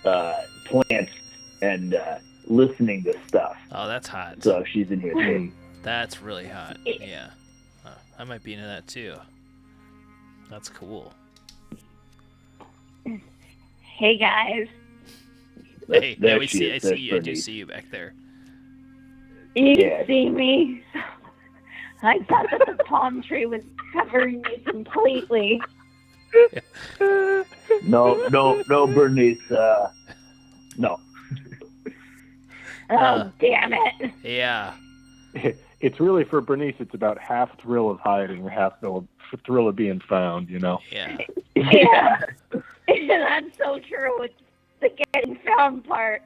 plants and listening to stuff. Oh, that's hot. So she's in here too. That's really hot. Yeah, I might be into that too. That's cool. Hey guys, Hey, There yeah, I she see is. you. There's I do Bernice. see you back there. you Yeah. see me? I thought that the palm tree was covering me completely. No, Bernice. No. Oh, damn it. Yeah. It's really for Bernice. It's about half thrill of hiding, half thrill of being found. You know. Yeah. Yeah. That's so true. It's the getting found part.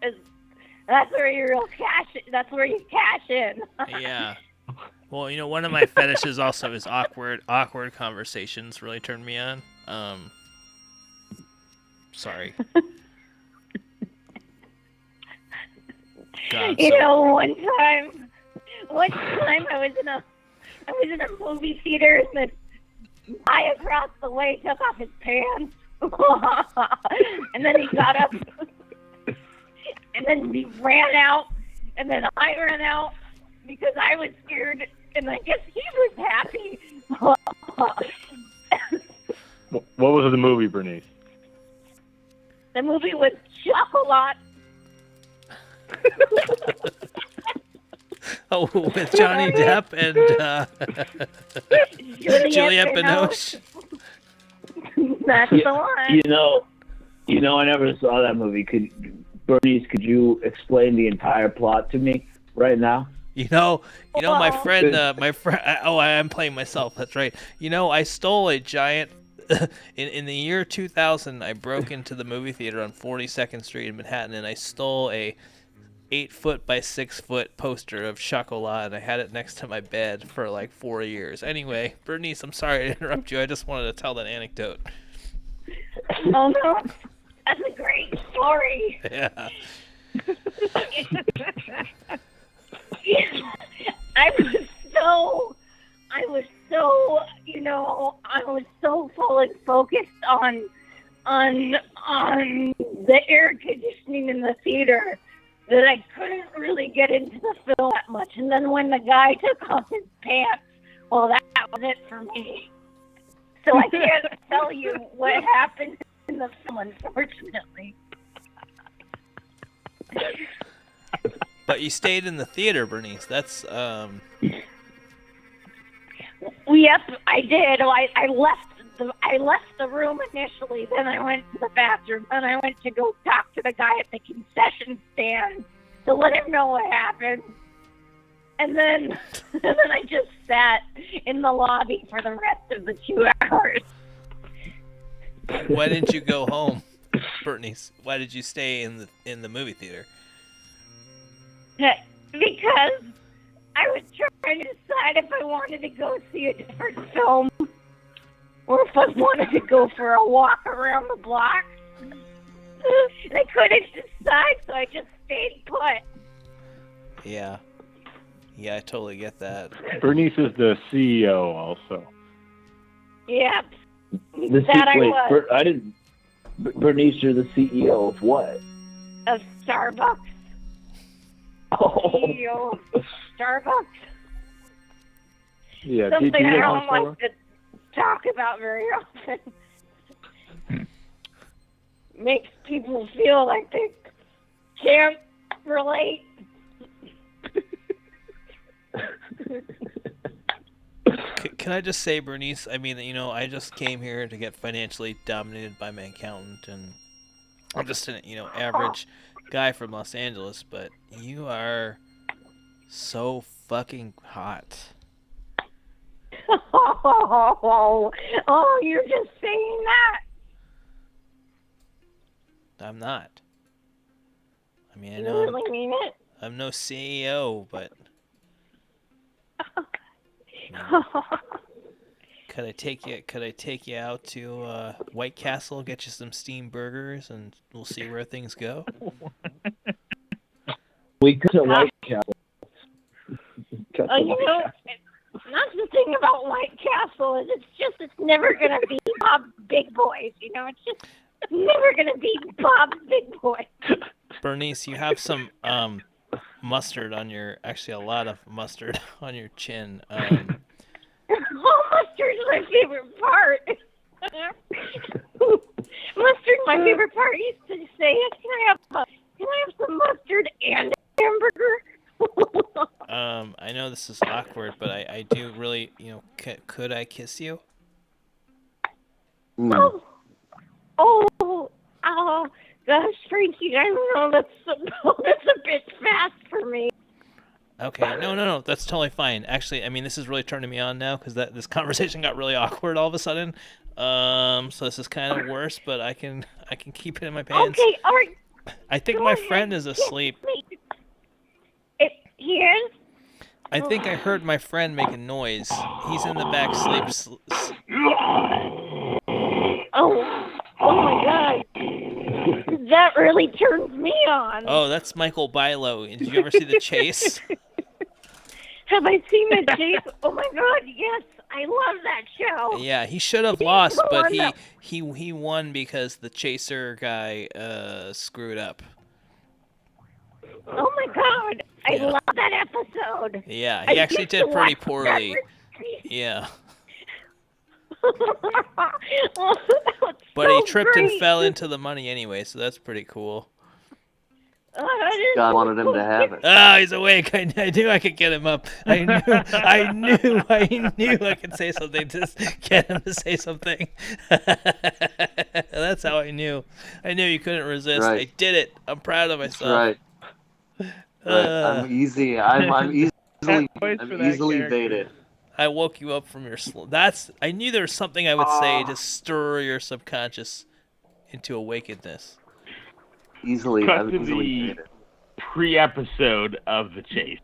That's where you that's where you cash in. Yeah. Well, you know, one of my fetishes also is awkward conversations. Really turned me on. Sorry. God, You know, one time I was in a movie theater and the guy across the way took off his pants. And then he got up and then he ran out and then I ran out because I was scared and I guess he was happy. What was the movie, Bernice? The movie was Chocolat. Oh, with Johnny Depp and Juliette Binoche. That's the one. You know, I never saw that movie. Bernice, could you explain the entire plot to me right now? You know, my friend. Oh, I am playing myself. That's right. You know, I stole a giant. In the year 2000, I broke into the movie theater on 42nd Street in Manhattan, and I stole a 8-foot by 6-foot poster of Chocolat, and I had it next to my bed for like 4 years. Anyway, Bernice, I'm sorry to interrupt you. I just wanted to tell that anecdote. Oh no, that's a great story. Yeah. I was so fully focused on the air conditioning in the theater that I couldn't really get into the film that much. And then when the guy took off his pants, well, that was it for me. So I can't tell you what happened in the film, unfortunately. But you stayed in the theater, Bernice. That's Yep, I did. I left the room initially. Then I went to the bathroom. Then I went to go talk to the guy at the concession stand to let him know what happened. And then I just sat in the lobby for the rest of the 2 hours. Why didn't you go home, Bernice? Why did you stay in the movie theater? Because I was trying to decide if I wanted to go see a different film or if I wanted to go for a walk around the block. And I couldn't decide, so I just stayed put. Yeah. Yeah, I totally get that. Bernice is the CEO also. Yep. Bernice, you're the CEO of what? Of Starbucks. Oh. CEO of Starbucks. Yeah, Something did you I work don't on Starbucks? like to talk about very often. Makes people feel like they can't relate. Can I just say, Bernice, I mean, you know, I just came here to get financially dominated by my accountant, and I'm just an, average guy from Los Angeles, but you are so fucking hot. Oh, you're just saying that. I'm not. I mean, I You know really mean it? I'm no CEO, but could I take you out to White Castle, get you some steamed burgers, and we'll see where things go? We could have White Castle. That's the thing about White Castle is it's never gonna be Bob's Big Boys. It's just never gonna be Bob's Big Boys. Bernice, you have some mustard on actually a lot of mustard on your chin. Mustard's my favorite part. Mustard's my favorite part. He used to say, can I have some mustard and a hamburger? I know this is awkward, but I do really, could I kiss you? Oh, oh, gosh, Frankie, I don't know. That's a bit fast for me. Okay, no, that's totally fine. Actually, I mean, this is really turning me on now because this conversation got really awkward all of a sudden. So this is kind of worse, but I can keep it in my pants. Okay, all right. I think my friend is asleep. He is? I think I heard my friend make a noise. He's in the back sleep. Oh my God. That really turns me on. Oh, that's Michael Bilo. Did you ever see The Chase? Have I seen The Chase? Oh my God, yes. I love that show. Yeah, he should have lost, but he won because the chaser guy screwed up. Oh my God, I love that episode. Yeah, he actually did pretty poorly. Yeah. But he tripped and fell into the money anyway, so that's pretty cool. God wanted him to have it. Oh, he's awake. I knew I could get him up. I knew I could say something. Just get him to say something. That's how I knew. I knew you couldn't resist. Right. I did it. I'm proud of myself. Right. I'm easy. I'm easily baited. I woke you up from your sleep. I knew there was something I would say to stir your subconscious into awakenedness. I'm Cut to easily the baited. pre-episode of The Chase.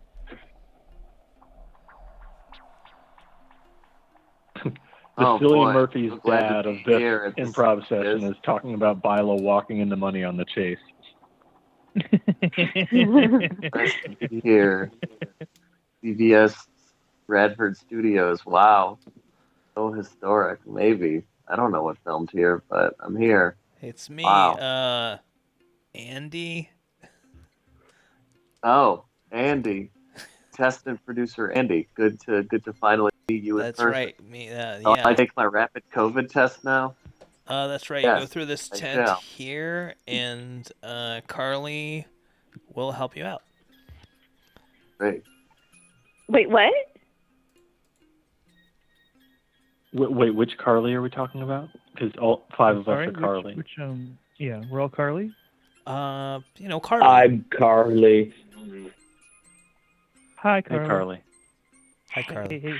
Cillian Murphy's I'm glad dad to of be this here at this- improv session is talking about Bilo walking into money on The Chase. Nice to be here. CBS Radford Studios. Wow. So historic. Maybe. I don't know what filmed here, but I'm here. It's me, Wow. Andy. Oh, Andy. Test and producer Andy. Good to finally meet you in That's person. right. Me. Oh, Yeah. I take my rapid COVID test now. That's right. Yes, You go through this I tent shall. here, and Carly will help you out. Great. Wait, what? Wait, which Carly are we talking about? Because all five of us are Carly. Yeah, we're all Carly. Carly. I'm Carly. Hi, Hey, Carly. Carly. Hi, Carly. Hey,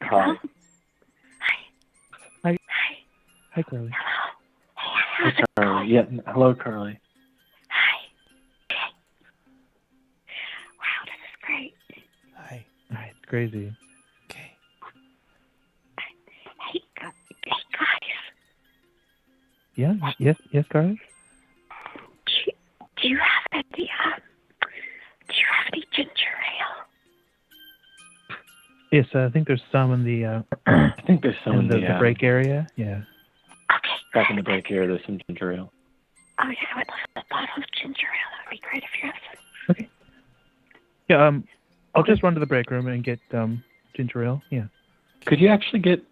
Carly. Hi. Hi, Carly. Hey, Carly. Yeah, hello, Carly. Wow, this is great. Hi. It's crazy. Okay. Hey, guys. Yeah. Yes, Carly. Do you have any ginger ale? Yes, I think there's some in the I think there's some in the break area. Yeah. Okay. Back in the break here, there's some ginger ale. Oh, yeah, I would love a bottle of ginger ale. That would be great if you have some. Okay. Yeah. I'll just run to the break room and get ginger ale. Yeah. Could you actually get...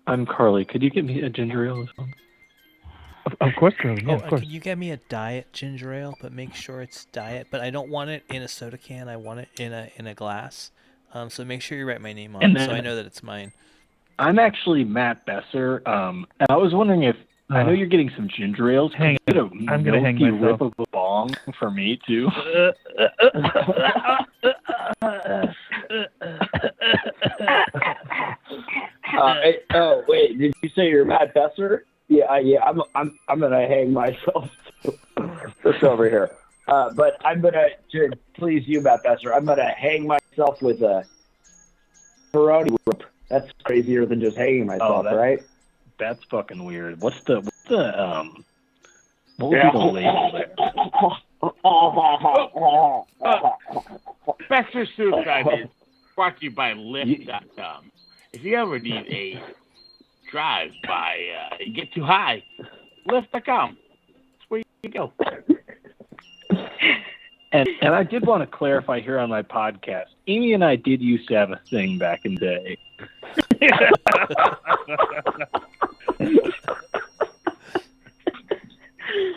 I'm Carly. Could you get me a ginger ale as well? Of course, Carly. Yeah, of course. Can you get me a diet ginger ale, but make sure it's diet. But I don't want it in a soda can. I want it in a glass. So make sure you write my name on it so I know that it's mine. I'm actually Matt Besser. And I was wondering if... I know you're getting some ginger ales. Can you get a I'm gonna hang milky myself. rip of a bong for me, too? Wait, did you say you're Matt Besser? Yeah, I'm gonna hang myself just over here. But I'm gonna, to please you, Matt Besser, I'm gonna hang myself with a Peroni whip. That's crazier than just hanging myself, right? That's fucking weird. What would be the label there? Besser Suicide is brought to you by Lyft.com. If you ever need a drive by, get too high, Lyft.com. That's where you go. And I did want to clarify here on my podcast, Amy and I did used to have a thing back in the day.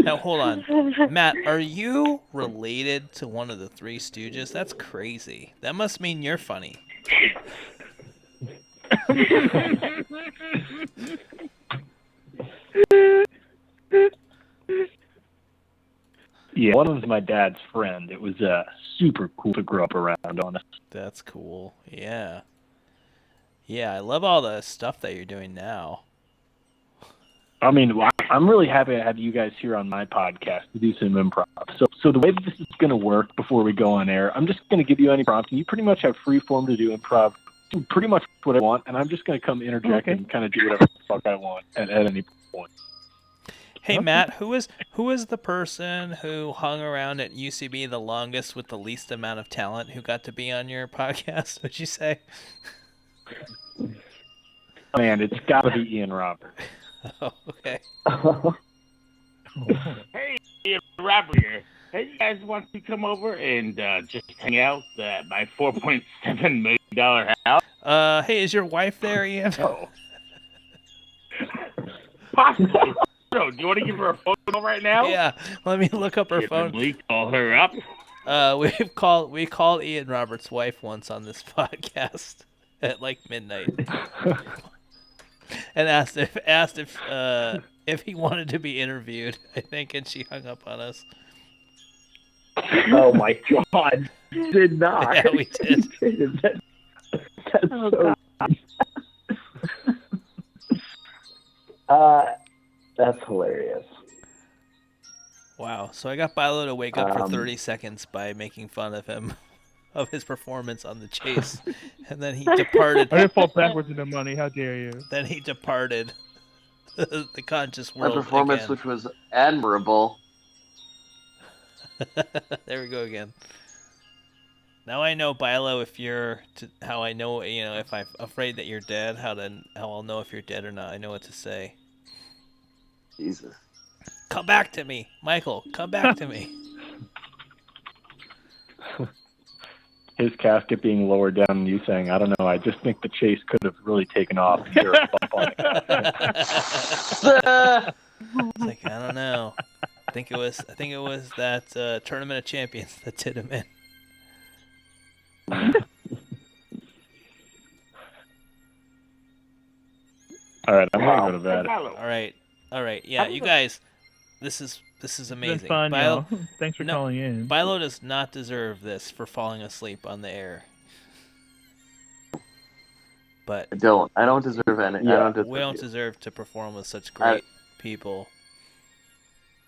Now hold on, Matt. Are you related to one of the Three Stooges? That's crazy. That must mean you're funny. Yeah, one was my dad's friend. It was super cool to grow up around, honest. That's cool. Yeah. Yeah, I love all the stuff that you're doing now. I mean, I'm really happy to have you guys here on my podcast to do some improv. So the way that this is going to work before we go on air, I'm just going to give you any prompts, and you pretty much have free form to do improv, pretty much what I want, and I'm just going to come interject and kind of do whatever the fuck I want at any point. Hey Matt, who is the person who hung around at UCB the longest with the least amount of talent who got to be on your podcast? Would you say? Man, it's got to be Ian Robert. Oh, okay. Hey, Robert here. Hey, you guys want to come over and just hang out at my $4.7 million house? Hey, is your wife there, Ian? Possibly. So, do you want to give her a phone call right now? Yeah, let me look up her phone. Call her up. We called Ian Roberts' wife once on this podcast at like midnight, and asked if he wanted to be interviewed. I think, and she hung up on us. Oh my God! Did not. Yeah, we did. That's so. That's hilarious. Wow. So I got Bilo to wake up for 30 seconds by making fun of him, of his performance on the chase, and then he departed. I didn't fall backwards into money. How dare you? Then he departed the conscious world. A performance again. which was admirable. There we go again. Now I know, Bilo, how I know, if I'm afraid that you're dead, how I'll know if you're dead or not. I know what to say. Jesus. Come back to me, Michael. Come back to me. His casket being lowered down and you saying, I don't know, I just think the chase could have really taken off and you're a bump on it. It's like, I don't know. I think it was that Tournament of Champions that did him in. All right, I'm gonna go to bed. All right. Yeah, you guys, this is amazing. It's been fun, Bilo, Thanks for calling in. Bilo does not deserve this for falling asleep on the air. But I don't deserve any. Yeah, we don't deserve to perform with such great people.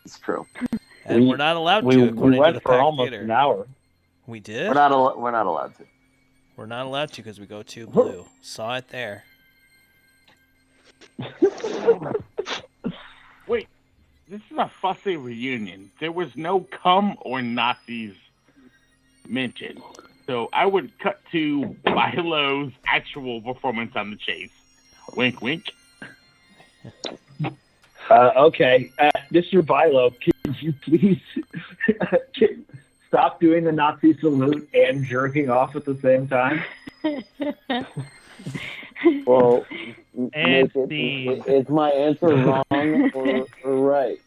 It's true. And we're not allowed to, according went to the for Pack almost Theater. an hour. We did? We're not allowed to. We're not allowed to because we go too blue. Saw it there. Wait, this is a fussy reunion. There was no cum or Nazis mentioned. So I would cut to Bilo's actual performance on the chase. Wink, wink. Okay, Mr. Bilo, can you please stop doing the Nazi salute and jerking off at the same time? Well, And is my answer wrong or right?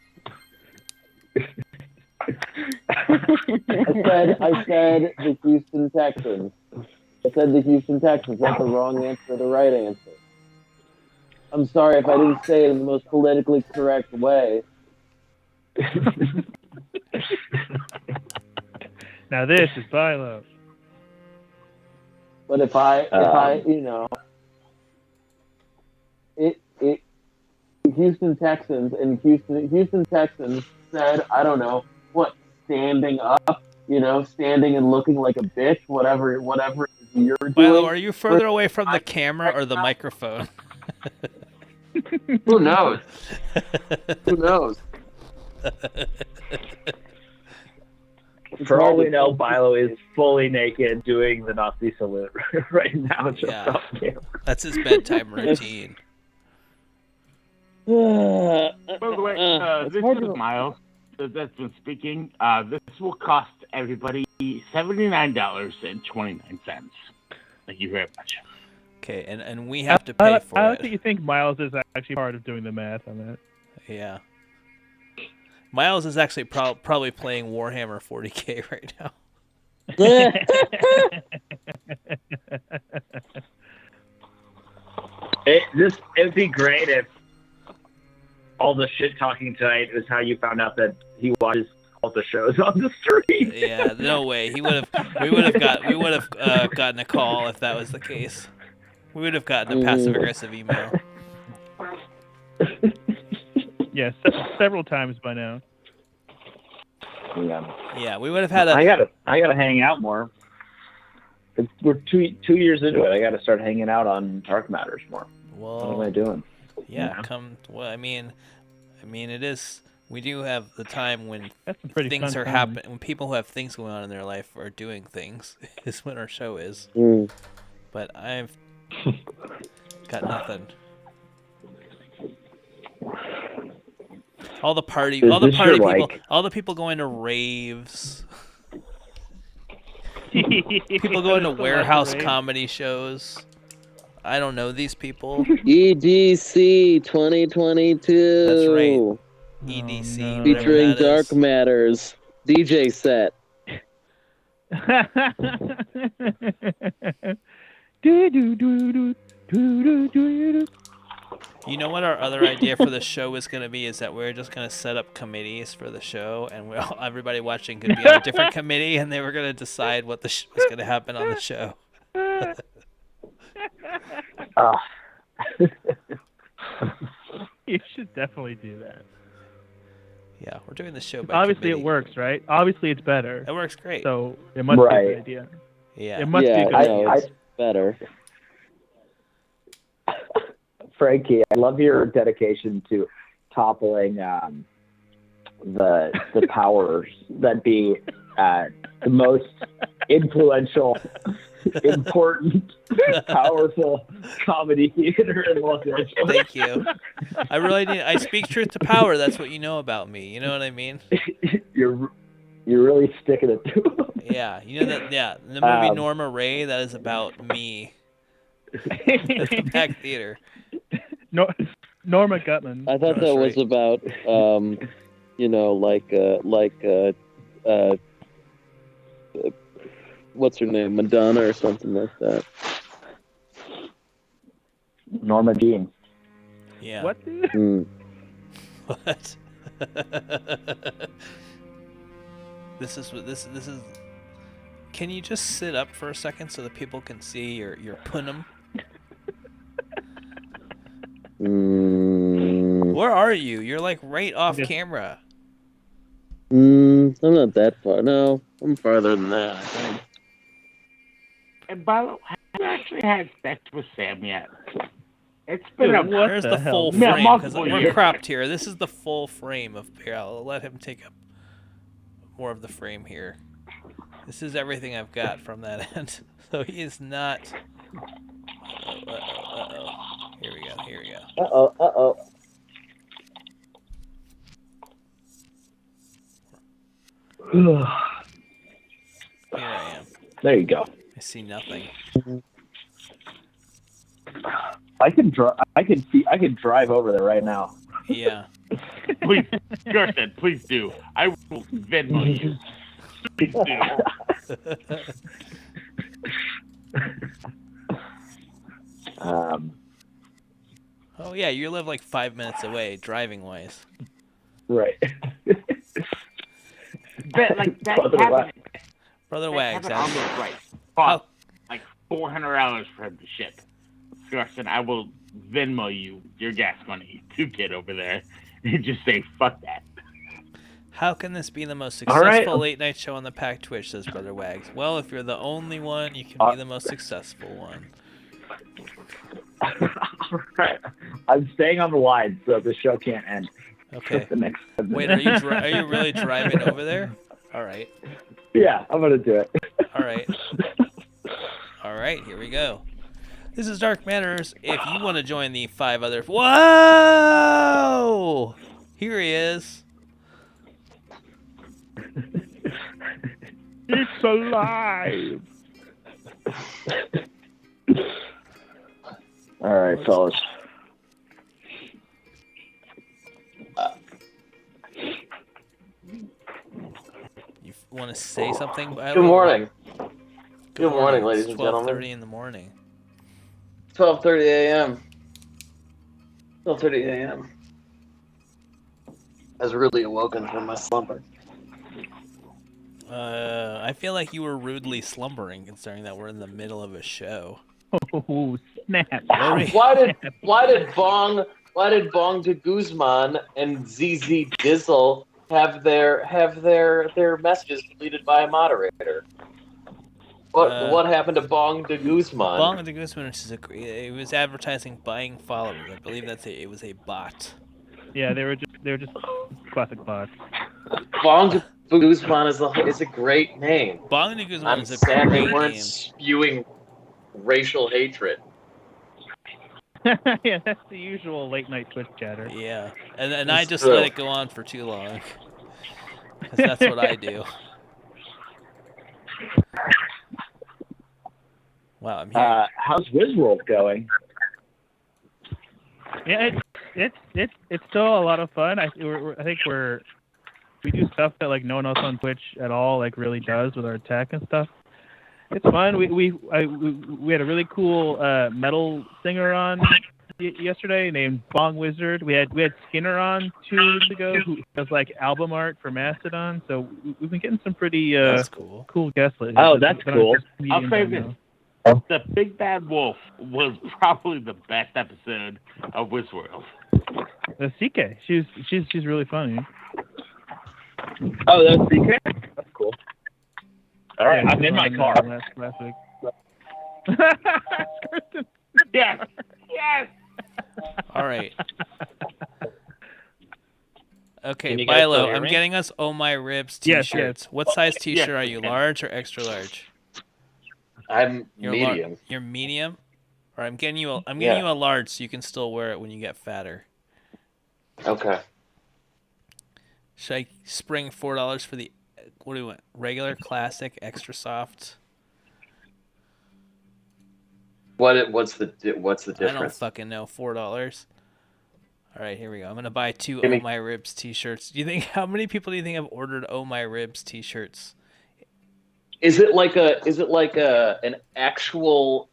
I said the Houston Texans. I said the Houston Texans. That's the wrong answer, the right answer. I'm sorry if I didn't say it in the most politically correct way. now this is Bilo. But if I Houston Texans and Houston Texans said, I don't know, what, standing up, standing and looking like a bitch, whatever you're doing. Bilo, are you further away from the camera or the microphone? Who knows? Who knows? For all we know, Bilo is fully naked doing the Nazi salute right now. Just off camera. That's his bedtime routine. By the way, this is Miles that's been speaking. This will cost everybody $79.29. Thank you very much. Okay, and we have to pay for I it. like that you think Miles is actually part of doing the math on that. Yeah. Miles is actually probably playing Warhammer 40K right now. it'd be great if all the shit talking tonight is how you found out that he watches all the shows on the stream. Yeah, no way. We would have gotten a call if that was the case. We would have gotten a passive aggressive email. Yes, several times by now. Yeah, we would have had a. I gotta hang out more. We're two years into it. I gotta start hanging out on Dark Matters more. Well, what am I doing? Yeah, come. Well, I mean, it is. We do have the time when things are happening, when people who have things going on in their life are doing things. Is when our show is. But I've got nothing. All the party people, all the people going to raves. People going to warehouse comedy shows. I don't know these people. EDC 2022. That's right. EDC. Featuring Dark Matters. DJ set. You know what our other idea for the show is going to be? Is that we're just going to set up committees for the show, and everybody watching could be on a different committee, and they were going to decide what was going to happen on the show. You should definitely do that. Yeah, we're doing the show by Obviously committee. it works, right? Obviously it's better. It works great. So it must be a good idea. Yeah. It must be a good idea. It's better. Frankie, I love your dedication to toppling the powers that be the most influential, important, powerful comedy theater in Los Angeles. Thank you. I speak truth to power. That's what you know about me. You know what I mean? You're really sticking it to them. Yeah, you know that. Yeah, the movie Norma Ray. That is about me. At the Pack Theater. Norma Gutman. I thought that was about, what's her name, Madonna or something like that. Norma Jean. Yeah. What? What? This is. Can you just sit up for a second so that people can see your punum? Where are you? You're like right off camera. I'm not that far. No, I'm farther than that, I think. And by the way, have you actually had sex with Sam yet? It's been There's the full frame, because we're cropped here. This is the full frame of here. I'll let him take up more of the frame here. This is everything I've got from that end. So he is not. Here we go. Here we go. Here I am. There you go. I see nothing. I can drive over there right now. Yeah. Please, Gerson, please do. I will Venmo you. Please do. Oh yeah, you live like 5 minutes away, driving wise. Right. But like that Brother Wags. Right. Like $400 for him to ship. Gerson, I will Venmo you your gas money to get over there and just say fuck that. How can this be the most successful late night show on the Pack Twitch, says Brother Wags. Well, if you're the only one, you can be the most successful one. Right. I'm staying on the line so the show can't end. Okay. The next Wait, are you really driving over there? All right. Yeah, I'm gonna do it. All right. All right, here we go. This is Dark Matters. If you want to join the 5 other... Whoa! Here he is. It's alive. All right, fellas. You want to say something? Good morning. Good morning, ladies and gentlemen. 12:30 in the morning. 12:30 a.m. 12:30 a.m. I was really awoken from my slumber. I feel like you were rudely slumbering, considering that we're in the middle of a show. Oh, snap. Why did Bong de Guzman and ZZ Dizzle have their messages deleted by a moderator? What happened to Bong de Guzman? Bong de Guzman it was advertising buying followers. I believe it was a bot. Yeah, they were just classic bots. Bong de Guzman is a great name. Bong de Guzman is a sad great they weren't name. spewing racial hatred. Yeah, that's the usual late night Twitch chatter. Yeah, and I just let it go on for too long. Because that's what I do. Wow, I'm here. How's Wizworld going? Yeah, it's still a lot of fun. I think we do stuff that like no one else on Twitch at all like really does with our tech and stuff. It's fun. We had a really cool metal singer on yesterday named Bong Wizard. We had Skinner on 2 weeks ago who does like album art for Mastodon. So we've been getting some pretty that's cool. Cool guests lately. Oh, that's cool. I'll say this. The Big Bad Wolf was probably the best episode of Wizworld. CK, she's really funny. Oh, that's CK? That's cool. All right, Yeah, I'm in my car. Last week. Yes. Yes. All right. Okay, Can you guys still Bilo, hear I'm me? getting us Oh My Ribs Yes, t-shirts. yes. What size t-shirt Yes, are you, we can. large or extra large? I'm You're medium. You're medium? Or I'm getting you a Yeah. large so you can still wear it when you get fatter. Okay. Should I spring $4 for the what do you want? Regular, classic, extra soft? What's the difference? I don't fucking know. $4. All right, here we go. I'm gonna buy 2 Give me- Oh My Ribs t-shirts. Do you think how many people do you think have ordered Oh My Ribs t-shirts? Is it like an actual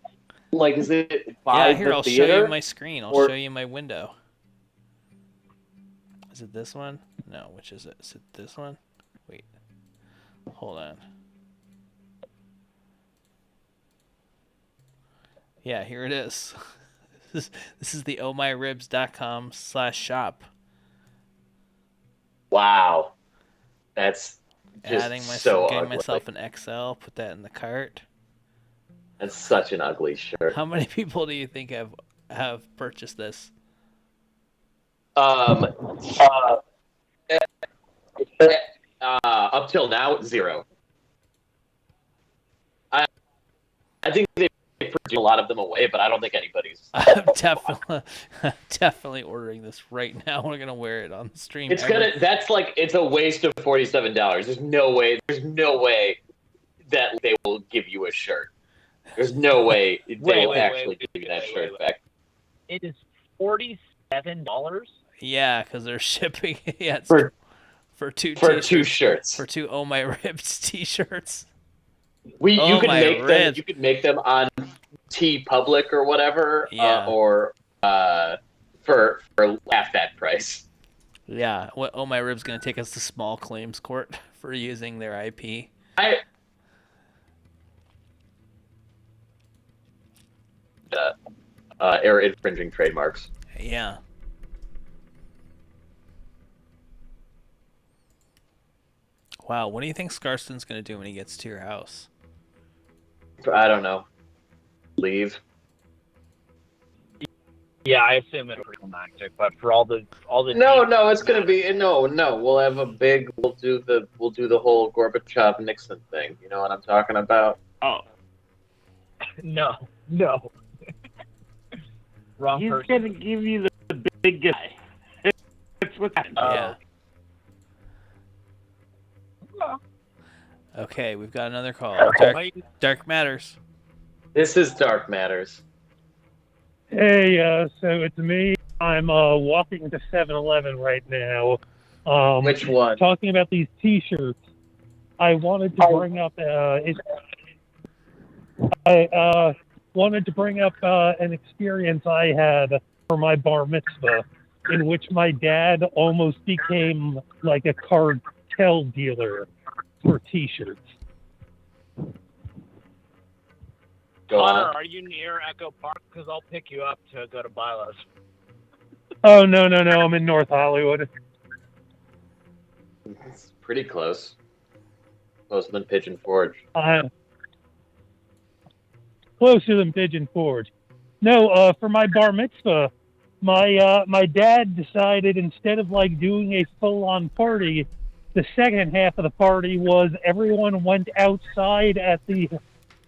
is it by Yeah, here the I'll theater? show you my screen. I'll or- show you my window. Is it this one? No, which is it? Is it this one? Wait. Hold on. Yeah, here it is. This is the ohmyribs.com/shop. Wow, that's just Adding myself, so getting ugly. myself an XL, put that in the cart. That's such an ugly shirt. How many people do you think have purchased this? Up till now, 0. I think they produced a lot of them away, but I don't think anybody's. I'm definitely ordering this right now. We're gonna wear it on the stream. It's a waste of $47. There's no way that they will give you a shirt. There's no way they will actually give you that shirt back. It is $47. Yeah, because they're shipping. Yeah, it's For two two shirts. For 2 Oh My Ribs t-shirts. You Oh could my make them. ribs. You could make them on TeePublic or whatever, Yeah. or for half that price. Yeah, what Oh My Ribs gonna take us to small claims court for using their IP? Error infringing trademarks. Yeah. Wow, what do you think Scarston's gonna do when he gets to your house? I don't know. Leave. Yeah, I assume it'll be romantic, but for all the No, it's gonna be no. We'll have a big. We'll do the whole Gorbachev Nixon thing. You know what I'm talking about? Oh, no. Wrong he's person. gonna give you the big guy. That's what's happening. Yeah. Okay, we've got another call. Dark Matters. This is Dark Matters. Hey, so it's me. I'm walking to 7-Eleven right now. Which one? Talking about these T-shirts. I wanted to bring up I wanted to bring up an experience I had my bar mitzvah, in which my dad almost became like a cartel dealer for T-shirts. Go Connor, on. are you near Echo Park? Because I'll pick you up to go to Bilo's. Oh, no, I'm in North Hollywood. It's pretty close. Closer than Pigeon Forge. Closer than Pigeon Forge. No, for my bar mitzvah, my dad decided instead of like doing a full-on party, the second half of the party was everyone went outside at the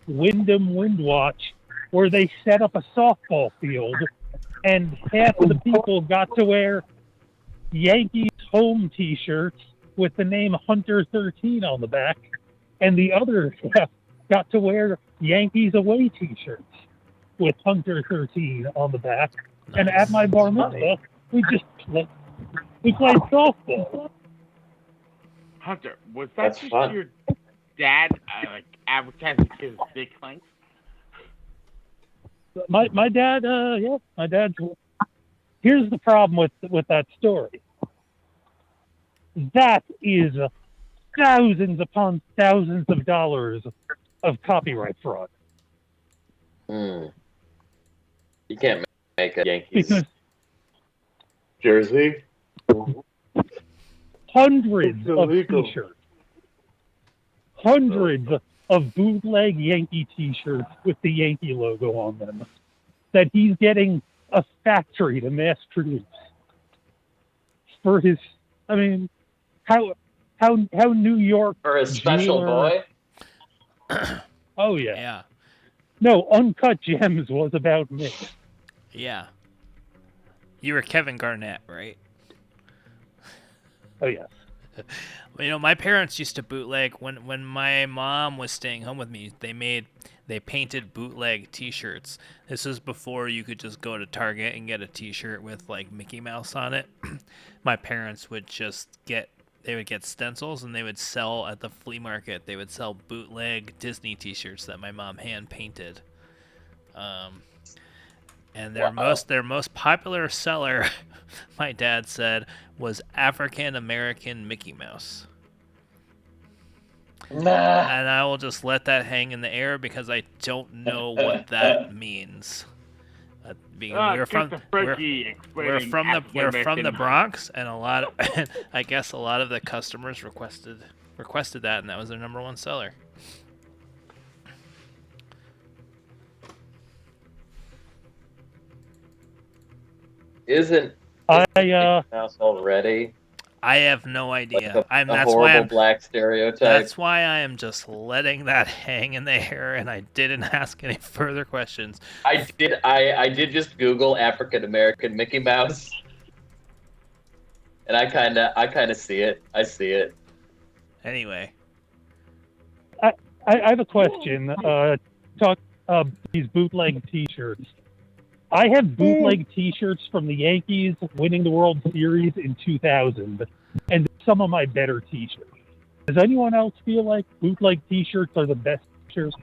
Wyndham Windwatch, where they set up a softball field, and half of the people got to wear Yankees home T-shirts with the name Hunter 13 on the back, and the other half got to wear Yankees away T-shirts with Hunter 13 on the back. Nice. And at my bar mitzvah, we played softball. Hunter, was that That's just fun. your dad like advertising his big thing? My dad, my dad's. Here's the problem with that story. That is thousands upon thousands of dollars of copyright fraud. You can't make a Yankees Because jersey. hundreds It's of illegal. T-shirts, hundreds of bootleg Yankee T-shirts with the Yankee logo on them that he's getting a factory to mass produce for his. I mean, how New York For a special jeweler- boy. Oh yeah. Yeah. No, Uncut Gems was about me. Yeah. You were Kevin Garnett, right? Oh yes. You know, my parents used to bootleg when my mom was staying home with me. They painted bootleg T-shirts. This was before you could just go to Target and get a T-shirt with like Mickey Mouse on it. My parents would they would get stencils and they would sell at the flea market. They would sell bootleg Disney T-shirts that my mom hand painted. And their most popular seller, my dad said, was African American Mickey Mouse. And I will just let that hang in the air because I don't know what that means. We're from the Bronx, and I guess a lot of the customers requested that, and that was their number one seller. Isn't Mouse already? I have no idea. Like a That's horrible why black stereotype. That's why I am just letting that hang in the air, and I didn't ask any further questions. I did just Google African American Mickey Mouse, and I kind of see it. I see it. Anyway, I have a question. Talk these bootleg T-shirts. I have bootleg T-shirts from the Yankees winning the World Series in 2000, and some of my better T-shirts. Does anyone else feel like bootleg T-shirts are the best T-shirts?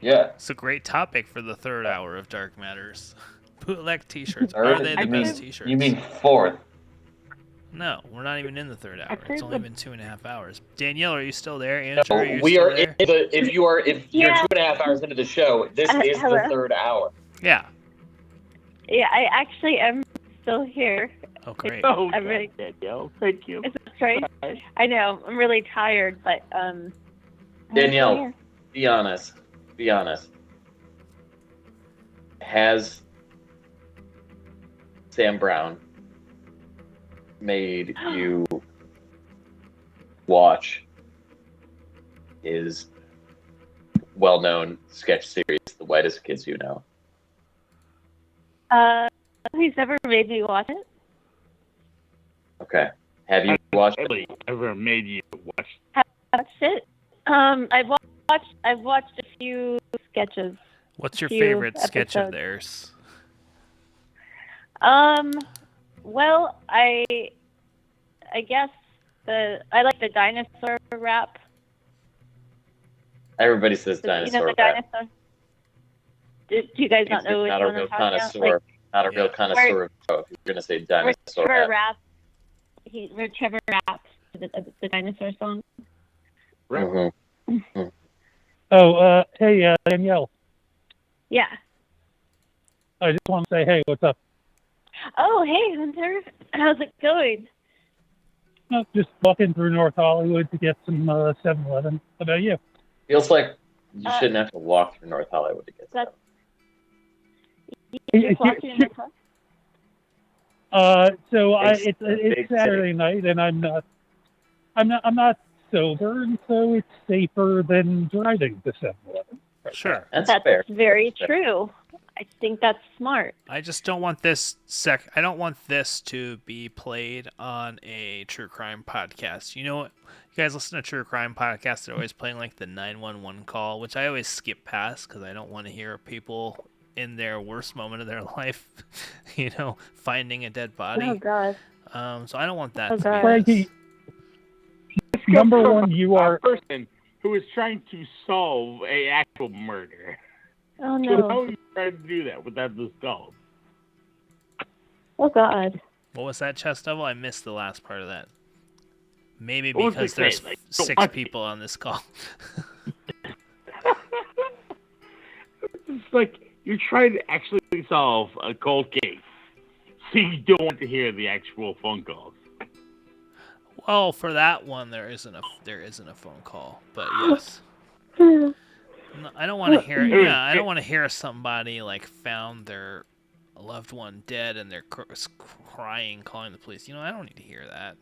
Yeah. It's a great topic for the third hour of Dark Matters. Bootleg T-shirts. Are they the best T-shirts? You mean fourth? No, we're not even in the third hour. It's only been 2.5 hours. Danielle, are you still there? No, Andrew, are you we still are. there? If you're 2.5 hours into the show, this is hello? the third hour. Yeah. Yeah, I actually am still here. Oh, great. Oh, I'm really Danielle, thank you. It's strange. I know. I'm really tired, but Danielle, be honest. Be honest. Has Sam Brown made you watch his well-known sketch series, The Whitest Kids You Know? He's never made me watch it. Okay. Have you watched it? Really ever made you watch? Watched it. I've watched a few sketches. What's your few favorite sketch of episodes. theirs? Well, I guess I like the dinosaur rap. Everybody says You know dinosaur the rap. dinosaur. Do you guys He's not know which not a one real I'm talking about? connoisseur. Like, Not a real connoisseur of if you're gonna say where dinosaur. Trevor raps. Where Trevor raps the dinosaur song. Mm-hmm. Oh, hey, Danielle. Yeah. I just want to say, hey, what's up? Oh, hey, Hunter. How's it going? Just walking through North Hollywood to get some 7-Eleven. How about you? Feels like you shouldn't have to walk through North Hollywood to get That's. Hey, You just walking in the car? It's Saturday night, and I'm not sober, and so it's safer than driving to 7-Eleven. Sure. That's fair. Very true. I think that's smart. I just don't want this I don't want this to be played on a true crime podcast. You know what? You guys listen to true crime podcasts, they're always playing like the 911 call, which I always skip past because I don't want to hear people in their worst moment of their life, finding a dead body. Oh, God. So I don't want that to be Frankie, number one, you are a person who is trying to solve a actual murder. Oh, So no. how are you trying to do that without this call? Oh, God. What was that, Chest Devil? I missed the last part of that. Maybe What was because it there's saying? Like, 6 people on this call. It's like you're trying to actually solve a cold case, so you don't want to hear the actual phone calls. Well, for that one, there isn't a phone call, but yes. No, I don't want to hear. Yeah, I don't want to hear somebody like found their loved one dead and they're crying, calling the police. I don't need to hear that.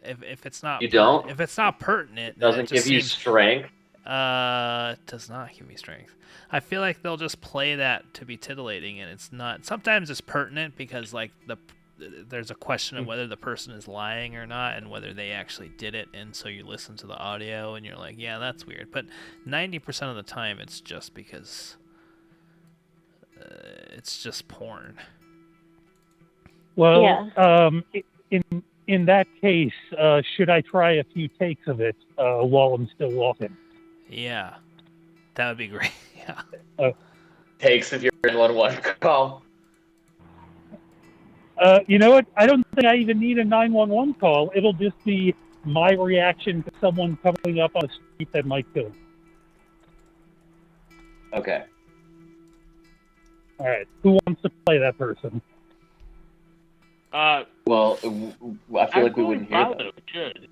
If it's not. You don't? If it's not pertinent, then Doesn't it just give you seems, strength. It does not give me strength. I feel like they'll just play that to be titillating, and it's not. Sometimes it's pertinent because like there's a question of whether the person is lying or not and whether they actually did it, and so you listen to the audio and you're like, yeah, that's weird. But 90% of the time it's just because it's just porn. Well, Yeah. In that case, should I try a few takes of it while I'm still walking? Yeah, that would be great. Yeah. Takes if you're in 111 call. You know what? I don't think I even need a 911 call. It'll just be my reaction to someone coming up on the street that might kill me. Okay. All right. Who wants to play that person? Well, I feel like we wouldn't hear them. Good.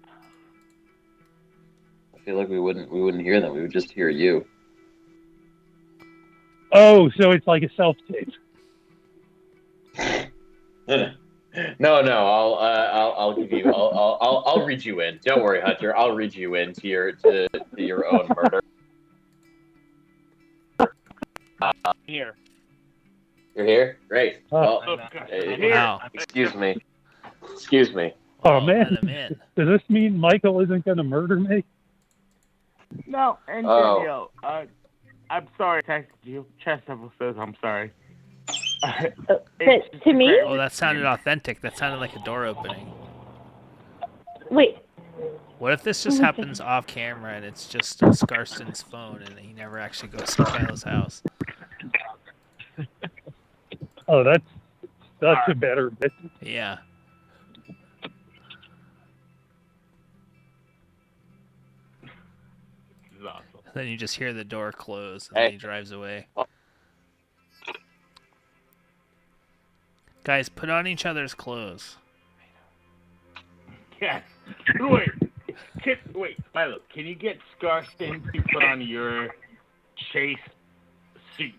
I feel like we wouldn't hear them. We would just hear you. Oh, so it's like a self-tape. No. I'll give you. I'll read you in. Don't worry, Hunter. I'll read you in to your own murder. Here. You're here. Great. Well, Wow. Excuse me. Oh, man. Let him in. Does this mean Michael isn't going to murder me? No, and Oh. Danielle, I'm sorry. I texted you. Chest Devil says I'm sorry. To me? Oh, that sounded authentic. That sounded like a door opening. Wait. What if this just happens off camera and it's just Scarston's phone and he never actually goes to Kyle's house? Oh, that's a better bit. Yeah. This is awesome. Then you just hear the door close and Hey. then he drives away. Guys, put on each other's clothes. Yes. Wait, Milo, can you get Scarston to put on your chase suit?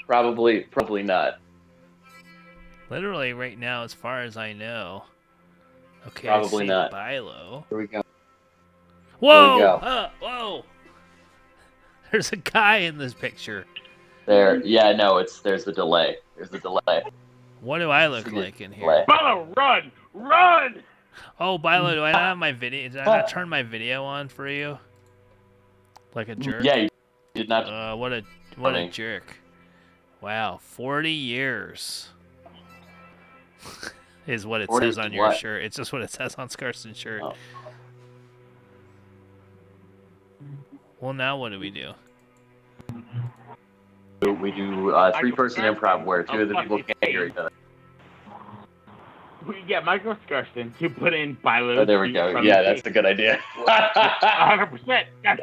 Probably not. Literally right now, as far as I know. Okay, Probably I see not. Bilo. Here we go. Whoa! go. Whoa! There's a guy in this picture. There. Yeah. No. There's the delay. What do I look like in here? Delay. Milo, run! Run! Oh, Bilo, do I not have my video? Did I not turn my video on for you? Like a jerk? Yeah. You did not. What a Funny. jerk. Wow, 40 years is what it 40 says on your what? shirt. It's just what it says on Scarston's shirt. Oh. Well, now what do we do? We do three-person improv where two of the people can't hear each other. We get Michael Scarston to put in Bilo. Oh, there we go. Yeah, that's a good idea. 100%. That's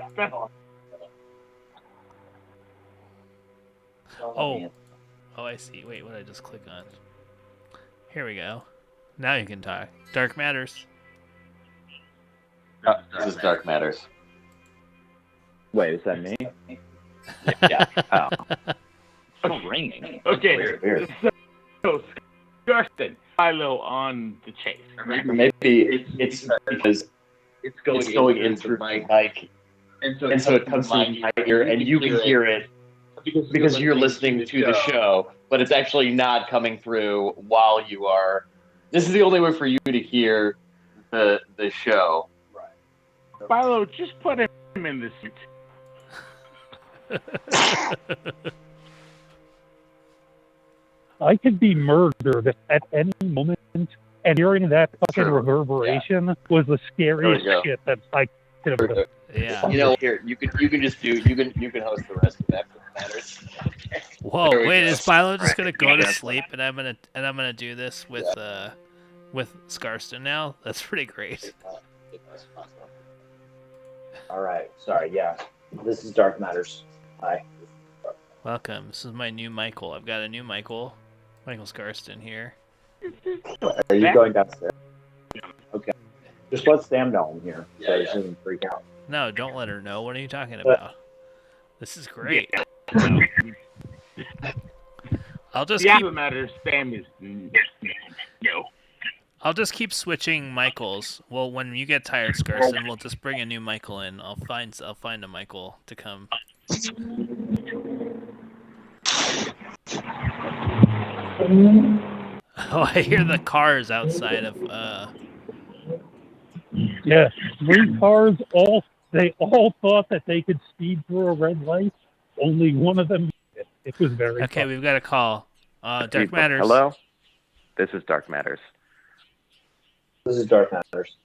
Oh, I see. Wait, what did I just click on? Here we go. Now you can talk. Dark Matters. This is Dark Matters. Wait, is that me? Yeah. Oh. It's ringing. okay. Weird. So Scarston, Bilo on the chase. Maybe it's because it's going in through my mic, and so it comes through my ear, and you can hear it because you're listening to the show, but it's actually not coming through while you are. This is the only way for you to hear the show. Bilo, just put him in the suit. I could be murdered at any moment, and hearing that fucking reverberation was the scariest There we go. shit that I could have done. Yeah. You know, here you can just do you can host the rest of that matters. Whoa, There we wait, go. is Philo just gonna go to sleep and I'm gonna do this with Scarston now? That's pretty great. All right. Sorry. Yeah. This is Dark Matters. Hi. Welcome. This is my new Michael. I've got a new Michael Scarston here. Are you going downstairs? Okay. Just let Sam know I'm here, so he doesn't freak out. No, don't let her know. What are you talking about? This is great. I'll just Yeah, keep the matter. Sam is no. I'll just keep switching Michaels. Well, when you get tired, Scarston, we'll just bring a new Michael in. I'll find a Michael to come. Oh, I hear the cars outside of Yeah, 3 cars, they all thought that they could speed through a red light. Only one of them did. It was very Okay, fun. we've got a call. Dark Matters. Hello? This is Dark Matters. This is Dark Matters.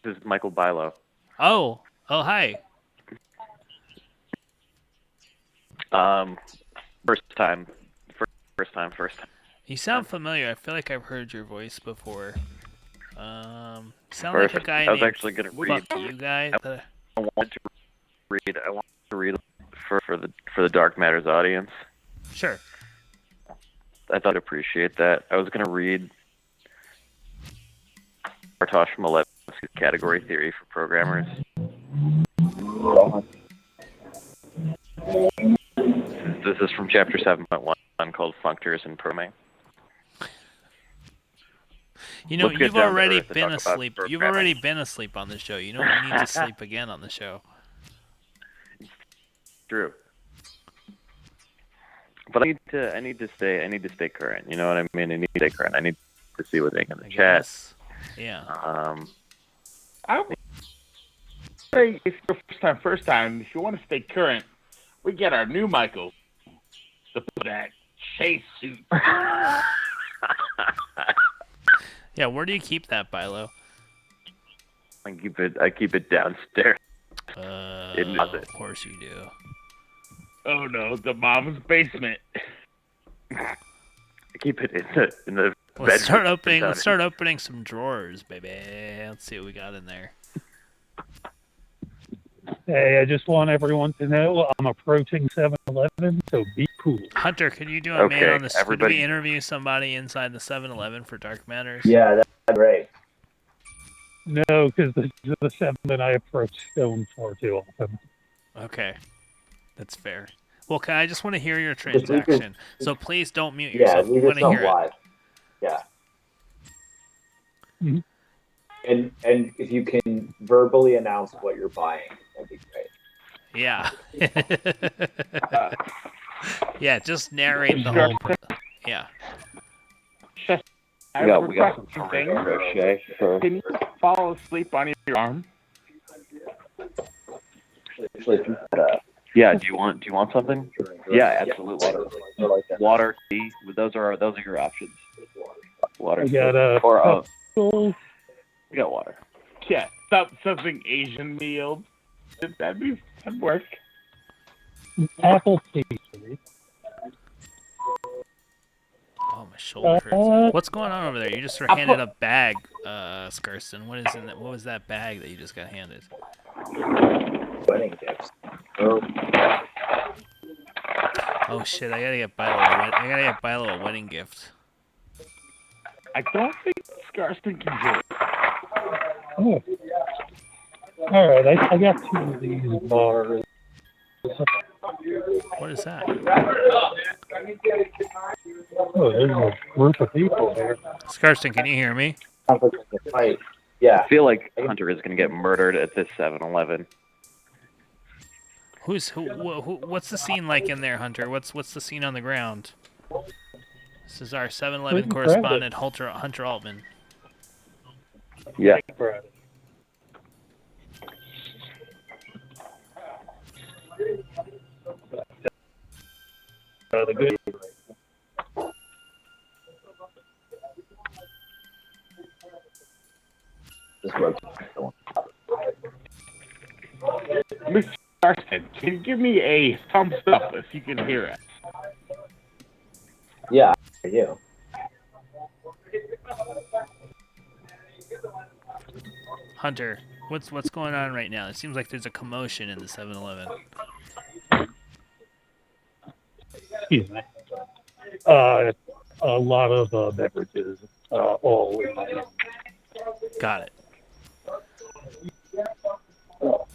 This is Michael Bilo. Oh, hi. First time. You sound familiar. I feel like I've heard your voice before. Sound First, like a guy I was named actually gonna read. Fuck You Guy. I wanted to read for the Dark Matters audience. Sure. I thought I'd appreciate that. I was gonna read Bartosz Milewski's Category Theory for Programmers. This is from Chapter 7.1 called Functors and Programming. You know, Let's get you've down to already earth and been talk about asleep. You've programming. already been asleep on the show. You don't need to sleep again on the show. True. But I need to stay current. You know what I mean? I need to stay current. I need to see what's in the chat. Yeah. I would say it's your first time. If you want to stay current, we get our new Michael to put that chase suit. Yeah, where do you keep that, Bilo? I keep it downstairs. Of course you do. Oh no, the mom's basement. I keep it in the Let's bedroom. start opening some drawers, baby. Let's see what we got in there. Hey, I just want everyone to know I'm approaching 7-Eleven, so be cool. Hunter, could you do a man Okay, on the Could everybody- we interview somebody inside the 7-Eleven for Dark Matters? Yeah, that's great. No, because the 7 that I approach stone far too often. Okay. That's fair. Well, I just want to hear your Just leave your- transaction. So please don't mute Yeah, yourself. leave We want to yourself hear it. live. Yeah. Mhm. And if you can verbally announce what you're buying, that'd be great. Yeah. Yeah, just narrate the whole. Yeah. I Yeah, have a we got request some thing. crochet for- Can you fall asleep on your arm? Yeah, do you want something? Yeah, absolutely. Water, tea, those are your options. Water. I got a or couple. we got water. Yeah. something Asian meal. That'd work. Apple pastry. Oh, my shoulder hurts. What's going on over there? You just were handed a bag, Scarston. What is in that? What was that bag that you just got handed? Wedding gifts. Oh shit! I gotta get Bilo a wedding gift. I don't think Scarston can do it. Oh. All right, I got 2 of these bars. What is that? Oh, there's a group of people there. Scarston, can you hear me? Fight. Yeah. I feel like Hunter is going to get murdered at this 7-Eleven. What's the scene like in there, Hunter? What's the scene on the ground? This is our 7-Eleven correspondent, Hunter Altman. Yeah. The good. Mr. Scarston, can you give me a thumbs up if you can hear us? Yeah, I do. Hunter, what's going on right now? It seems like there's a commotion in the 7-Eleven. Excuse me. A lot of beverages, all. Got it. All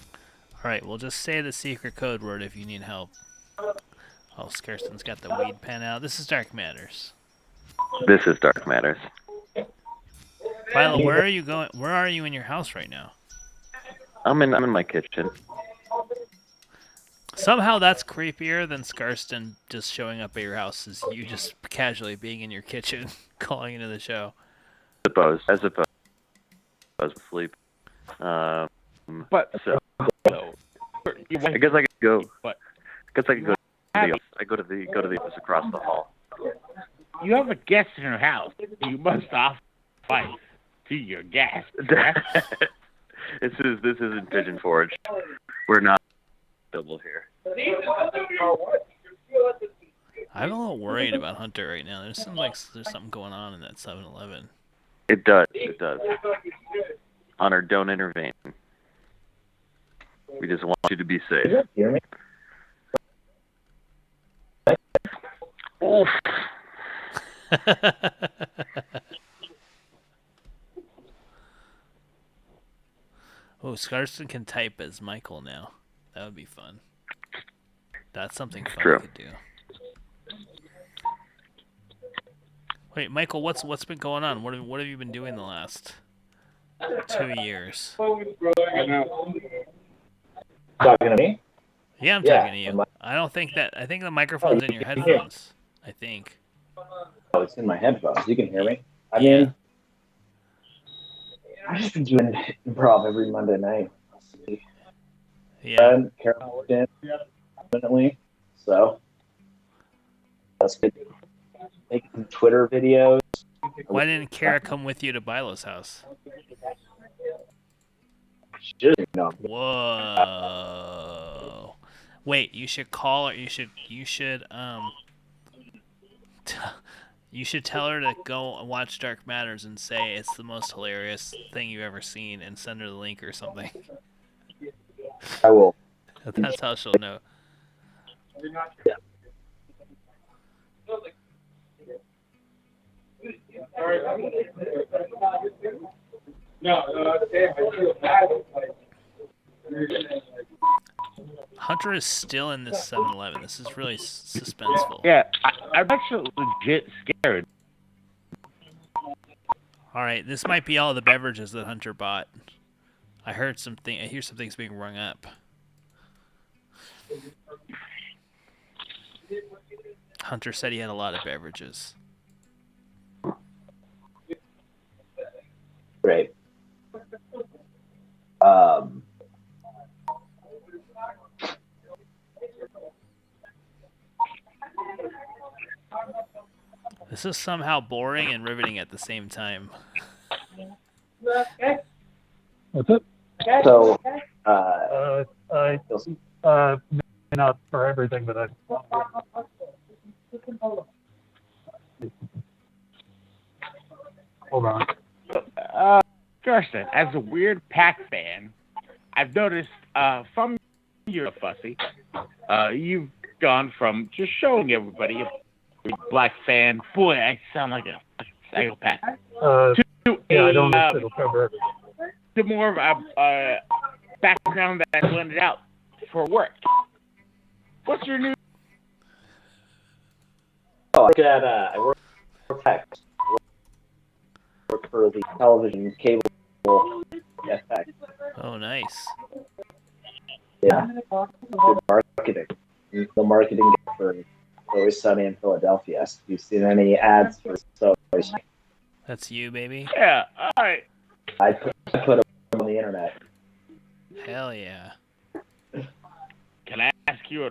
right, we'll just say the secret code word if you need help. Oh, Scarston's got the weed pen out. This is Dark Matters. This is Dark Matters. Bilo, where are you going? Where are you in your house right now? I'm in my kitchen. Somehow that's creepier than Scarston just showing up at your house, is you just casually being in your kitchen, calling into the show. As opposed to sleep. But so I guess I could go. I guess I could go to the office. I go to the office across the hall. you have a guest in your house. You must offer advice to your guest. This isn't Pigeon Forge. We're not double here. I'm a little worried about Hunter right now. There's something going on in that 7-Eleven. It does. Hunter, don't intervene. We just want you to be safe. You hear me? Oof. Oh, Scarston can type as Michael now. That would be fun. That's something fun True. we could do. Wait, Michael, what's been going on? What have you been doing the last 2 years? Talking to me? Yeah, I'm talking to you. I think the microphone's in your headphones. I think. Oh, it's in my headphones. You can hear me. I mean, I've just been doing improv every Monday night. Yeah. And Carol did definitely. So that's good. Making Twitter videos. Why didn't Kara come with you to Bilo's house? Whoa. Wait, you should call her. You should tell her to go watch Dark Matters and say it's the most hilarious thing you've ever seen and send her the link or something. I will. That's how she'll know. Hunter is still in this 7-Eleven. This is really suspenseful. Yeah, I'm actually legit scared. All right, this might be all the beverages that Hunter bought. I hear something's being rung up. Hunter said he had a lot of beverages. Great. This is somehow boring and riveting at the same time. What's it? So, not for everything, but I. Hold on. Justin, as a weird Pac fan, I've noticed from your fussy, you've gone from just showing everybody a black fan. Boy, I sound like a psychopath. I don't know if it'll cover everything. To more of a background that blended out for work. What's your new? I work for tech. I work for the television cable FX. Oh, nice. Yeah. Good marketing. The marketing for Always Sunny in Philadelphia. Have you seen any ads for Always? That's you, baby. Yeah. All right. I put them on the internet. Hell yeah. Can I ask you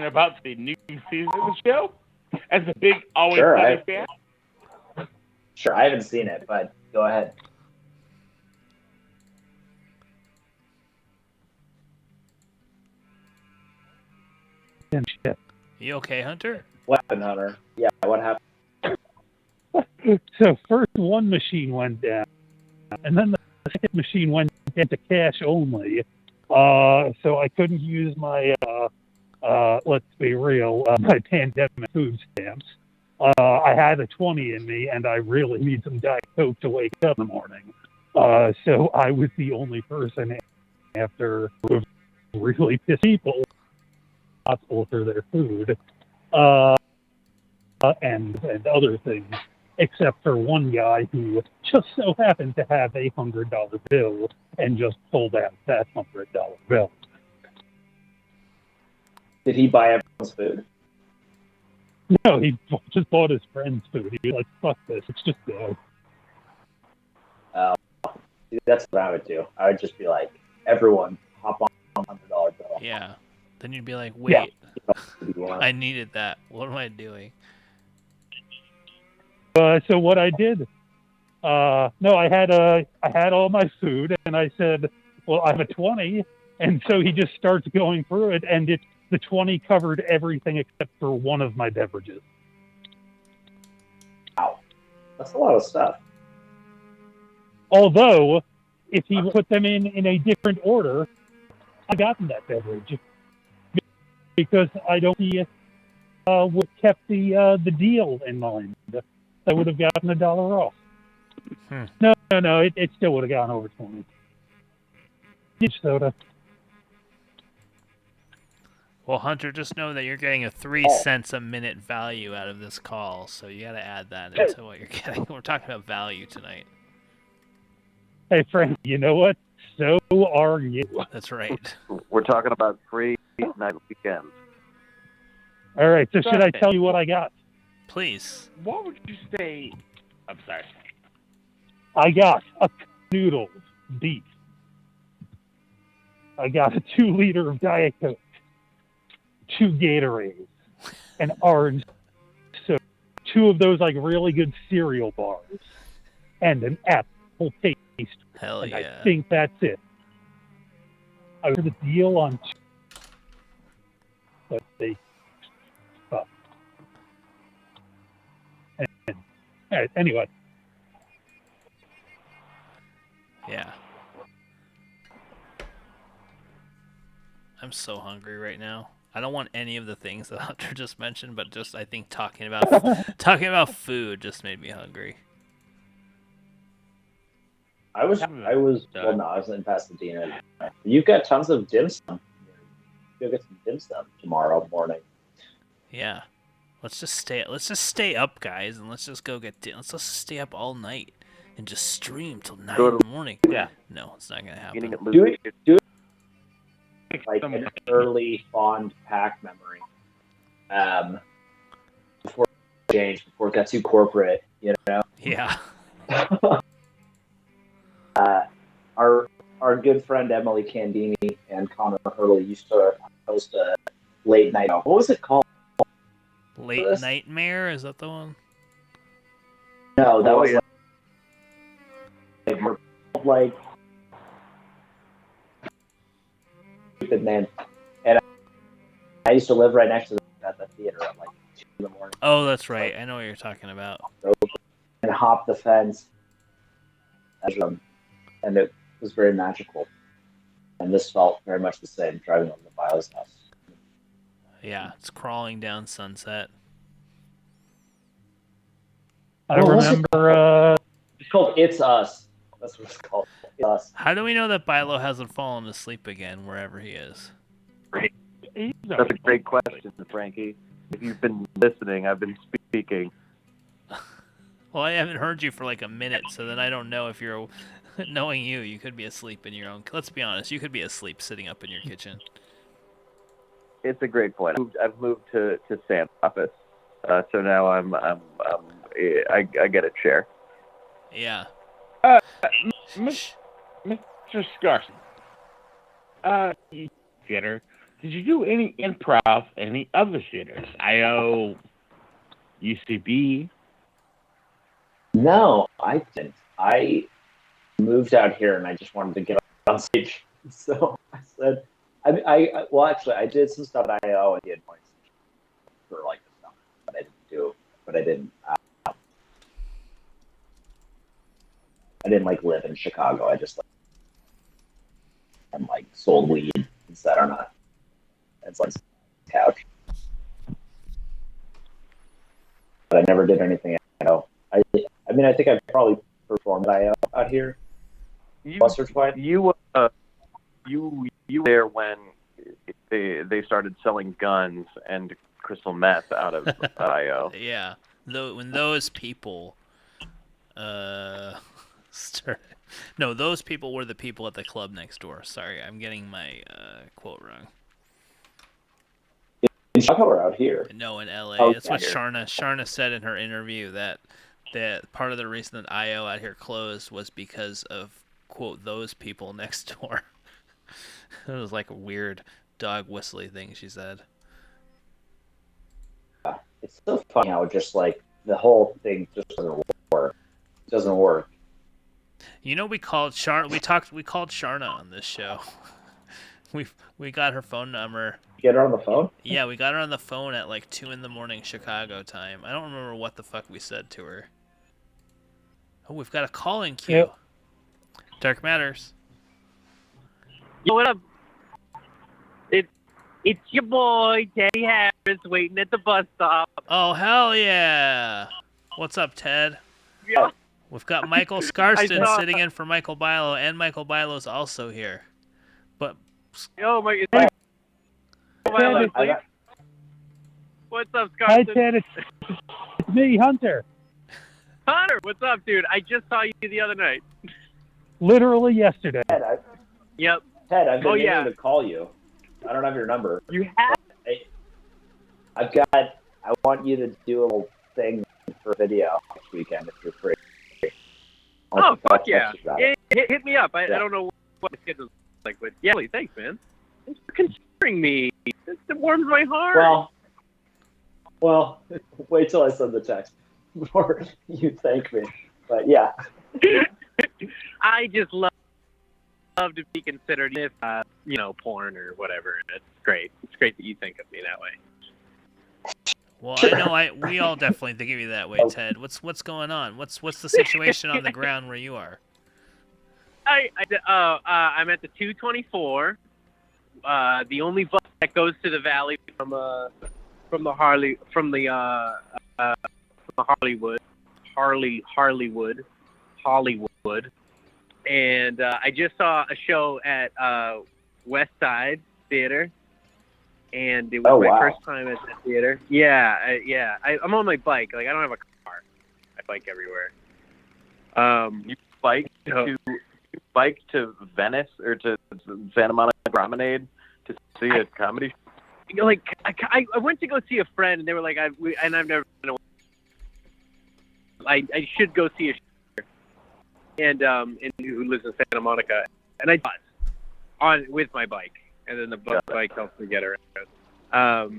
about the new season of the show? As a big Always Sunny fan? Sure, I haven't seen it, but go ahead. You okay, Hunter? Weapon Hunter. Yeah, what happened? So first one machine went down, and then the second machine went into cash only. So I couldn't use my, let's be real, my pandemic food stamps. I had a 20 in me, and I really need some Diet Coke to wake up in the morning. So I was the only person after really pissed people responsible for their food and other things, except for one guy who just so happened to have a $100 bill and just pulled out that $100 bill. Did he buy everyone's food? No, he just bought his friend's food. He was like, fuck this, it's just go. That's what I would do. I would just be like, everyone, hop on $100 bill. Yeah. Then you'd be like, wait, I needed that. What am I doing? So what I did, I had all my food, and I said, well, I have a 20, and so he just starts going through it, and the 20 covered everything except for one of my beverages. Wow, that's a lot of stuff. Although, if he put them in a different order, I gotten that beverage because I don't see what kept the deal in mind. I would have gotten $1 off. No, it still would have gone over 20. Peach soda. Well, Hunter, just know that you're getting a 3 cents a minute value out of this call, so you got to add that into what you're getting. We're talking about value tonight. Hey, Frank, you know what? So are you. That's right. We're talking about free night weekends. All right, so should I tell you what I got? Please. What would you say? I'm sorry. I got a noodles beef. I got a 2-liter of Diet Coke, 2 Gatorades, an orange soda, 2 of those like really good cereal bars, and an apple taste. Hell yeah. I think that's it. I was the deal on 2, but they stopped. All right, anyway. Yeah. I'm so hungry right now. I don't want any of the things that Hunter just mentioned, but just I think talking about food just made me hungry. I was in Pasadena. You've got tons of dim sum. You'll get some dim sum tomorrow morning. Yeah. Let's just stay up, guys, and let's just go let's just stay up all night and just stream till 9 in the morning. Yeah. No, it's not gonna happen. Do it like an early fond pack memory. Before it got too corporate, you know. Yeah. Our good friend Emily Candini and Connor Hurley used to host a late night. What was it called? Late Nightmare? Is that the one? No, that was like like, stupid man. And I used to live right next to the theater at like 2 in the morning. Oh, that's right. I know what you're talking about. And hop the fence. And it was very magical. And this felt very much the same, driving over to Bilo's house. Yeah, it's crawling down Sunset. I remember. It's called It's Us. That's what it's called. It's Us. How do we know that Bilo hasn't fallen asleep again wherever he is? That's a great question, Frankie. If you've been listening, I've been speaking. Well, I haven't heard you for like a minute, so then I don't know if you're... Knowing you could be asleep in your own... Let's be honest, you could be asleep sitting up in your kitchen. It's a great point. I've moved to Sam's office, so now I get a chair. Yeah. Mr. Scarson, theater. Did you do any improv, any other theaters? IO, UCB? No, I didn't. I moved out here and I just wanted to get on stage. So I said, well, actually, I did some stuff at IO and did points for like the summer, but I didn't like live in Chicago. I just like sold weed and sat on a couch. But I never did anything at IO. I mean, I think I probably performed at IO out here. Once or twice. You were there when they started selling guns and crystal meth out of IO. Yeah, when those people, no, those people were the people at the club next door. Sorry, I'm getting my quote wrong. In Chicago or out here? No, in LA. Oh, That's what here. Sharna said in her interview, that part of the reason that IO out here closed was because of, quote, those people next door. It was like a weird dog whistly thing she said. It's so funny how just like the whole thing just doesn't work. It doesn't work. You know, we called Sharna on this show. We got her phone number. Get her on the phone? Yeah, we got her on the phone at like 2 a.m. Chicago time. I don't remember what the fuck we said to her. Oh, we've got a call-in queue. Yep. Dark Matters. Yo, what up? It's your boy, Teddy Harris, waiting at the bus stop. Oh, hell yeah. What's up, Ted? Yeah. We've got Michael Scarston sitting in for Michael Bilo, and Michael Bilo's also here. But... Yo, Mike, Hey, what's up, Hi, Scarston? Ted. It's me, Hunter. Hunter, what's up, dude? I just saw you the other night. Literally yesterday. Yep. Ted, I've been meaning yeah. to call you. I don't have your number. You have? I want you to do a little thing for a video next weekend if you're free. Oh, fuck yeah. Yeah. Hit me up. I don't know what the schedule's like, but yeah, thanks, man. Thanks for considering me. It warms my heart. Well, wait till I send the text before you thank me. But yeah. I just love to be considered, if porn or whatever. It's great. It's great that you think of me that way. Well, I know we all definitely think of you that way, Ted. What's going on? What's the situation on the ground where you are? I'm at the 224. The only bus that goes to the valley from Hollywood, and I just saw a show at West Side Theater, and it was my first time at the theater. Yeah. I'm on my bike. Like, I don't have a car. I bike everywhere. You bike to Venice or to Santa Monica Promenade to see a comedy show? Like, I went to go see a friend, and they were like, I've never been away. I should go see a show. And who lives in Santa Monica, and I bus with my bike, and then the bike helps me get around. I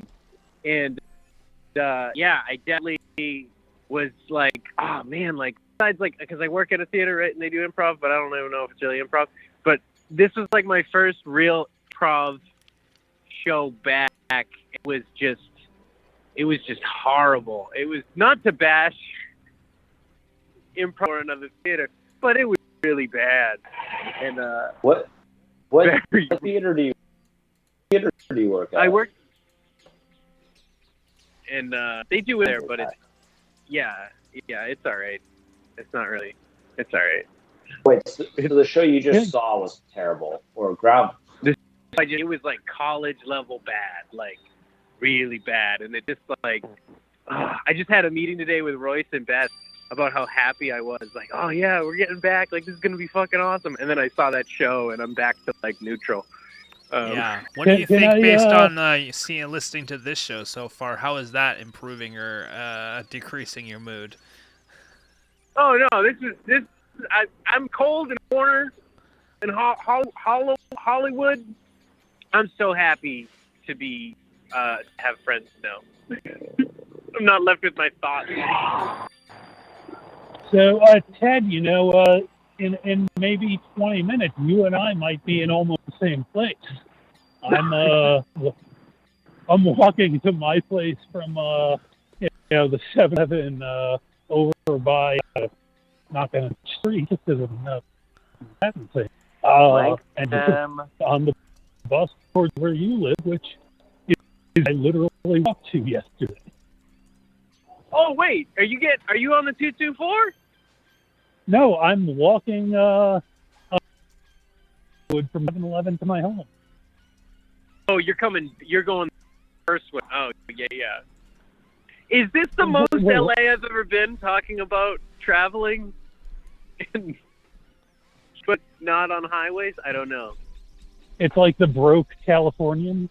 definitely was like, oh man, like besides like because I work at a theater, right, and they do improv, but I don't even know if it's really improv. But this was like my first real improv show back. It was just horrible. It was not to bash improv or another theater, but it was really bad. And what theater do you work at? I work, and they do it there, but it's it's all right. It's not really. It's all right. Wait, so the show you just saw was terrible, or ground? It was like college level bad, like really bad, and it just like I just had a meeting today with Royce and Beth about how happy I was. Like, oh yeah, we're getting back. Like this is gonna be fucking awesome. And then I saw that show, and I'm back to like neutral. Yeah. What do you think, based on listening to this show so far? How is that improving or decreasing your mood? Oh no, this. I'm cold in the corner in Hollywood. I'm so happy to be have friends now. I'm not left with my thoughts. So, Ted, in maybe 20 minutes, you and I might be in almost the same place. I'm walking to my place from the 7-Eleven over by not going to street just as and on the bus towards where you live, which I literally walked to yesterday. Oh wait, are you on the 224? No, I'm walking from 7-Eleven to my home. Oh, you're going the first one. Oh yeah. Is this the most LA I've ever been talking about traveling? But not on highways? I don't know. It's like the broke Californians.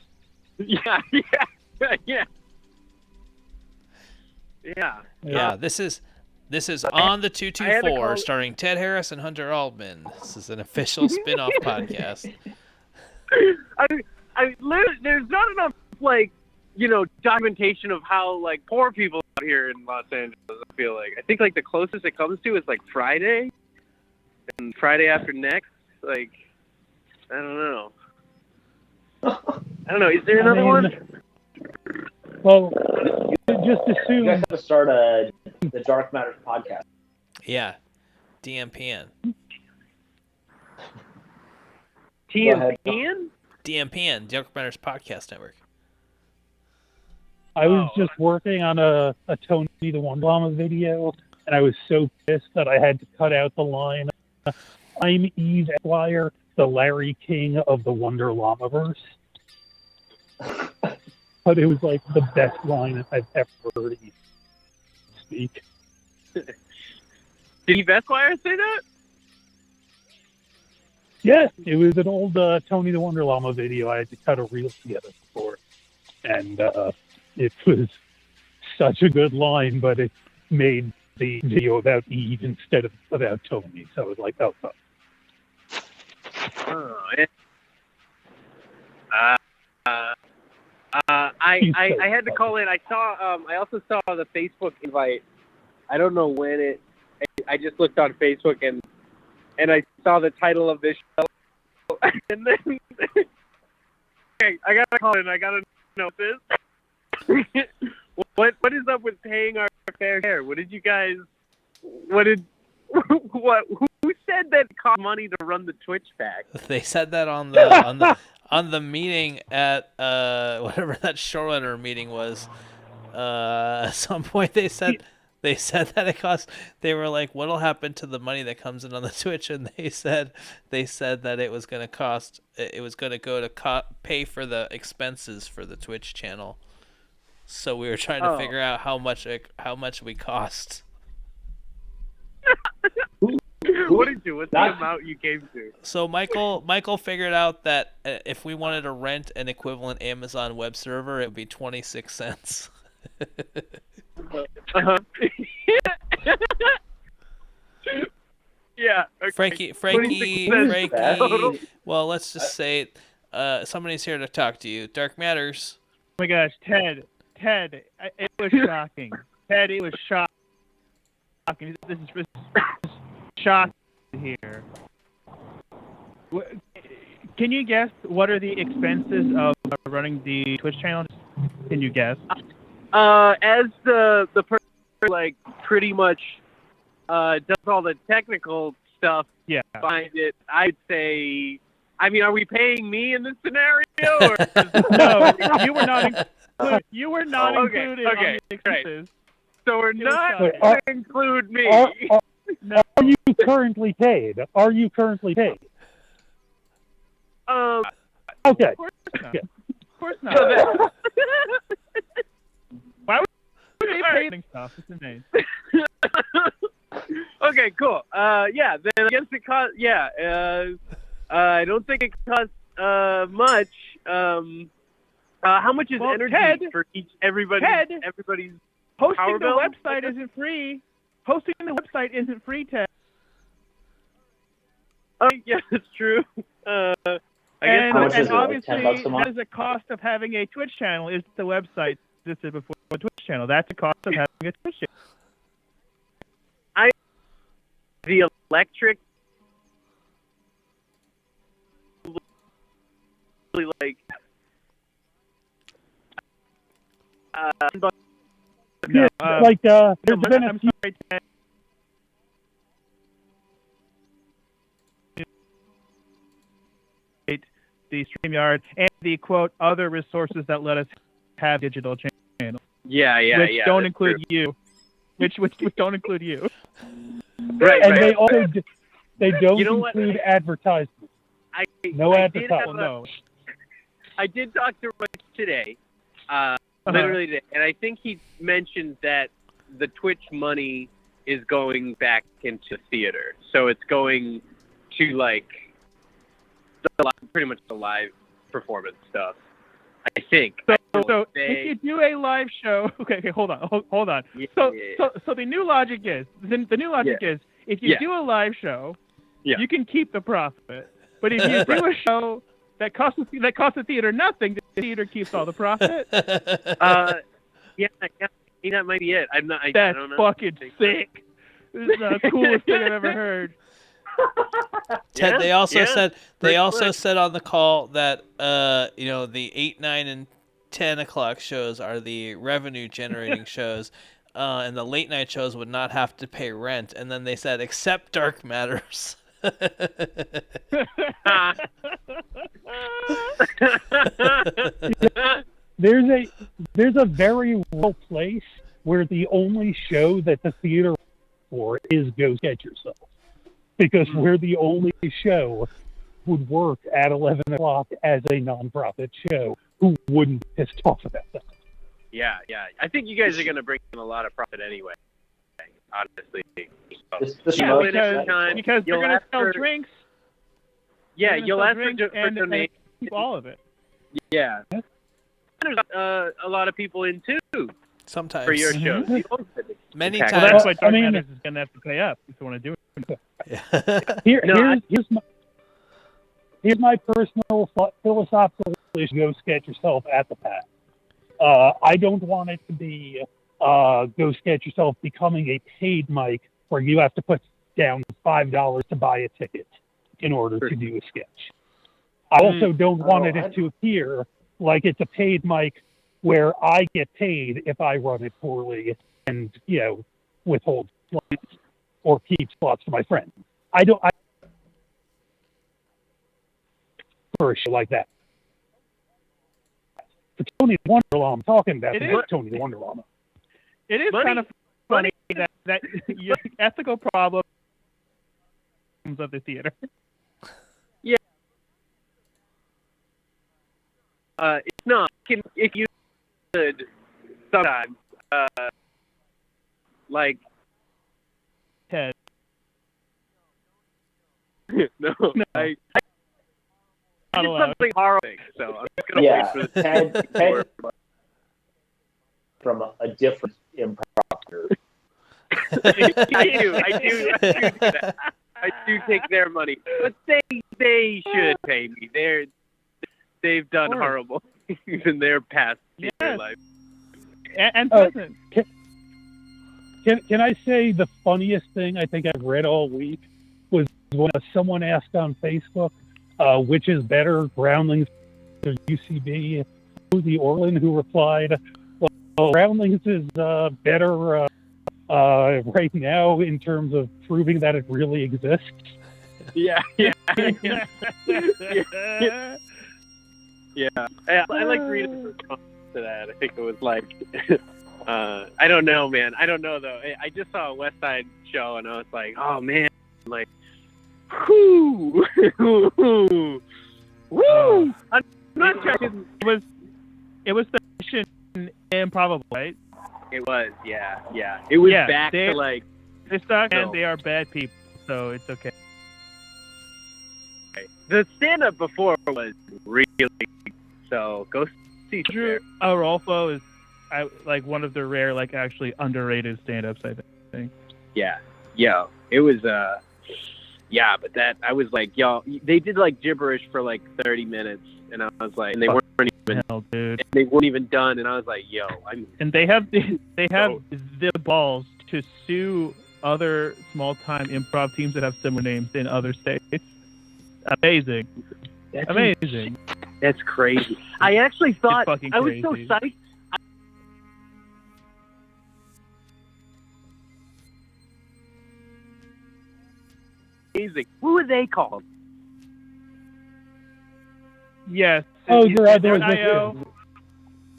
Yeah. This is On the 224, starring Ted Harris and Hunter Altman. This is an official spin-off podcast. There's not enough documentation of how poor people out here in Los Angeles. I feel like I think the closest it comes to is Friday, and Friday after next. I don't know. Is there another one? Well, just assume. You guys have to start the Dark Matters podcast. Yeah, DMPN. TMPN? DMPN, Dark Matters Podcast Network. I was just working on a Tony the One Llama video, and I was so pissed that I had to cut out the line, "I'm Eve Esquire, the Larry King of the Wonder Llamaverse." But it was the best line I've ever heard him speak. Did Eve Esquire say that? Yes, it was an old Tony the Wonder Llama video. I had to cut a reel together for it. And it was such a good line, but it made the video about Eve instead of about Tony. So I was like, oh, fuck. I had to call in. I also saw the Facebook invite. I don't know when I just looked on Facebook and I saw the title of this show. And then okay, I gotta call in. I gotta know this. What is up with paying our fair share? Who said that it cost money to run the Twitch pack? They said that on the meeting at whatever that showrunner meeting was. At some point they said that it cost. They were like, "What'll happen to the money that comes in on the Twitch?" And they said that it was going to cost. It was going to go to pay for the expenses for the Twitch channel. So we were trying to figure out how much we cost. What's the amount you came to? So Michael figured out that if we wanted to rent an equivalent Amazon web server, it would be 26 cents. Uh-huh. Yeah. Okay. Frankie. Well, let's just say somebody's here to talk to you. Dark Matters. Oh my gosh, Ted, it was shocking. Ted, it was shocking This is shocking here. Can you guess what are the expenses of running the Twitch channel? Can you guess? As the person like pretty much does all the technical stuff behind it, I'd say. I mean, are we paying me in this scenario? Or no, you were not. You were not included on the expenses. So we're not going to include me. Are you currently paid? Are you currently paid? Okay. Of course not. Of course not. Why would they pay stuff? It's amazing. Okay, cool. Yeah, then I guess it costs. Yeah, I don't think it costs much. How much is energy for everybody's hosting power the bill? website isn't free. Hosting the website isn't free, Ted. Oh, yeah, that's true. I guess and $10 obviously, a month? that is a cost of having a Twitch channel. Is the website existed before a Twitch channel? That's a cost of having a Twitch channel. The electric, like, yeah, like there's been a few. Sorry, Ted. The StreamYard and the quote other resources that let us have digital channels. Which don't include you. Which don't include you. Right. And they also they don't include advertisements. No advertisements. No. I did talk to Rich today, literally today, and I think he mentioned that the Twitch money is going back into theater, so it's going to like pretty much the live performance stuff. I think. So if you do a live show, okay, hold on. So the new logic is if you do a live show, you can keep the profit. But if you do a show that costs the theater nothing, the theater keeps all the profit. That might be it. I That's don't know. fucking sick. This is the coolest thing I've ever heard. Ted, they also said on the call that the 8, 9, and 10 o'clock shows are the revenue generating shows, and the late night shows would not have to pay rent. And then they said except Dark Matters. There's a very real place where the only show that the theater for is Go Sketch Yourself. Because we're the only show would work at 11 o'clock as a non-profit show who wouldn't be pissed off about that. Yeah. I think you guys are going to bring in a lot of profit anyway, honestly. Because they're going to sell drinks. Yeah, you'll ask for and donations. Keep all of it. Yeah. There's a lot of people in too. Sometimes. For your show. Many Well, times. that's why Dark Matters is going to have to pay up if you want to do it. Here's my personal philosophical issue. Go Sketch Yourself at the pack. I don't want it to be Go Sketch Yourself becoming a paid mic where you have to put down $5 to buy a ticket in order to do a sketch. I also don't want it to appear like it's a paid mic where I get paid if I run it poorly and, withhold slots or keep slots for my friends. I for a show like that. For Tony the Wonder Llama, I'm talking about Tony the Wonder Llama. It is kind of funny that ethical problems of the theater. Yeah. It's not. If you could sometimes, like Ted. No. I did something horrible, so I'm just gonna wait for the Ted from a different improv group. I do that. I do take their money, but they should pay me. They've done horrible things in their past theater life. And present. Can I say the funniest thing I think I've read all week was when someone asked on Facebook, which is better, Groundlings or UCB? The Orland who replied, well, Groundlings is better right now in terms of proving that it really exists. Yeah. I like reading the response to that. I think it was like, I don't know, man. I don't know though. I just saw a West Side show and I was like, oh man, like, whoo, woo. I'm not checking. It was the Mission Improbable, right? It was, yeah. It was back to like. They suck and they are bad people, so it's okay. The stand-up before was really so go see Drew Arolfo is like one of the rare, like actually underrated stand-ups, I think. Yeah, it was but that I was like, y'all, they did like gibberish for like 30 minutes, and I was like, and they weren't even, dude. And they weren't even done, and I was like, yo, and they have the balls to sue other small-time improv teams that have similar names in other states. Amazing. Amazing. That's crazy. I actually thought I was so crazy. psyched. Amazing. What were they called? Yes. Oh, they're IO.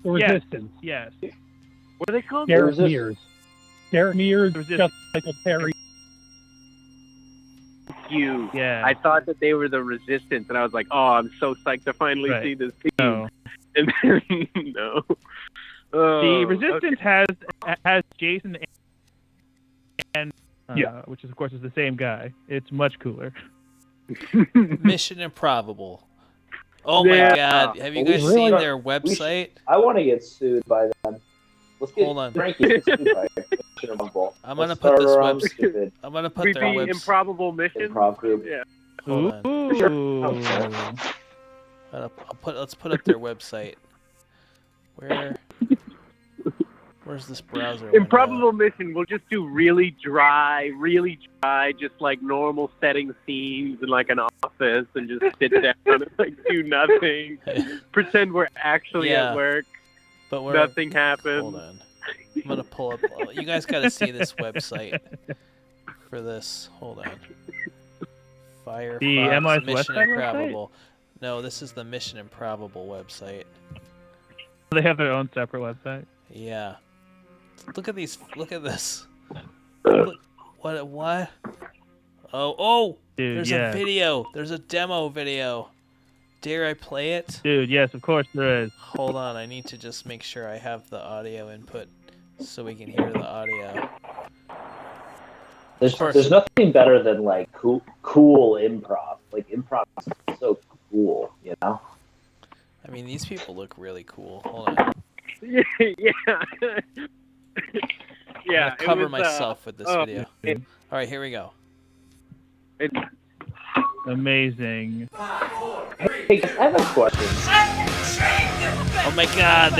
The Resistance. Yes. What are they called? Derek Mears. Derek Mears, just Michael Perry. You. Yeah. I thought that they were the Resistance, and I was like, "Oh, I'm so psyched to finally see this team." No. And then, no. The Resistance has Jason and which is of course is the same guy. It's much cooler. Mission Improbable. Oh my God! Have you guys seen their website? I want to get sued by them. Let's get Hold on. Frankie get sued by Mission Improbable. I'm gonna Let's put this start our own website. stupid I'm gonna put their website. Improbable Mission. improv group. Yeah. Hold on. Sure. Let's put up their website. Where's this browser? Improbable Mission. We'll just do really dry, just like normal setting scenes in like an office, and just sit down and like do nothing. Pretend we're actually at work. But nothing happens. Hold on. I'm gonna pull up. You guys got to see this website for this. Hold on. Firefox The MI's Mission website? Improbable. No, this is the Mission Improbable website. They have their own separate website. Yeah. Look at these. Look at this. Look, what? Oh! Dude, there's a video. There's a demo video. Dare I play it? Dude, yes, of course there is. Hold on, I need to just make sure I have the audio input so we can hear the audio. There's nothing better than like cool improv. Like improv is so cool, you know. I mean, these people look really cool. Hold on. Yeah. I'm gonna cover myself with this video. All right, here we go. It's amazing. Hey, I have a question. Oh my God,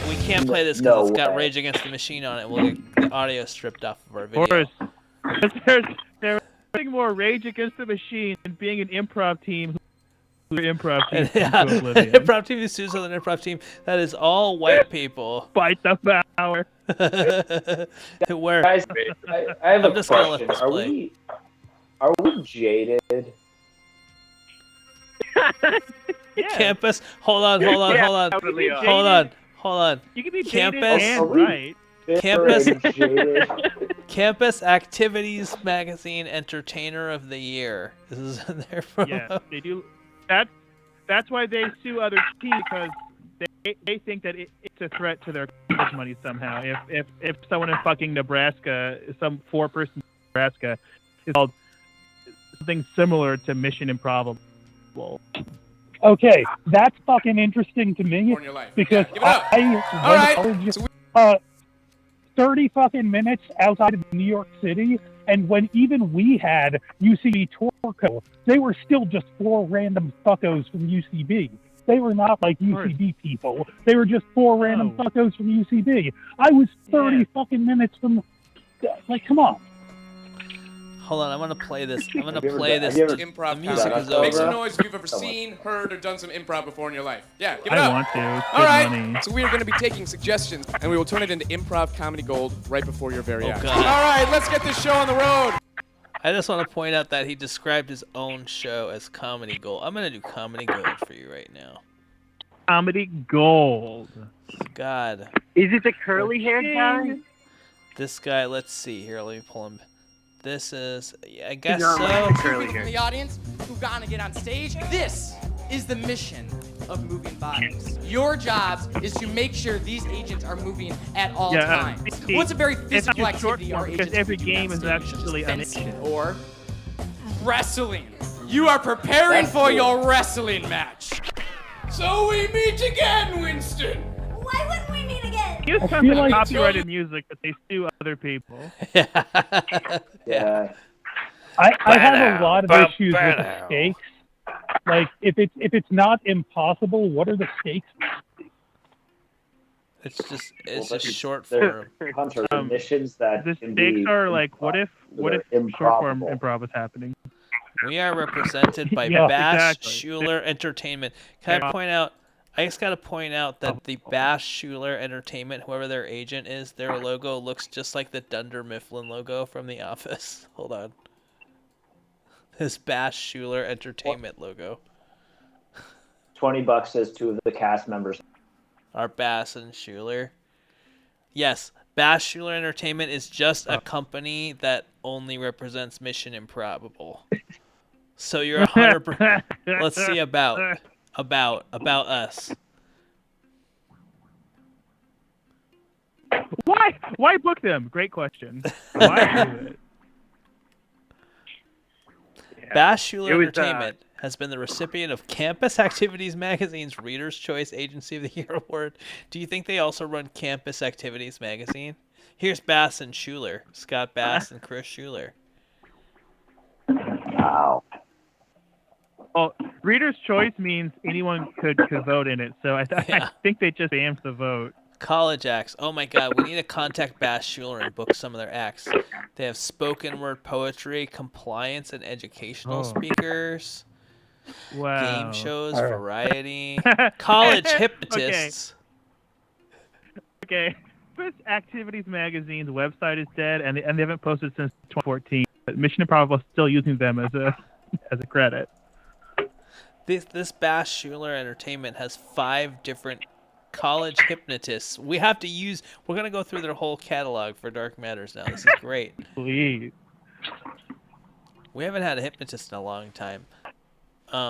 we can't play this because it's got Rage Against the Machine on it. We'll get the audio stripped off of our video. Of course. There's nothing more Rage Against the Machine than being an improv team who improv team to oblivion. Improv team is sued on an improv team. That is all white people. Fight the power. Where? Guys, I have I'm a just gonna let question. this play. Are we jaded? Campus. Hold on. You can be Campus. and right. Campus Activities Magazine Entertainer of the Year. This is their promo. Yeah, they do. That's why they sue other teams, because they think that it's a threat to their money somehow. If someone in fucking Nebraska, some 4-person Nebraska, is called something similar to Mission Improbable. Okay, that's fucking interesting to me because I 30 fucking minutes outside of New York City, and when even we had UCB Torco, they were still just 4 random fuckos from UCB. They were not like UCB people. They were just 4 random fuckos from UCB. I was 30 fucking minutes from Like, come on. Hold on, I'm gonna play this. I'm gonna Have you ever play done- this. have you ever Improv The music comedy. is Make some over. noise if you've ever seen, heard, or done some improv before in your life. Yeah, give it I up. want to. It's All good right, money. so we are going to be taking suggestions, and we will turn it into improv comedy gold right before your very eyes. God. All right, let's get this show on the road. I just want to point out that he described his own show as comedy gold. I'm gonna do comedy gold for you right now. Comedy gold. God. Is it the curly haired guy? This guy, let's see here. Let me pull him. This is, I guess No, so. curly From hair. the audience who got to get on stage. This is the mission of moving bodies. Your job is to make sure these agents are moving at all times. What's a very physical it's short activity our form, because agents every do on game is stage? actually an Fencing action. or wrestling. You are preparing That's for cool. your wrestling match. So we meet again, Winston. Why wouldn't we meet again? Use I some feel like- copyrighted music, but they sue other people. Yeah. I have a lot of issues with the stakes. Like, if it's not impossible, what are the stakes? It's Well, just short they're- form. Hunter, the missions that The can stakes be are like, what if they're short form improbable. improv is happening? We are represented by Yeah, Bash exactly. Schuler Entertainment. Can I point out? I just got to point out that the Bash Schuler Entertainment, whoever their agent is, their logo looks just like the Dunder Mifflin logo from The Office. Hold on. This Bash Schuler Entertainment logo. $20 says two of the cast members. Are Bass and Schuler. Yes, Bash Schuler Entertainment is just a company that only represents Mission Improbable. So you're 100%. Let's see about us. Why book them? Great question. Why do it? Bash Schuler It was, Entertainment has been the recipient of Campus Activities Magazine's Reader's Choice Agency of the Year Award. Do you think they also run Campus Activities Magazine? Here's Bass and Schuler, Scott Bass and Chris Schuler. Wow. Well, Reader's Choice means anyone could vote in it, so I think they just amped the vote. College acts. Oh my God, we need to contact Bass Schuler and book some of their acts. They have spoken word poetry, compliance, and educational speakers. Wow. Game shows, All right. variety, college hypnotists. Okay. Campus Activities Magazine's website is dead, and they haven't posted since 2014. But Mission Improbable is still using them as a credit. This Bass Schuler Entertainment has 5 different college hypnotists. We're gonna go through their whole catalog for Dark Matters now. This is great. Please. We haven't had a hypnotist in a long time.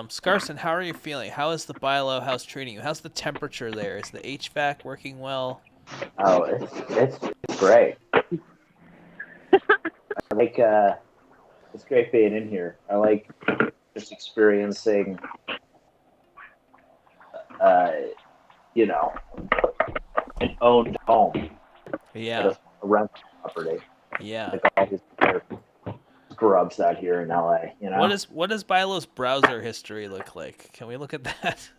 Scarson, how are you feeling? How is the Bilo house treating you? How's the temperature there? Is the HVAC working well? Oh, it's great. I like it's great being in here. I like just experiencing an owned home. Yeah. A rental property. Yeah. Like all these other scrubs out here in LA, you know. What does Bilo's browser history look like? Can we look at that?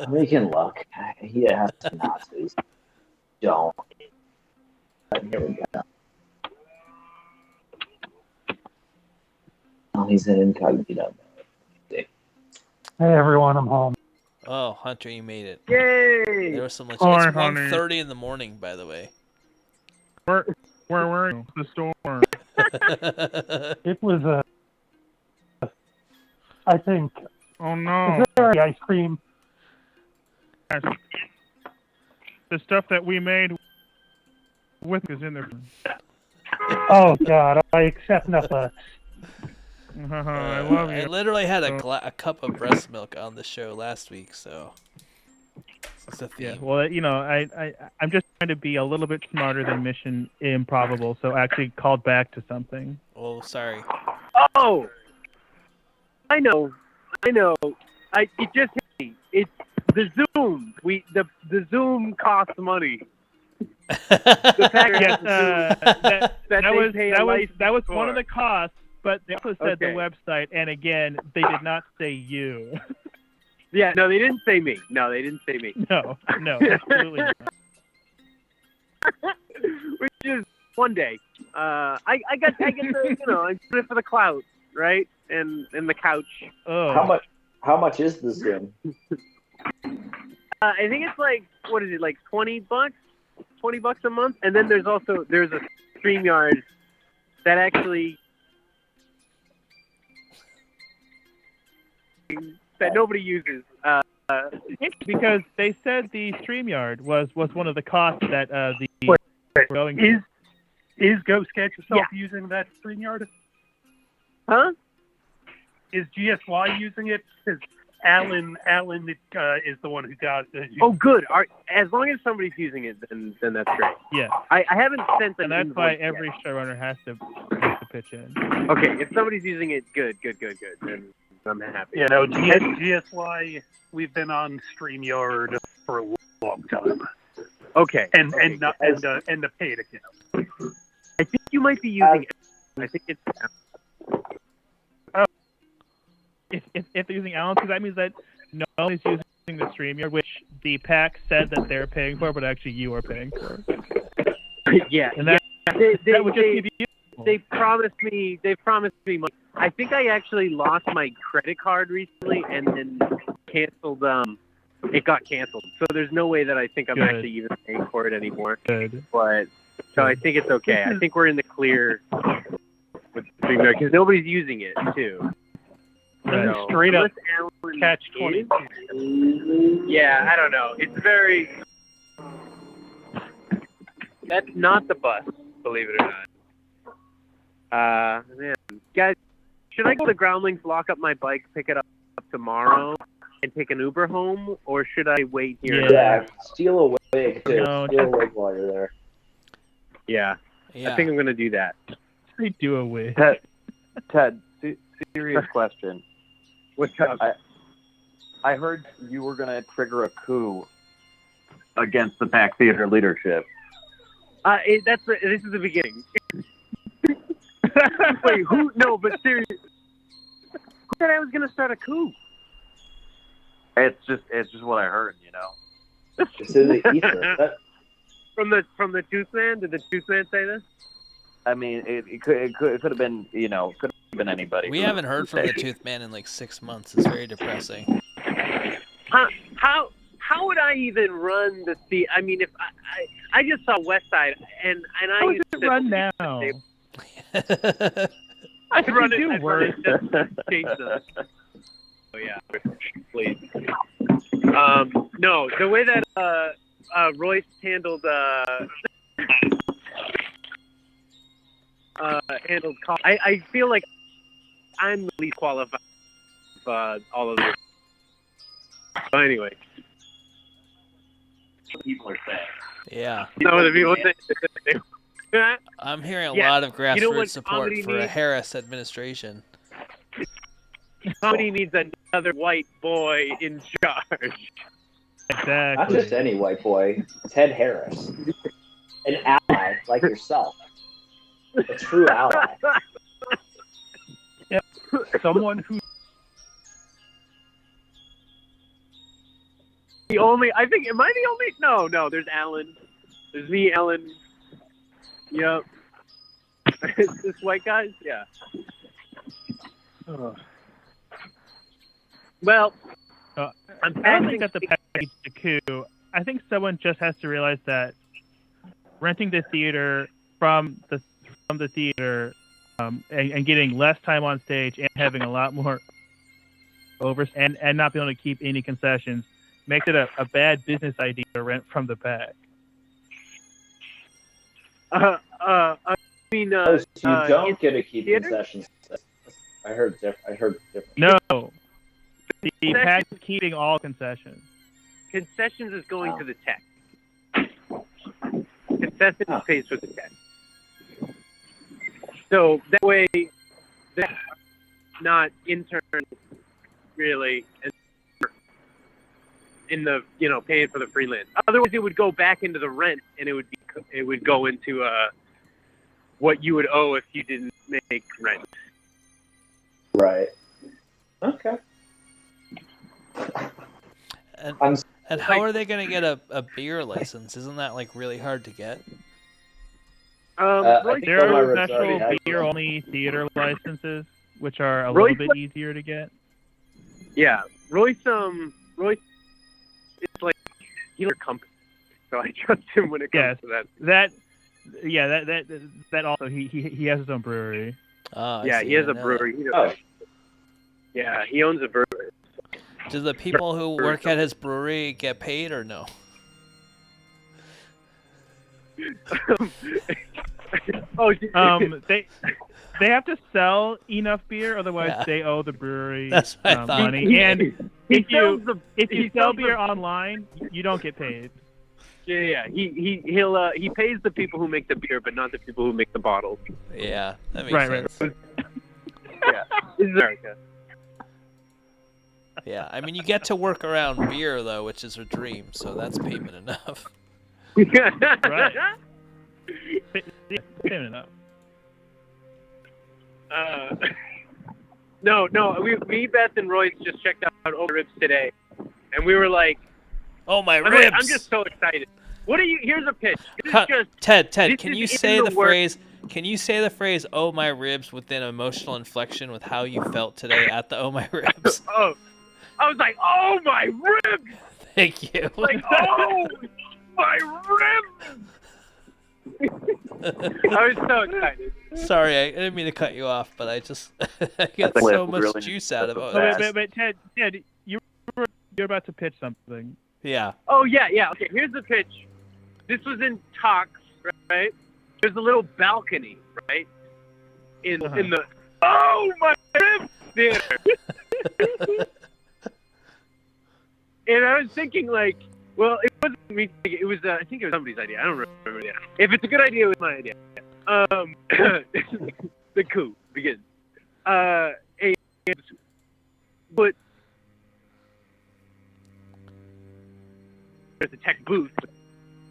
We can look. He has Nazis. Don't. Here we go. Oh, he's an incognito. Hey everyone, I'm home. Oh, Hunter, you made it. Yay! There was some legit. Hi, It's honey. 1:30 in the morning, by the way. Where were you? The store. It was I think. Oh no. Is there any ice cream? The stuff that we made with is in there. Oh God, I accept no thanks. I love you. I literally had a cup of breast milk on the show last week, so it's a theme. Yeah, well, I'm just trying to be a little bit smarter than Mission Improbable, so I actually called back to something. Oh, sorry. Oh, I know. It just hit me. It's the Zoom. The Zoom costs money. The package that was one of the costs, but they also said the Okay. website, and again, they did not say you. Yeah, no, they didn't say me. No, No, absolutely not. Which is One day. I get the, you know, I do it for the clout, right? And the couch. Oh. How much is the Zoom? I think it's like, what is it, like $20? $20 a month, and then there's a StreamYard that actually that nobody uses. Because they said the StreamYard was one of the costs that the going is Go Sketch Yourself using that StreamYard? Huh? Is GSY using it? Because Alan is the one who got it. Oh, good. As long as somebody's using it, then that's great. Yeah. I haven't sent an an that's why invoice every yet. showrunner has to pitch in. Okay, if somebody's using it, good. Then I'm happy. You know, GSY, we've been on StreamYard for a long time. Okay. And the paid account. I think you might be using it. I think it's. If they're using Alan, so that means that no one is using the StreamYard, which the PAC said that they're paying for, but actually you are paying for. Yeah. And that, that would just be beautiful. They promised me money. I think I actually lost my credit card recently and then canceled. It got canceled. So there's no way that I think I'm actually even paying for it anymore. Good. But so I think it's okay. I think we're in the clear with StreamYard because nobody's using it too. Right. So, Straight up Alan catch 22. Yeah, I don't know. It's very. That's not the bus, believe it or not. Man, guys, should I go to Groundlings, lock up my bike, pick it up tomorrow, and take an Uber home, or should I wait here? Yeah, steal a wig too. No, Steal a wig while you're there. Yeah. I think I'm gonna do that. They do a wig. Ted, serious question. What's up? I heard you were going to trigger a coup against the PAC Theater leadership. This is the beginning. Wait, who? No, but seriously, who said I was going to start a coup? It's just what I heard, you know. It's in the ether. From the Tooth Man? Did the Tooth Man say this? I mean, it could have been, you know, could have been anybody. We haven't heard from the Tooth Man in like 6 months. It's very depressing. How would I even run the theater? I mean, if I just saw West Side and I How used does it to run now? I run it. do I worse. run it just change the. Oh yeah, please. No, the way that Royce handled I feel like I'm the least qualified of all of this. So anyway. People are saying. Yeah. Some of the people say I'm hearing a Yeah, lot of grassroots you know what support comedy for a needs? Harris administration. Somebody needs another white boy in charge. Exactly. Not just any white boy. Ted Harris. An ally like yourself. A true ally. Yep. Someone who. The only, I think, am I the only? No, there's Alan. There's me, Alan. Yep. This white guys? Yeah. Well, I I'm don't think that the package the coup. I think someone just has to realize that renting the theater from the theater and getting less time on stage and having a lot more and not being able to keep any concessions makes it a bad business idea to rent from the PAC. I mean, you don't get to keep theater? concessions. I heard different. No, the PAC is keeping all concessions. Concessions is going to the tech. Concessions pays for the tech. So that way, that's not intern really in the paying for the freelance. Otherwise, it would go back into the rent, and it would go into what you would owe if you didn't make rent. Right. Okay. And how are they going to get a beer license? Isn't that like really hard to get? There are special beer-only theater licenses, which are a little bit easier to get. Yeah, Royce is like he's a company, so I trust him when it comes to that. That also he has his own brewery. Yeah, he has a brewery. Yeah, he owns a brewery. Do the people who work at his brewery get paid or no? They have to sell enough beer, otherwise they owe the brewery money. And if you sell beer online, you don't get paid. Yeah. He pays the people who make the beer, but not the people who make the bottles. Yeah, that makes sense. Yeah, this is America. Yeah, I mean, you get to work around beer though, which is a dream. So that's payment enough. Right. Payment enough. No. Me, Beth, and Royce just checked out Oh My Ribs today, and we were like, "Oh my ribs!" I'm just so excited. What are you? Here's a pitch. Ted, can you say the phrase? Can you say the phrase "Oh my ribs" with an emotional inflection with how you felt today at the Oh My Ribs? Oh, I was like, "Oh my ribs!" Thank you. Like, oh my ribs! I was so excited. Sorry, I didn't mean to cut you off, but I just I get so much juice out of it. But Ted, you're about to pitch something. Yeah. Oh yeah. Okay, here's the pitch. This was in talks, right? There's a little balcony, right? In the Oh My Ribs theater. And I was thinking, like, well, it wasn't me. It was, I think it was somebody's idea. I don't remember the idea. If it's a good idea, it was my idea. The coup begins. But there's a tech booth.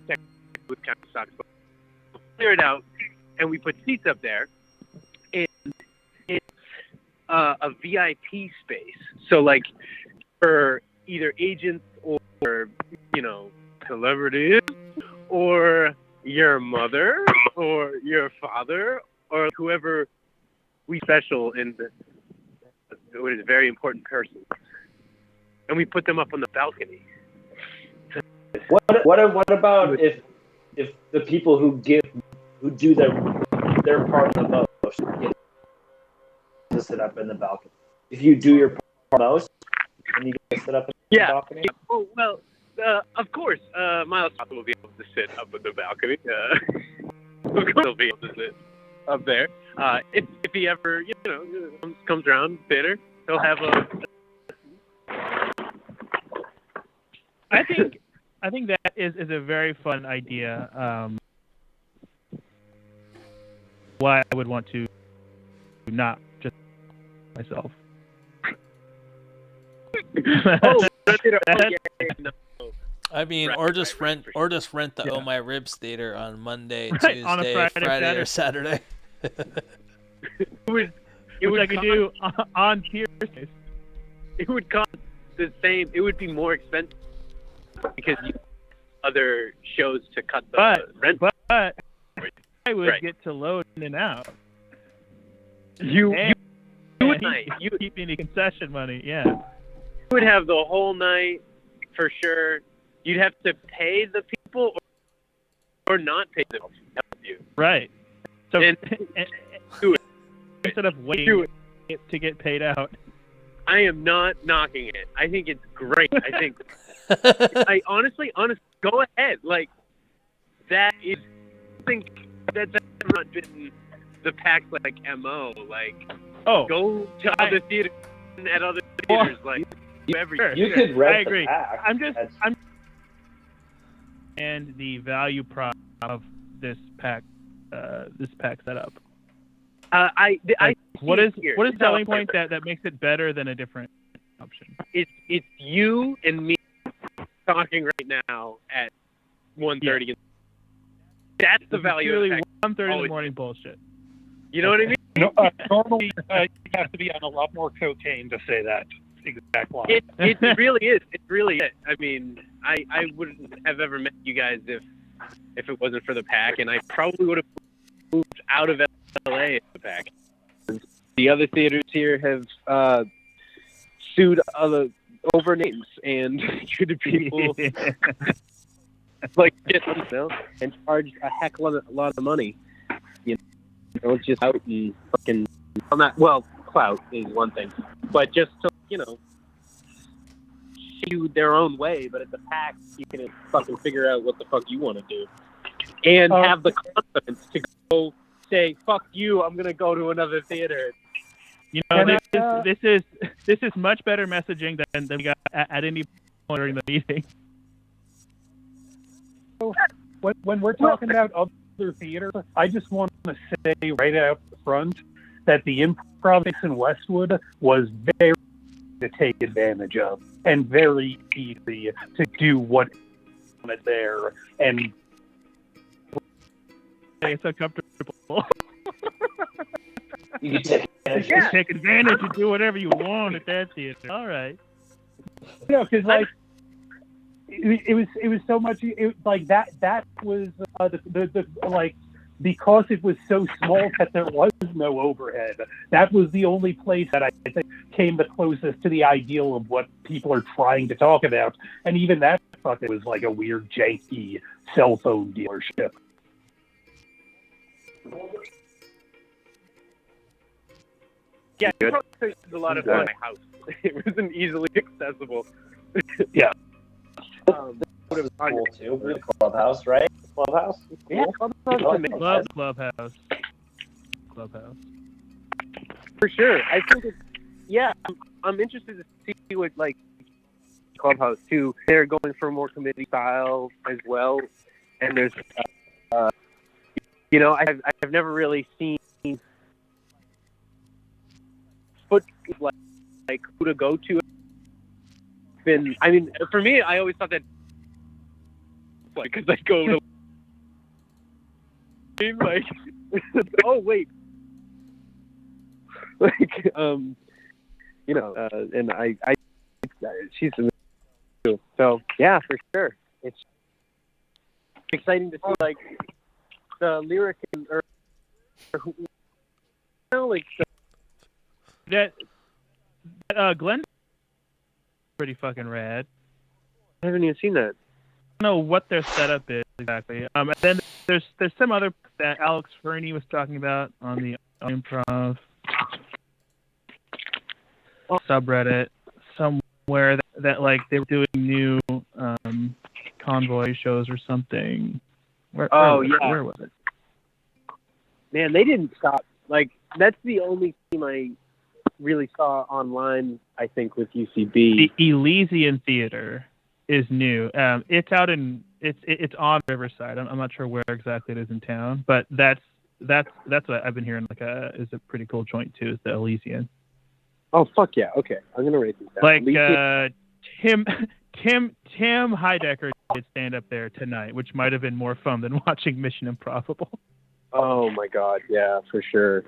Tech booth kind of sucks. But we'll clear it out, and we put seats up there. And it's a VIP space. So, like, for either agents or, celebrities, or your mother, or your father, or whoever we special in what is a very important person, and we put them up on the balcony. What about if the people who do their part the most get to sit up in the balcony? If you do your part the most, and you get to sit up in the balcony. Oh well. Of course, Miles will be able to sit up at the balcony. Of course, he'll be able to sit up there. If he ever, comes around theater, he'll have a. I think that is a very fun idea. Why I would want to not just myself. I mean, or just rent the Oh My Ribs theater on Monday, Right, Tuesday, on a Friday, or Saturday. It would could do on Tuesdays. It would cost the same. It would be more expensive because you have other shows to cut the rent. But I would get to load in and out. You would keep any concession money. Yeah. You would have the whole night for sure. You'd have to pay the people or not pay them to help you. Right. So and instead of waiting to get paid out. I am not knocking it. I think it's great. I think I honestly, go ahead. Like that is I think that's not been the PAX like MO. Like go to other theaters at other theaters You could rent I agree. the PAX. And the value prop of this PAX setup. What is the selling point that makes it better than a different option? It's you and me talking right now at 1:30. Yeah. That's the value. Really, 1:30 in the morning bullshit. You know what I mean? Normally, you have to be on a lot more cocaine to say that exact line. It really is. It really is. I mean, I wouldn't have ever met you guys if it wasn't for the PAC, and I probably would have moved out of LA in the back. The other theaters here have sued over names and treated people like shit, and charged a heck of a lot of money. You know, it's just out and fucking. Clout is one thing, but just to, shoot their own way. But at the PAX, you can fucking figure out what the fuck you want to do, and have the confidence to go say, "Fuck you, I'm gonna go to another theater." This is much better messaging than we got at any point during the meeting. When we're talking about other theaters, I just want to say right out front that the Improv in Westwood was very to take advantage of and very easy to do what wanted there, and it's uncomfortable. You can take advantage and do whatever you want at that theater. All right. Because it was so much like that. That was the because it was so small that there was no overhead. That was the only place that I think came the closest to the ideal of what people are trying to talk about. And even that fucking was like a weird janky cell phone dealership. Yeah, there's a lot of fun in my house. It wasn't easily accessible. Yeah. What it was cool too. The Clubhouse, right? Clubhouse. Yeah, Clubhouse. Clubhouse. For sure. I think I'm interested to see what Clubhouse too. They're going for more committee style as well, and there's I've never really seen like who to go to. For me, I always thought that because I go to oh wait, and I she's too. So yeah, for sure, it's exciting to see the lyric that Glenn pretty fucking rad. I haven't even seen that. I don't know what their setup is exactly. And then there's some other that Alex Fernie was talking about on the Improv subreddit somewhere that they were doing new convoy shows or something. Where was it? Man, they didn't stop. That's the only team I really saw online, I think, with UCB. The Elysian Theater is new. It's out it's on Riverside. I'm not sure where exactly it is in town, but that's what I've been hearing is a pretty cool joint too, is the Elysian. Oh fuck yeah. Okay. I'm gonna rate these down. Tim Heidecker did stand up there tonight, which might have been more fun than watching Mission Improbable. Oh my god, yeah, for sure.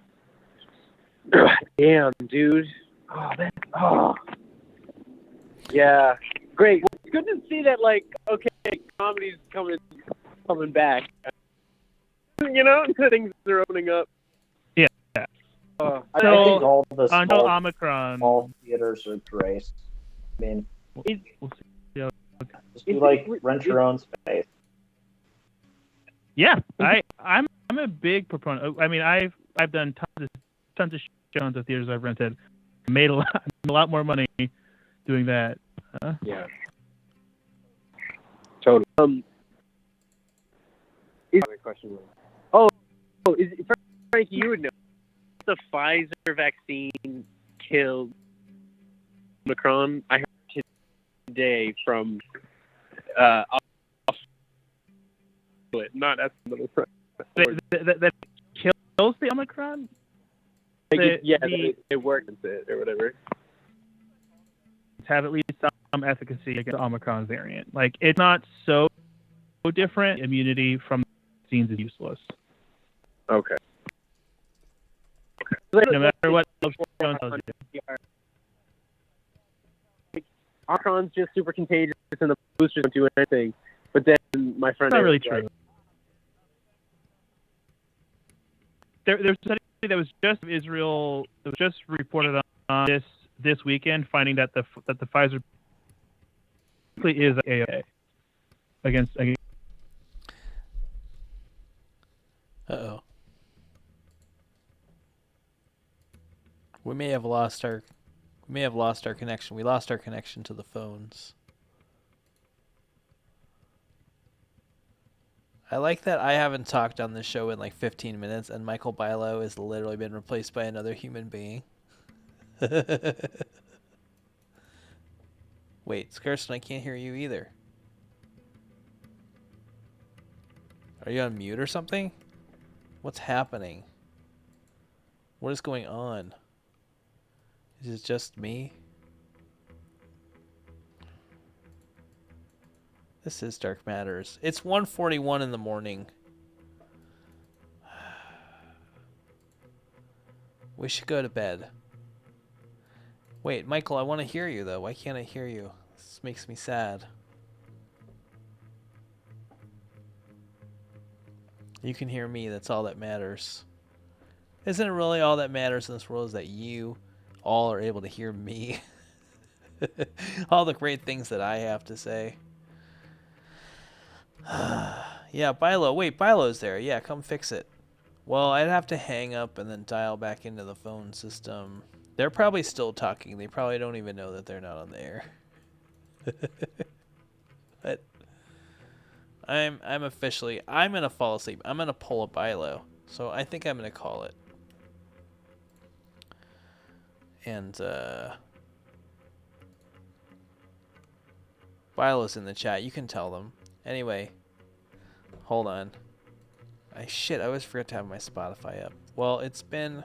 Damn, dude. Oh, man. Oh. Yeah. Great. Well, it's good to see that, comedy's coming back. Things are opening up. Yeah. I think all the until Omicron, all theaters are great. I mean, we'll see. Just do rent your own space. Yeah, I'm a big proponent. I mean, I've done tons of shows at theaters I've rented. Made a lot more money doing that. Yeah. Totally. Question. Is Frank? You would know the Pfizer vaccine killed Omicron. I heard today from not at that kills the Omicron. It works or whatever. Have at least some efficacy against the Omicron variant. It's not so different. Immunity from vaccines is useless. Okay. No matter what Jones tells you. Omicron's just super contagious and the boosters don't do anything. But then my friend... That's not really true. there's a study that was just Israel. That was just reported on this weekend, finding that the Pfizer is AOK against. Uh-oh. We may have lost our connection. We lost our connection to the phones. I like that I haven't talked on this show in like 15 minutes, and Michael Bilo has literally been replaced by another human being. Wait, Scarston, I can't hear you either. Are you on mute or something? What's happening? What is going on? Is it just me? This is Dark Matters. It's 1:41 in the morning. We should go to bed. Wait, Michael, I want to hear you, though. Why can't I hear you? This makes me sad. You can hear me. That's all that matters. Isn't it really all that matters in this world is that you all are able to hear me? All the great things that I have to say. Yeah, Bilo. Wait, Bilo's there. Yeah, come fix it. Well, I'd have to hang up and then dial back into the phone system. They're probably still talking. They probably don't even know that they're not on the air. But I'm gonna fall asleep. I'm gonna pull a Bilo. So I think I'm gonna call it. And Bilo's in the chat. You can tell them. Anyway, hold on. I always forget to have my Spotify up. Well, it's been...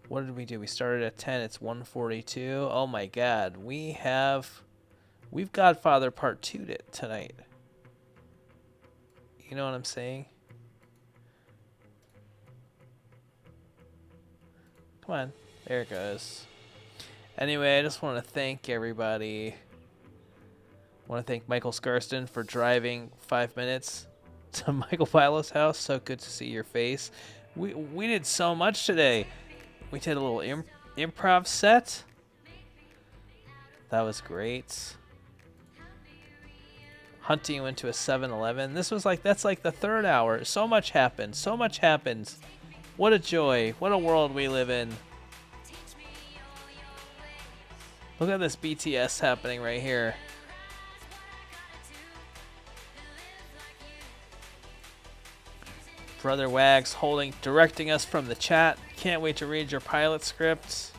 What did we do? We started at 10. It's 1:42. Oh my god. We've Godfather Part 2 tonight. You know what I'm saying? Come on. There it goes. Anyway, I just want to thank everybody. I want to thank Michael Scarston for driving 5 minutes to Michael Bilo's house. So good to see your face. We did so much today. We did a little improv set. That was great. Hunting went to a 7-Eleven. That's like the third hour. So much happened. So much happened. What a joy. What a world we live in. Look at this BTS happening right here. Brother Wags directing us from the chat. Can't wait to read your pilot scripts.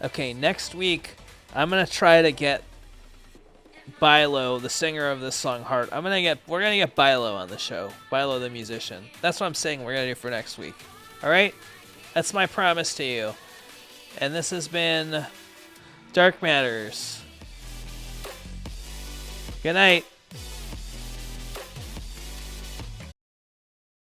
Okay, next week I'm gonna try to get Bilo, the singer of this song Heart. We're gonna get Bilo on the show. Bilo the musician. That's what I'm saying we're gonna do for next week. Alright? That's my promise to you. And this has been Dark Matters. Good night.